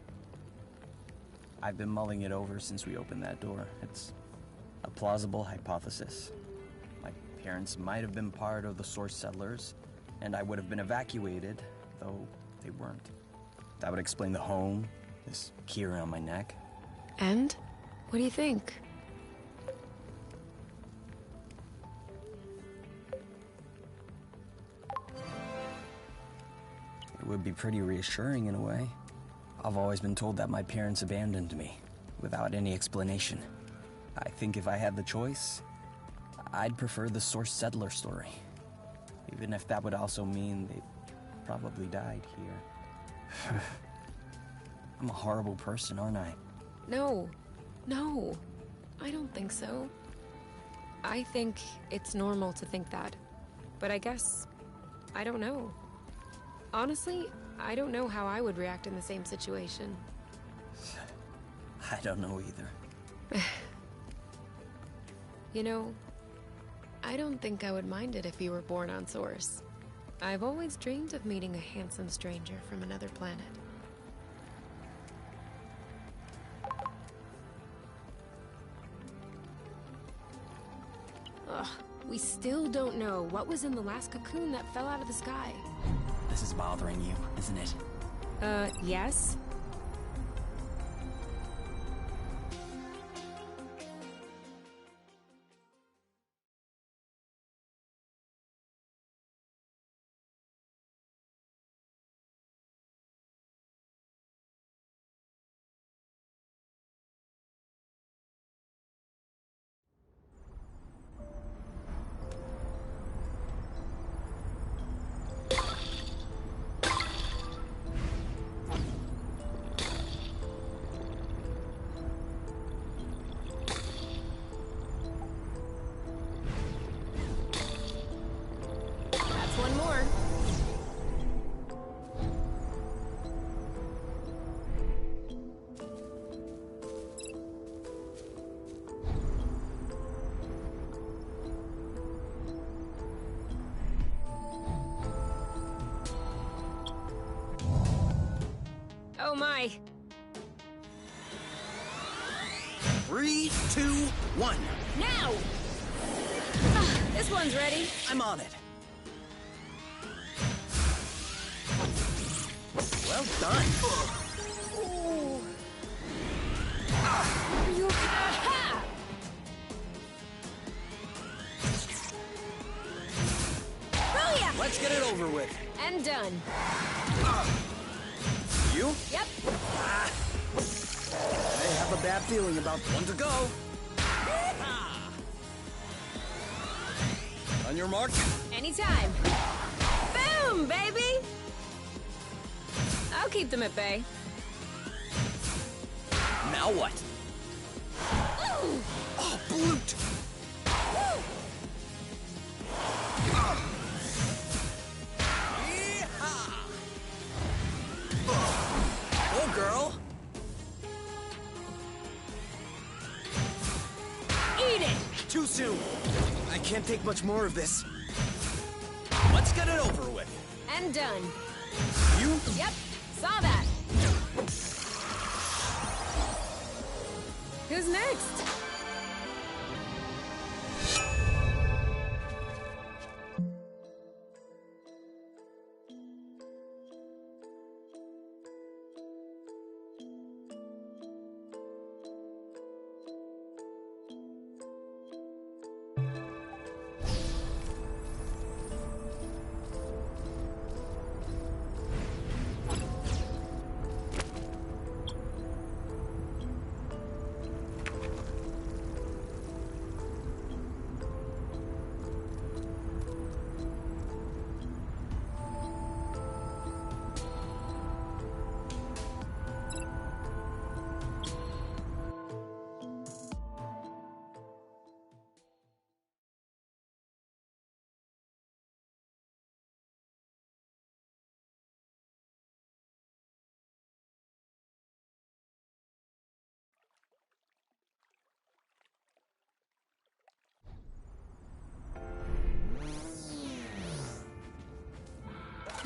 I've been mulling it over since we opened that door. It's a plausible hypothesis. My parents might have been part of the Source settlers, and I would have been evacuated, though they weren't. That would explain the home, this key around my neck.
And? What do you think?
It would be pretty reassuring in a way. I've always been told that my parents abandoned me, without any explanation. I think if I had the choice, I'd prefer the Source settler story. Even if that would also mean they probably died here. I'm a horrible person, aren't I?
No. No. I don't think so. I think it's normal to think that. But I guess... I don't know. Honestly, I don't know how I would react in the same situation.
I don't know either.
You know, I don't think I would mind it if you were born on Source. I've always dreamed of meeting a handsome stranger from another planet. Ugh, we still don't know what was in the last cocoon that fell out of the sky.
This is bothering you, isn't it?
Yes? One more. Oh my.
3, 2, 1.
Now! This one's ready.
I'm on it. Well done.
Ooh. You... Aha! Brilliant!
Let's get it over with.
And done.
You?
Yep.
I have a bad feeling about one to go. On your mark.
Anytime. Boom, baby! I'll keep them at bay.
Now what?
Ooh.
Oh, Bloot! Go, girl!
Eat it!
Too soon. I can't take much more of this. Let's get it over with.
And done.
You?
Yep, saw that. Who's next?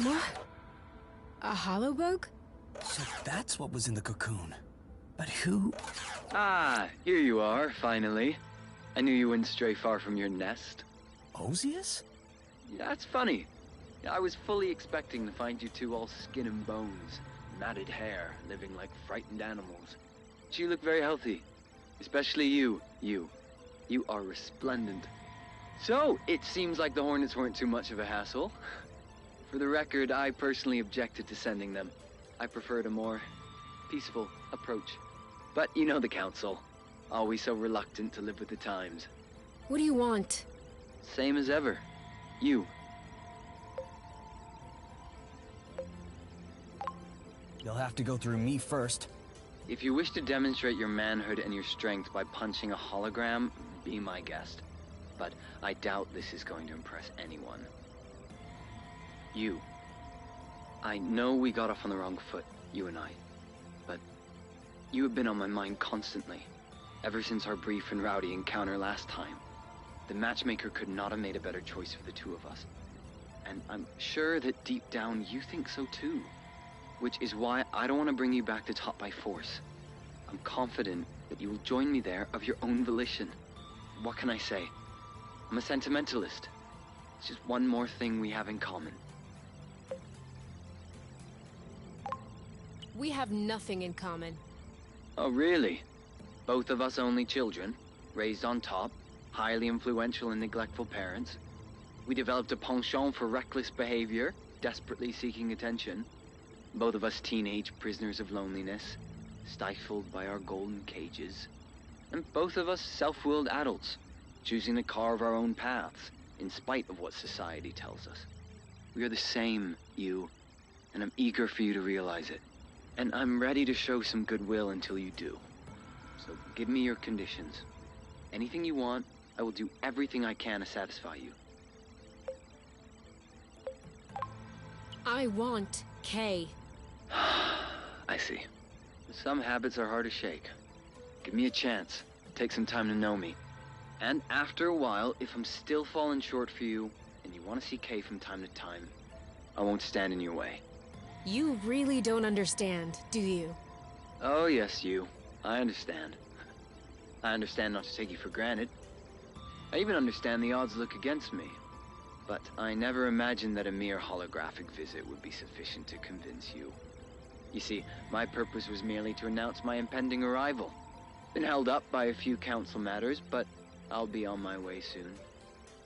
What? A holobug?
So that's what was in the cocoon. But who...
Ah, here you are, finally. I knew you wouldn't stray far from your nest.
Ozius?
Yeah, that's funny. I was fully expecting to find you two all skin and bones, matted hair, living like frightened animals. But you look very healthy. Especially you. You are resplendent. So, it seems like the Hornets weren't too much of a hassle. For the record, I personally objected to sending them. I preferred a more peaceful approach. But you know the Council. Always so reluctant to live with the times.
What do you want?
Same as ever. You.
You'll have to go through me first.
If you wish to demonstrate your manhood and your strength by punching a hologram, be my guest. But I doubt this is going to impress anyone. You. I know we got off on the wrong foot, you and I. But you have been on my mind constantly. Ever since our brief and rowdy encounter last time. The matchmaker could not have made a better choice for the two of us. And I'm sure that deep down you think so too. Which is why I don't want to bring you back to top by force. I'm confident that you will join me there of your own volition. What can I say? I'm a sentimentalist. It's just one more thing we have in common.
We have nothing in common.
Oh, really? Both of us only children, raised on top, highly influential and neglectful parents. We developed a penchant for reckless behavior, desperately seeking attention. Both of us teenage prisoners of loneliness, stifled by our golden cages. And both of us self-willed adults, choosing to carve our own paths, in spite of what society tells us. We are the same, you, and I'm eager for you to realize it. And I'm ready to show some goodwill until you do. So give me your conditions. Anything you want, I will do everything I can to satisfy you.
I want Kay.
I see. Some habits are hard to shake. Give me a chance. Take some time to know me. And after a while, if I'm still falling short for you, and you want to see Kay from time to time, I won't stand in your way.
You really don't understand, do you?
Oh yes, you. I understand. I understand not to take you for granted. I even understand the odds look against me. But I never imagined that a mere holographic visit would be sufficient to convince you. You see, my purpose was merely to announce my impending arrival. Been held up by a few council matters, but I'll be on my way soon.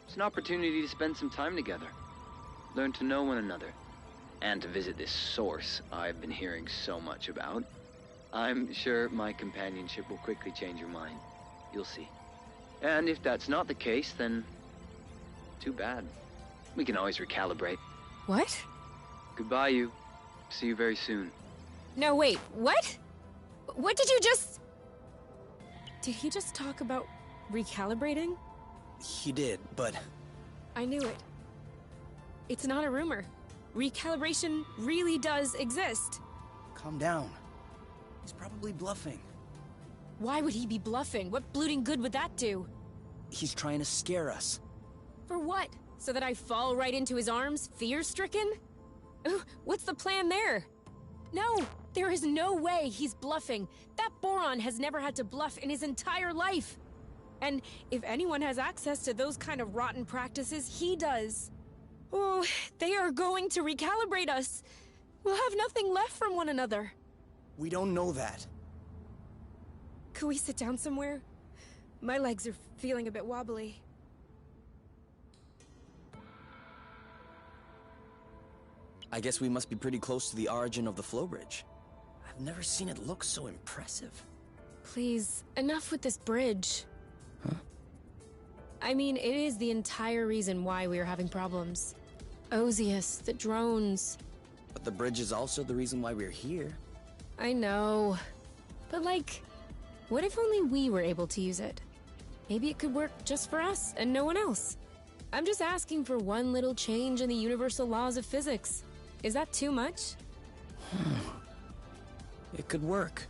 It's an opportunity to spend some time together. Learn to know one another. And to visit this source I've been hearing so much about. I'm sure my companionship will quickly change your mind. You'll see. And if that's not the case, then... too bad. We can always recalibrate.
What?
Goodbye, you. See you very soon.
No, wait, what? What did you just... Did he just talk about recalibrating?
He did, but...
I knew it. It's not a rumor. Recalibration really does exist.
Calm down. He's probably bluffing.
Why would he be bluffing? What blooting good would that do?
He's trying to scare us.
For what? So that I fall right into his arms, fear-stricken? What's the plan there? No, there is no way he's bluffing. That Boron has never had to bluff in his entire life. And if anyone has access to those kind of rotten practices, he does. Oh, they are going to recalibrate us. We'll have nothing left from one another.
We don't know that.
Could we sit down somewhere? My legs are feeling a bit wobbly.
I guess we must be pretty close to the origin of the flow bridge.
I've never seen it look so impressive.
Please, enough with this bridge.
Huh?
I mean, it is the entire reason why we are having problems. Ozius, the drones.
But the bridge is also the reason why we're here.
I know. But like, what if only we were able to use it? Maybe it could work just for us and no one else. I'm just asking for one little change in the universal laws of physics. Is that too much?
It could work.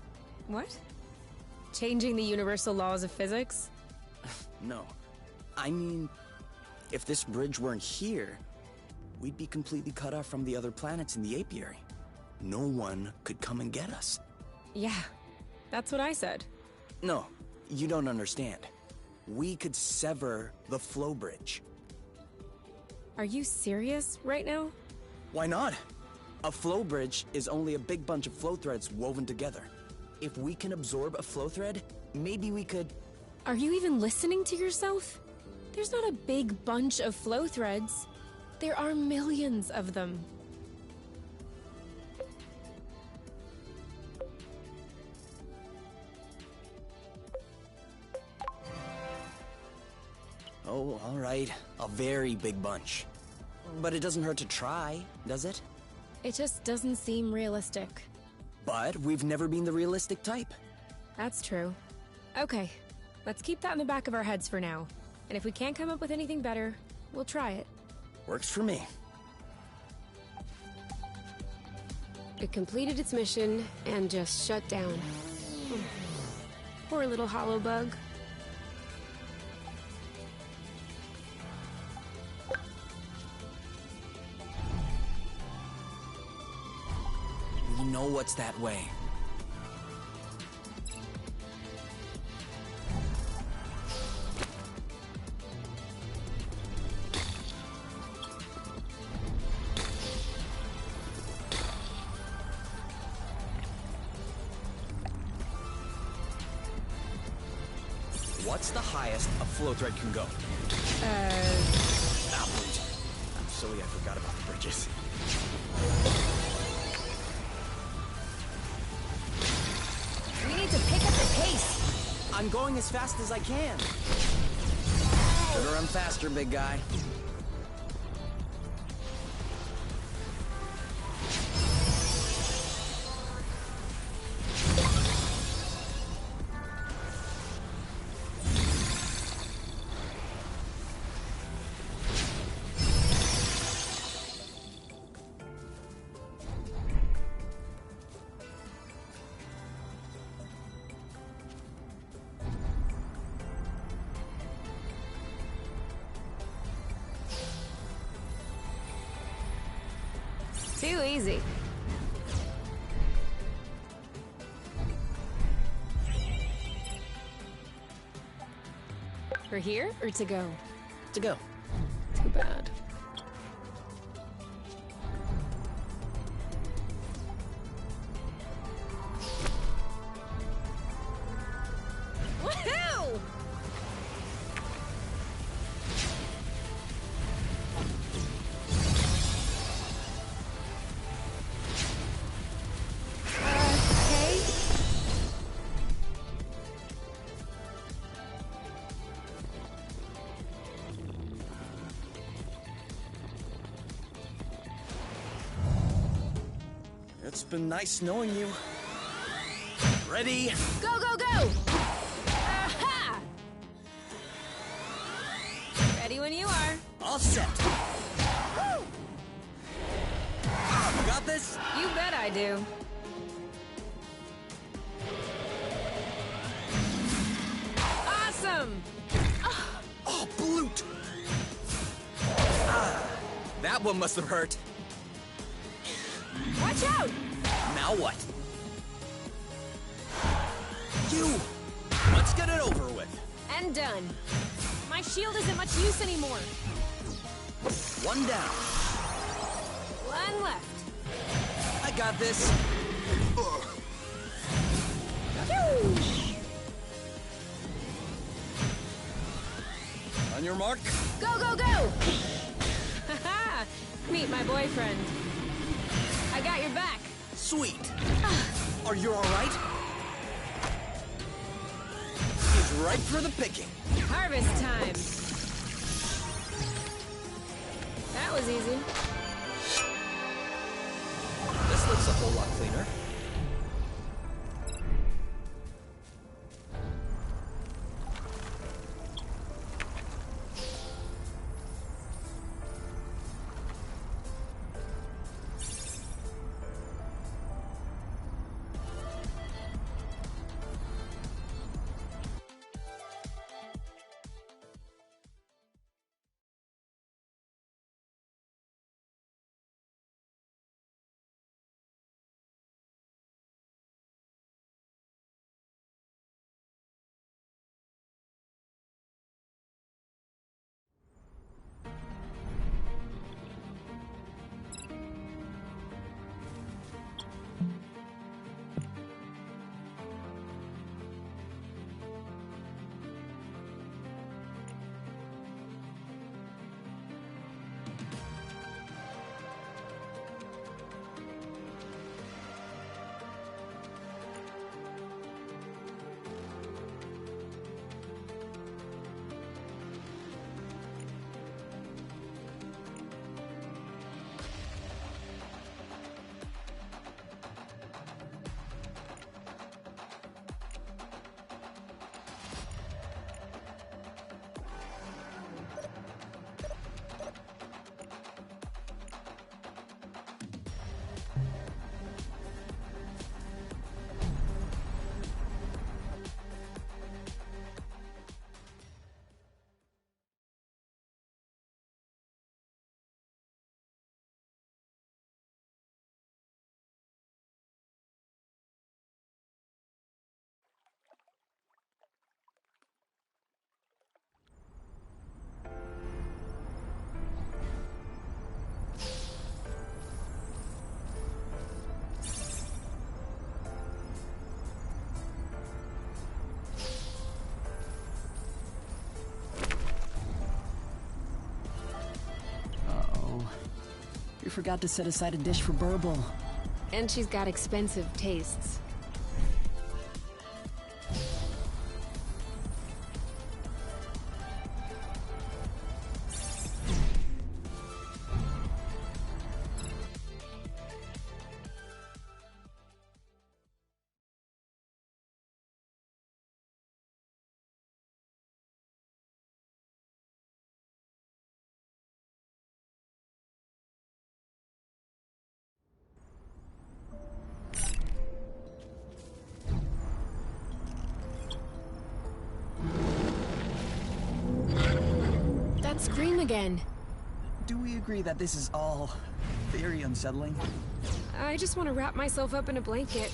What? Changing the universal laws of physics?
No. I mean, if this bridge weren't here, we'd be completely cut off from the other planets in the apiary. No one could come and get us.
Yeah, that's what I said.
No, you don't understand. We could sever the flow bridge.
Are you serious right now?
Why not? A flow bridge is only a big bunch of flow threads woven together. If we can absorb a flow thread, maybe we could...
Are you even listening to yourself? There's not a big bunch of flow threads. There are millions of them.
Oh, all right. A very big bunch. But it doesn't hurt to try, does it?
It just doesn't seem realistic.
But we've never been the realistic type.
That's true. Okay, let's keep that in the back of our heads for now. And if we can't come up with anything better, we'll try it.
Works for me.
It completed its mission and just shut down. Poor little hollow bug.
We know what's that way. What's the highest a flow thread can go? Apples. I'm silly, I forgot about the bridges.
We need to pick up the pace.
I'm going as fast as I can. Better run faster, big guy.
Too easy. For here or to go?
To go.
Too bad. Woohoo! Okay.
It's been nice knowing you. Ready?
Go, go, go! Aha! Ready when you are.
All set.
Woo!
You got this?
You bet I do. Awesome!
Oh, Bloot! That one must have hurt.
Watch out!
Now what? You! Let's get it over with.
And done. My shield isn't much use anymore.
One down.
One left.
I got this. On your mark.
Go, go, go! Haha! Meet my boyfriend. I got your back.
Sweet. Are you all right? He's ripe for the picking.
Harvest time. That was easy.
This looks a whole lot cleaner.
forgot to set aside a dish for Burble.
And she's got expensive tastes. That scream again.
Do we agree that this is all very unsettling?
I just want to wrap myself up in a blanket.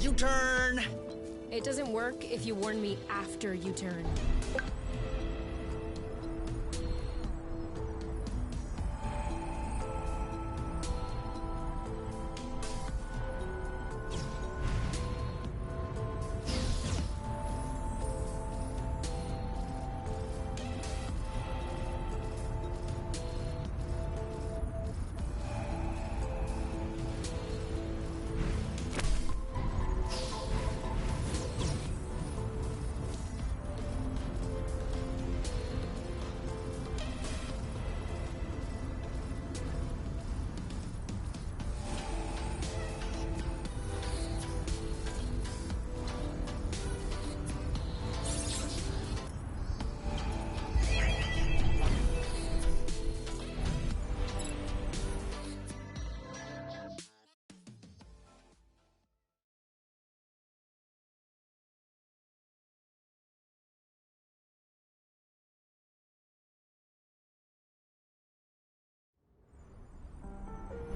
U-turn!
It doesn't work if you warn me after you turn.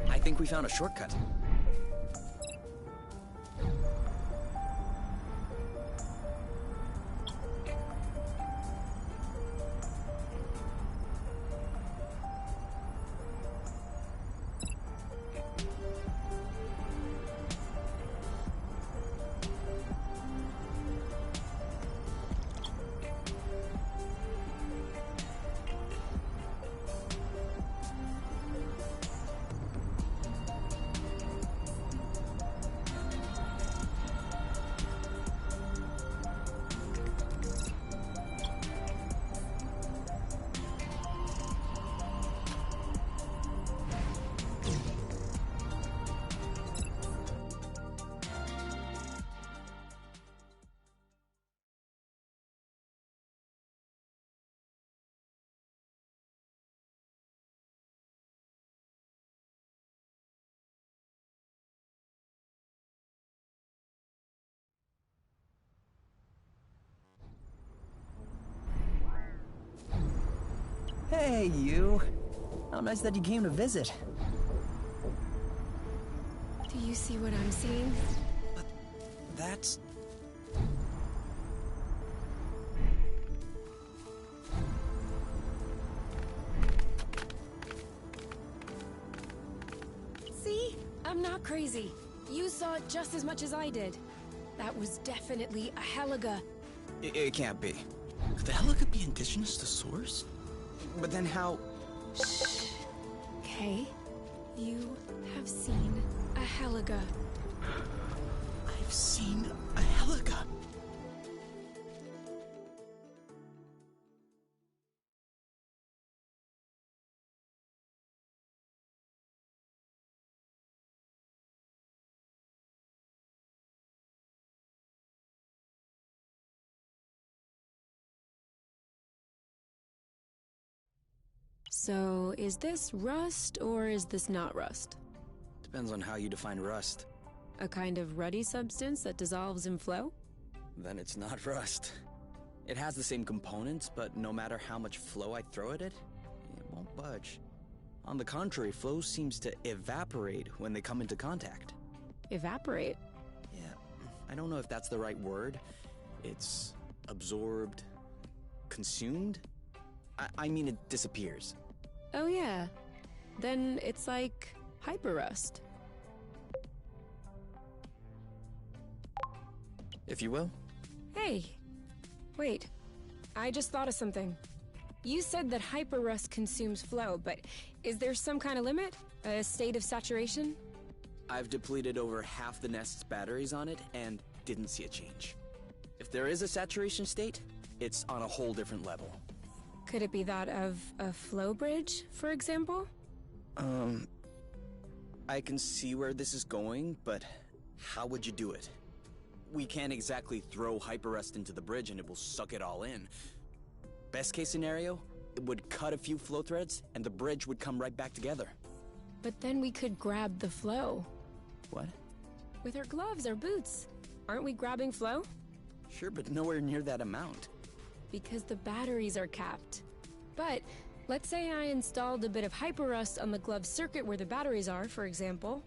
I think we found a shortcut.
Hey, you. How nice that you came to visit.
Do you see what I'm seeing?
That's...
See? I'm not crazy. You saw it just as much as I did. That was definitely a Heliga.
It can't be.
Could the Heliga be indigenous to Source?
But then how...
Shh. Okay. You have seen a Heliga.
I've seen a Heliga.
So, is this rust or is this not rust?
Depends on how you define rust.
A kind of ruddy substance that dissolves in flow?
Then it's not rust. It has the same components, but no matter how much flow I throw at it, it won't budge. On the contrary, flow seems to evaporate when they come into contact.
Evaporate?
Yeah, I don't know if that's the right word. It's absorbed, consumed? I mean it disappears.
Oh yeah. Then it's like hyperrust.
If you will.
Hey, wait. I just thought of something. You said that hyperrust consumes flow, but is there some kind of limit? A state of saturation?
I've depleted over half the Nest's batteries on it and didn't see a change. If there is a saturation state, it's on a whole different level.
Could it be that of a flow bridge, for example?
I can see where this is going, but how would you do it? We can't exactly throw hyperrust into the bridge and it will suck it all in. Best case scenario, it would cut a few flow threads and the bridge would come right back together.
But then we could grab the flow.
What?
With our gloves, our boots. Aren't we grabbing flow?
Sure, but nowhere near that amount.
Because the batteries are capped. But let's say I installed a bit of hyperrust on the glove circuit where the batteries are, for example.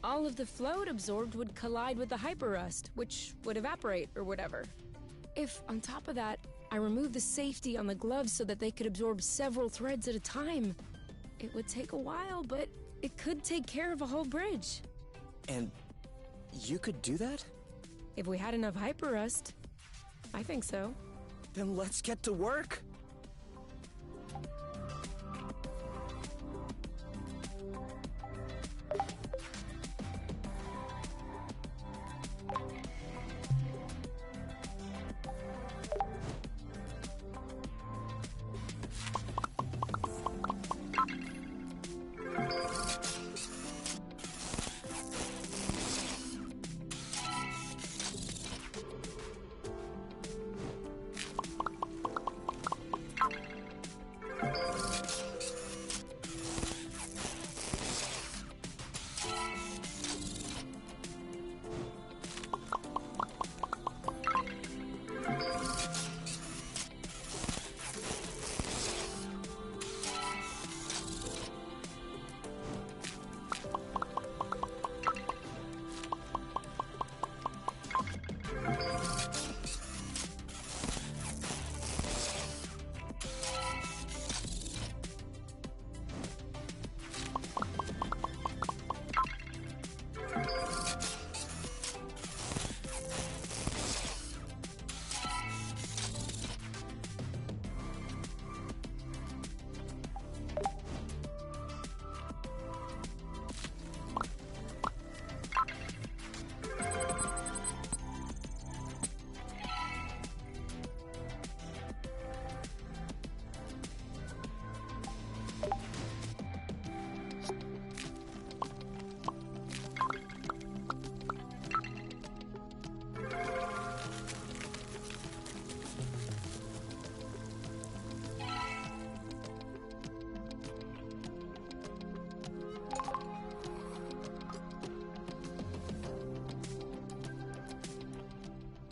All of the flow it absorbed would collide with the hyperrust, which would evaporate or whatever. If, on top of that, I remove the safety on the gloves so that they could absorb several threads at a time, it would take a while, but it could take care of a whole bridge.
And you could do that?
If we had enough hyperrust, I think so.
Then let's get to work!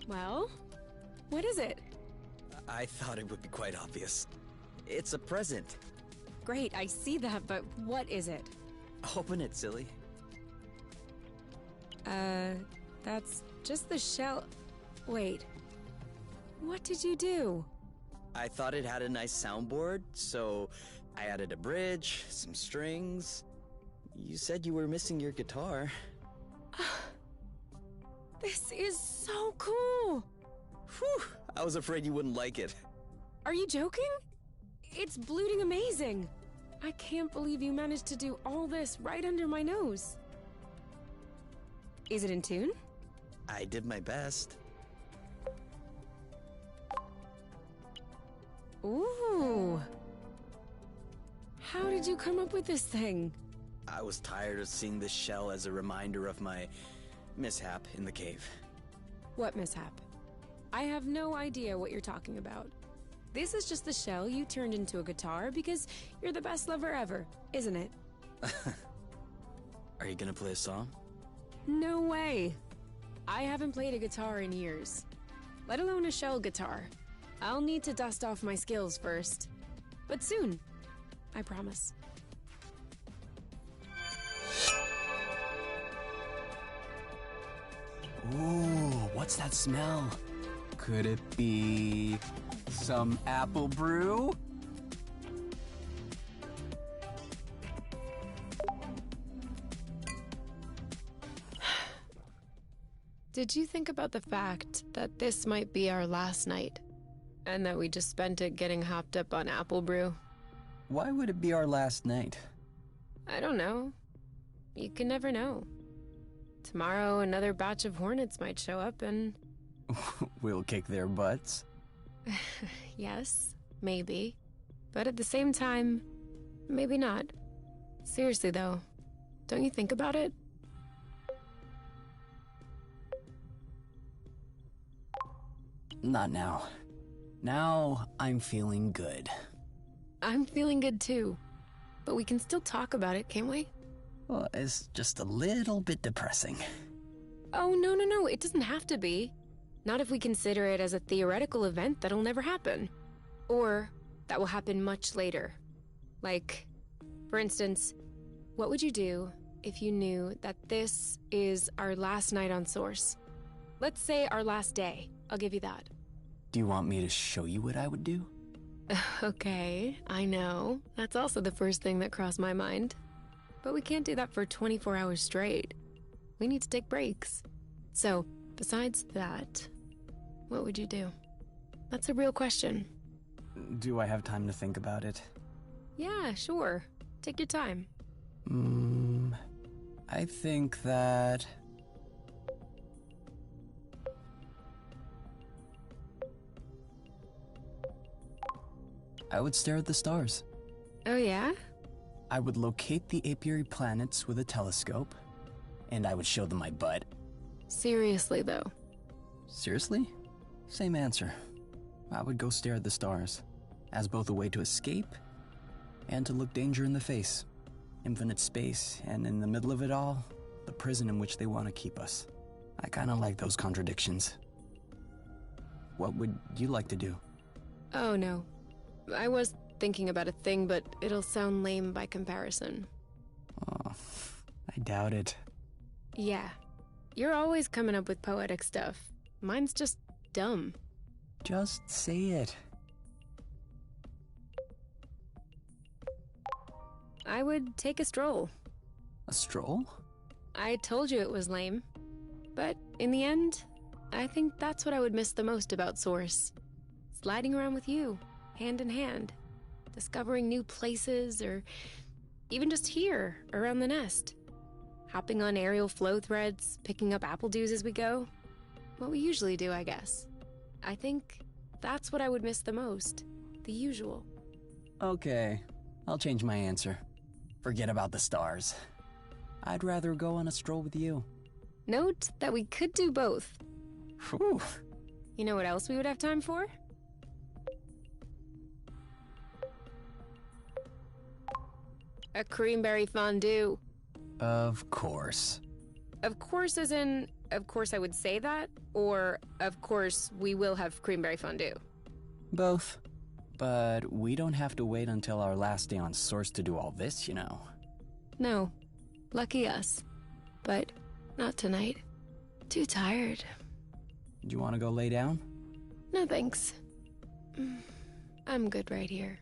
Well, what is it?
I thought it would be quite obvious. It's a present.
Great, I see that, but what is it?
Open it, silly.
That's just the shell. Wait. What did you do?
I thought it had a nice soundboard, so I added a bridge, some strings. You said you were missing your guitar.
This is so cool!
Whew, I was afraid you wouldn't like it.
Are you joking? It's blooting amazing! I can't believe you managed to do all this right under my nose. Is it in tune?
I did my best.
Ooh. How did you come up with this thing?
I was tired of seeing this shell as a reminder of my mishap in the cave.
What mishap? I have no idea what you're talking about. This is just the shell you turned into a guitar because you're the best lover ever, isn't it?
Are you gonna play a song?
No way. I haven't played a guitar in years, let alone a shell guitar. I'll need to dust off my skills first. But soon, I promise.
Ooh, what's that smell? Could it be some apple brew?
Did you think about the fact that this might be our last night? And that we just spent it getting hopped up on apple brew?
Why would it be our last night?
I don't know. You can never know. Tomorrow, another batch of hornets might show up and...
We'll kick their butts.
Yes, maybe. But at the same time, maybe not. Seriously, though, don't you think about it?
Not now. Now I'm feeling good.
I'm feeling good too. But we can still talk about it, can't we?
Well, it's just a little bit depressing.
Oh, no, it doesn't have to be. Not if we consider it as a theoretical event that'll never happen. Or that will happen much later. Like, for instance, what would you do if you knew that this is our last night on Source? Let's say our last day. I'll give you that.
Do you want me to show you what I would do?
Okay, I know. That's also the first thing that crossed my mind. But we can't do that for 24 hours straight. We need to take breaks. So, besides that, what would you do? That's a real question.
Do I have time to think about it?
Yeah, sure. Take your time.
I think that... I would stare at the stars.
Oh, yeah?
I would locate the apiary planets with a telescope, and I would show them my butt.
Seriously, though.
Seriously? Same answer. I would go stare at the stars, as both a way to escape and to look danger in the face. Infinite space, and in the middle of it all, the prison in which they want to keep us. I kinda like those contradictions. What would you like to do?
Oh, no. I was thinking about a thing, but it'll sound lame by comparison.
Oh, I doubt it.
Yeah. You're always coming up with poetic stuff. Mine's just dumb.
Just say it.
I would take a stroll.
A stroll?
I told you it was lame. But in the end, I think that's what I would miss the most about Source. Sliding around with you, hand in hand. Discovering new places, or even just here, around the nest. Hopping on aerial flow threads, picking up apple dews as we go. What we usually do, I guess. I think that's what I would miss the most. The usual.
Okay, I'll change my answer. Forget about the stars. I'd rather go on a stroll with you.
Note that we could do both.
Whew.
You know what else we would have time for? A creamberry fondue.
Of course.
Of course as in, of course I would say that, or of course we will have creamberry fondue?
Both. But we don't have to wait until our last day on Source to do all this, you know.
No. Lucky us. But not tonight. Too tired.
Do you want to go lay down?
No thanks. I'm good right here.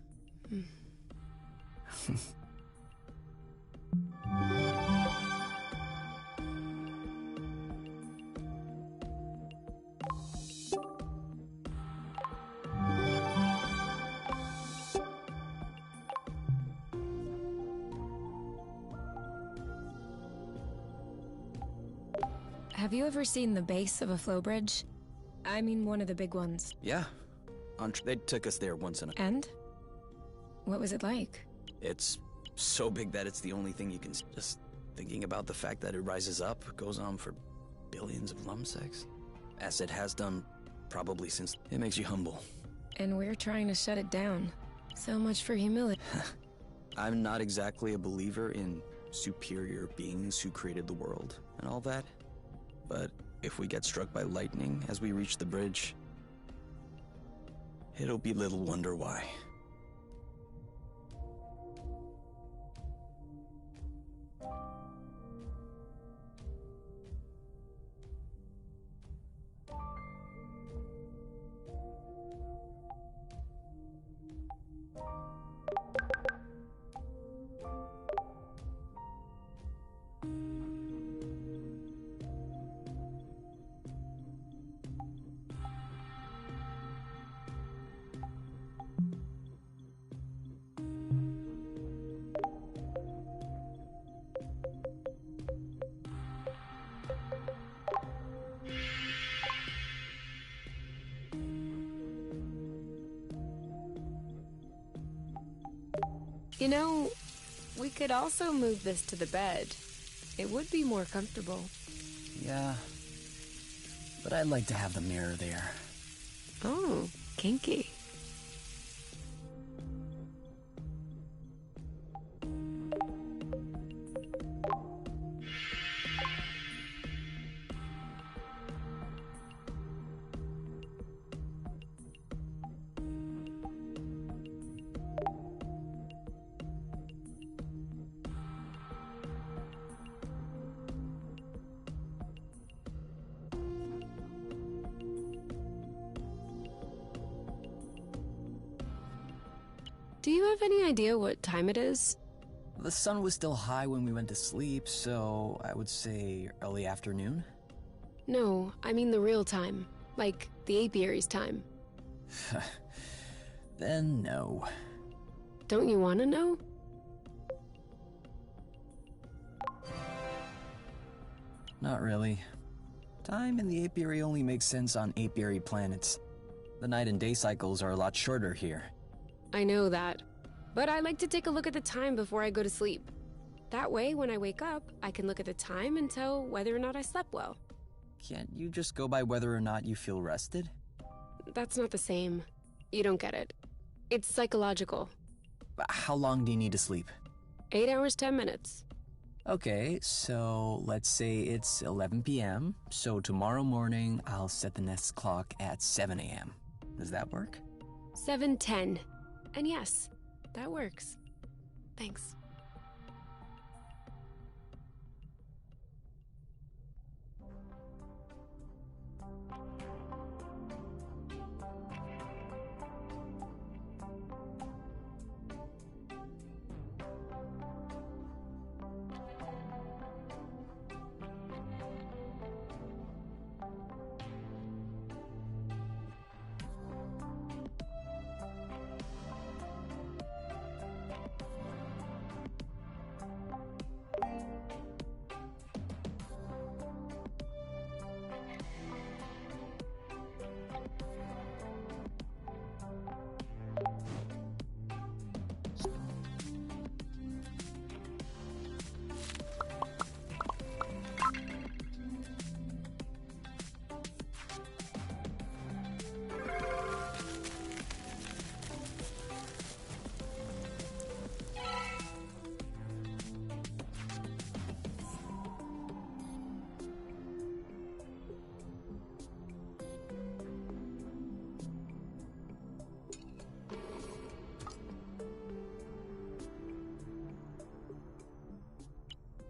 Have you ever seen the base of a flow bridge? I mean one of the big ones.
Yeah. They took us there once in a...
And? What was it like?
It's so big that it's the only thing you can... Just thinking about the fact that it rises up, goes on for billions of lumsecks. As it has done, probably since... It makes you humble.
And we're trying to shut it down. So much for humility.
I'm not exactly a believer in superior beings who created the world and all that. But if we get struck by lightning as we reach the bridge, it'll be little wonder why.
You know, we could also move this to the bed. It would be more comfortable.
Yeah. But I'd like to have the mirror there.
Oh, kinky. Do you have any idea what time it is?
The sun was still high when we went to sleep, so I would say early afternoon.
No, I mean the real time. Like, the apiary's time.
Then no.
Don't you want to know?
Not really. Time in the apiary only makes sense on apiary planets. The night and day cycles are a lot shorter here.
I know that. But I like to take a look at the time before I go to sleep. That way, when I wake up, I can look at the time and tell whether or not I slept well.
Can't you just go by whether or not you feel rested?
That's not the same. You don't get it. It's psychological.
How long do you need to sleep?
8 hours, 10 minutes.
Okay, so let's say it's 11 p.m. So tomorrow morning, I'll set the Nest clock at 7 a.m. Does that work?
7:10. And yes, that works. Thanks.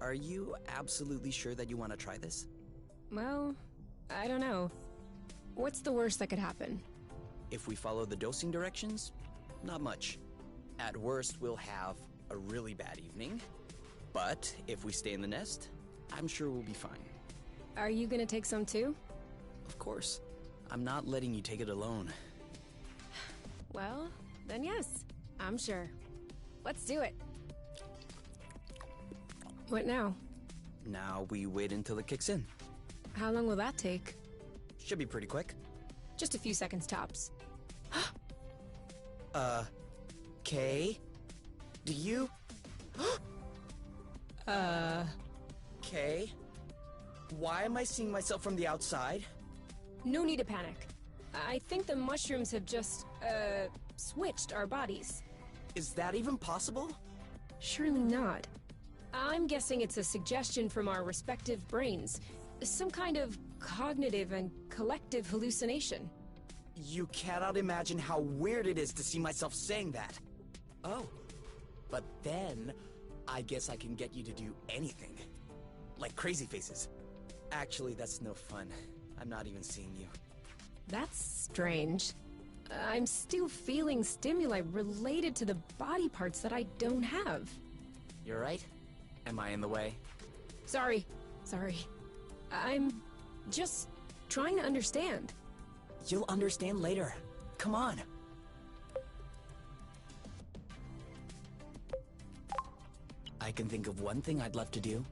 Are you absolutely sure that you want to try this?
Well, I don't know. What's the worst that could happen?
If we follow the dosing directions, not much. At worst, we'll have a really bad evening. But if we stay in the nest, I'm sure we'll be fine.
Are you gonna take some too?
Of course. I'm not letting you take it alone.
Well, then yes, I'm sure. Let's do it. What now?
Now we wait until it kicks in.
How long will that take?
Should be pretty quick.
Just a few seconds tops.
Kay? Do you? Kay? Why am I seeing myself from the outside?
No need to panic. I think the mushrooms have just, switched our bodies.
Is that even possible?
Surely not. I'm guessing it's a suggestion from our respective brains. Some kind of cognitive and collective hallucination.
You cannot imagine how weird it is to see myself saying that. Oh. But then, I guess I can get you to do anything. Like crazy faces. Actually, that's no fun. I'm not even seeing you.
That's strange. I'm still feeling stimuli related to the body parts that I don't have.
You're right? Am I in the way?
Sorry. I'm just trying to understand.
You'll understand later. Come on. I can think of one thing I'd love to do.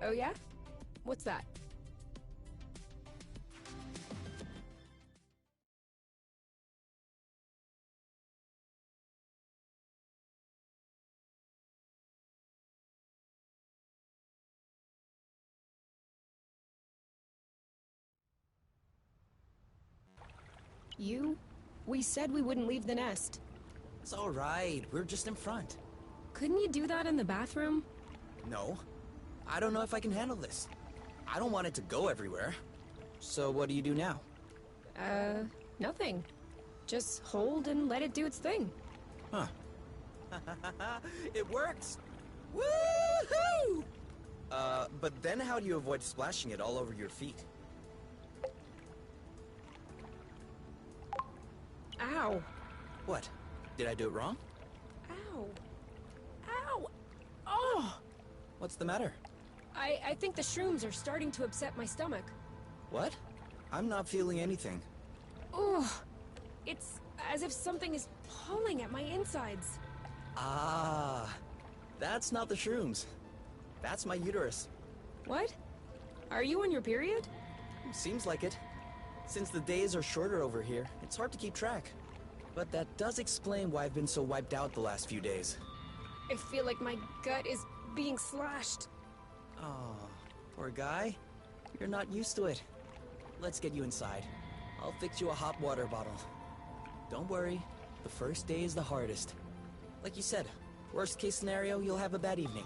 Oh yeah? What's that? You? We said we wouldn't leave the nest.
It's alright, we're just in front.
Couldn't you do that in the bathroom?
No. I don't know if I can handle this. I don't want it to go everywhere. So what do you do now?
Nothing. Just hold and let it do its thing.
Huh. It works! Woohoo! But then how do you avoid splashing it all over your feet?
Ow.
What? Did I do it wrong?
Ow. Ow! Oh!
What's the matter?
I think the shrooms are starting to upset my stomach.
What? I'm not feeling anything.
Ugh. It's as if something is pulling at my insides.
Ah, that's not the shrooms. That's my uterus.
What? Are you on your period?
Seems like it. Since the days are shorter over here, it's hard to keep track. But that does explain why I've been so wiped out the last few days.
I feel like my gut is being slashed.
Oh, poor guy. You're not used to it. Let's get you inside. I'll fix you a hot water bottle. Don't worry, the first day is the hardest. Like you said, worst case scenario, you'll have a bad evening.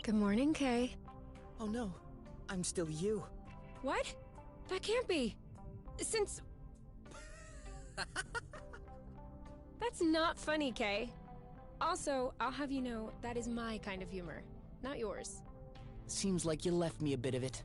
Good morning, Kay.
Oh no, I'm still you.
What? That can't be. Since... That's not funny, Kay. Also, I'll have you know, that is my kind of humor, not yours.
Seems like you left me a bit of it.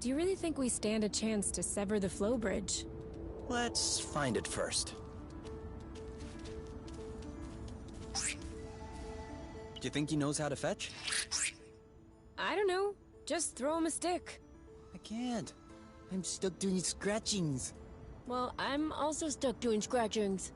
Do you really think we stand a chance to sever the flow bridge?
Let's find it first. Do you think he knows how to fetch?
I don't know. Just throw him a stick.
I can't.
I'm stuck doing scratchings.
Well, I'm also stuck doing scratchings.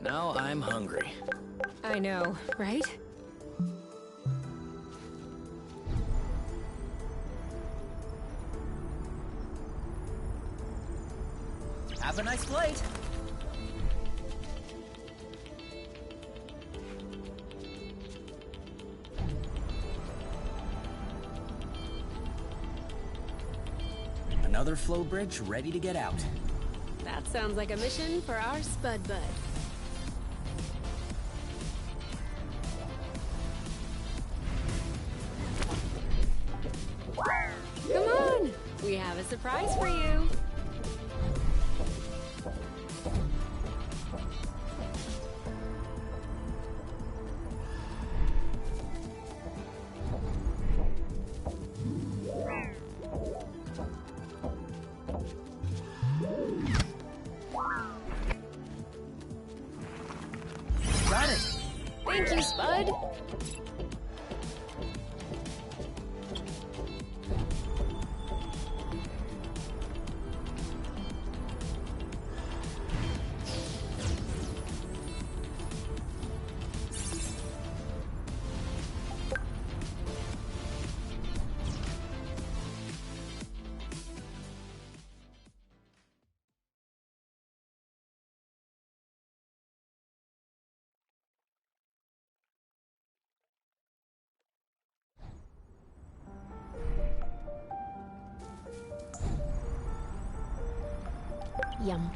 Now I'm hungry.
I know, right?
Have a nice flight. Another flow bridge ready to get out.
That sounds like a mission for our Spud Bud. Come on! We have a surprise for you!
Got it!
Thank you, Spud! Yum.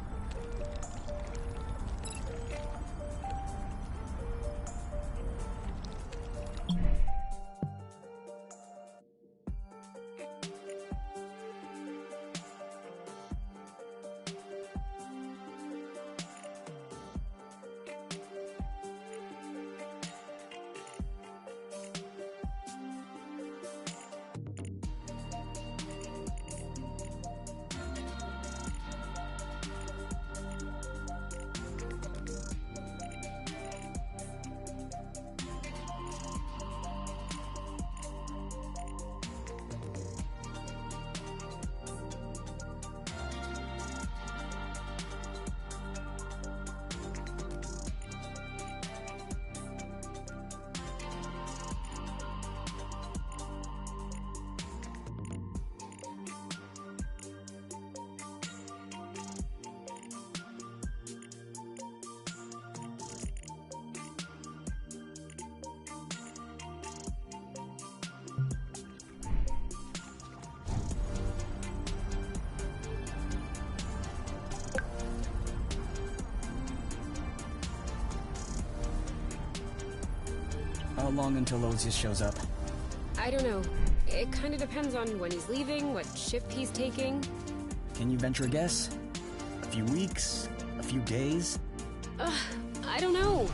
How long until Osius shows up?
I don't know. It kind of depends on when he's leaving, what shift he's taking.
Can you venture a guess? A few weeks? A few days?
I don't know.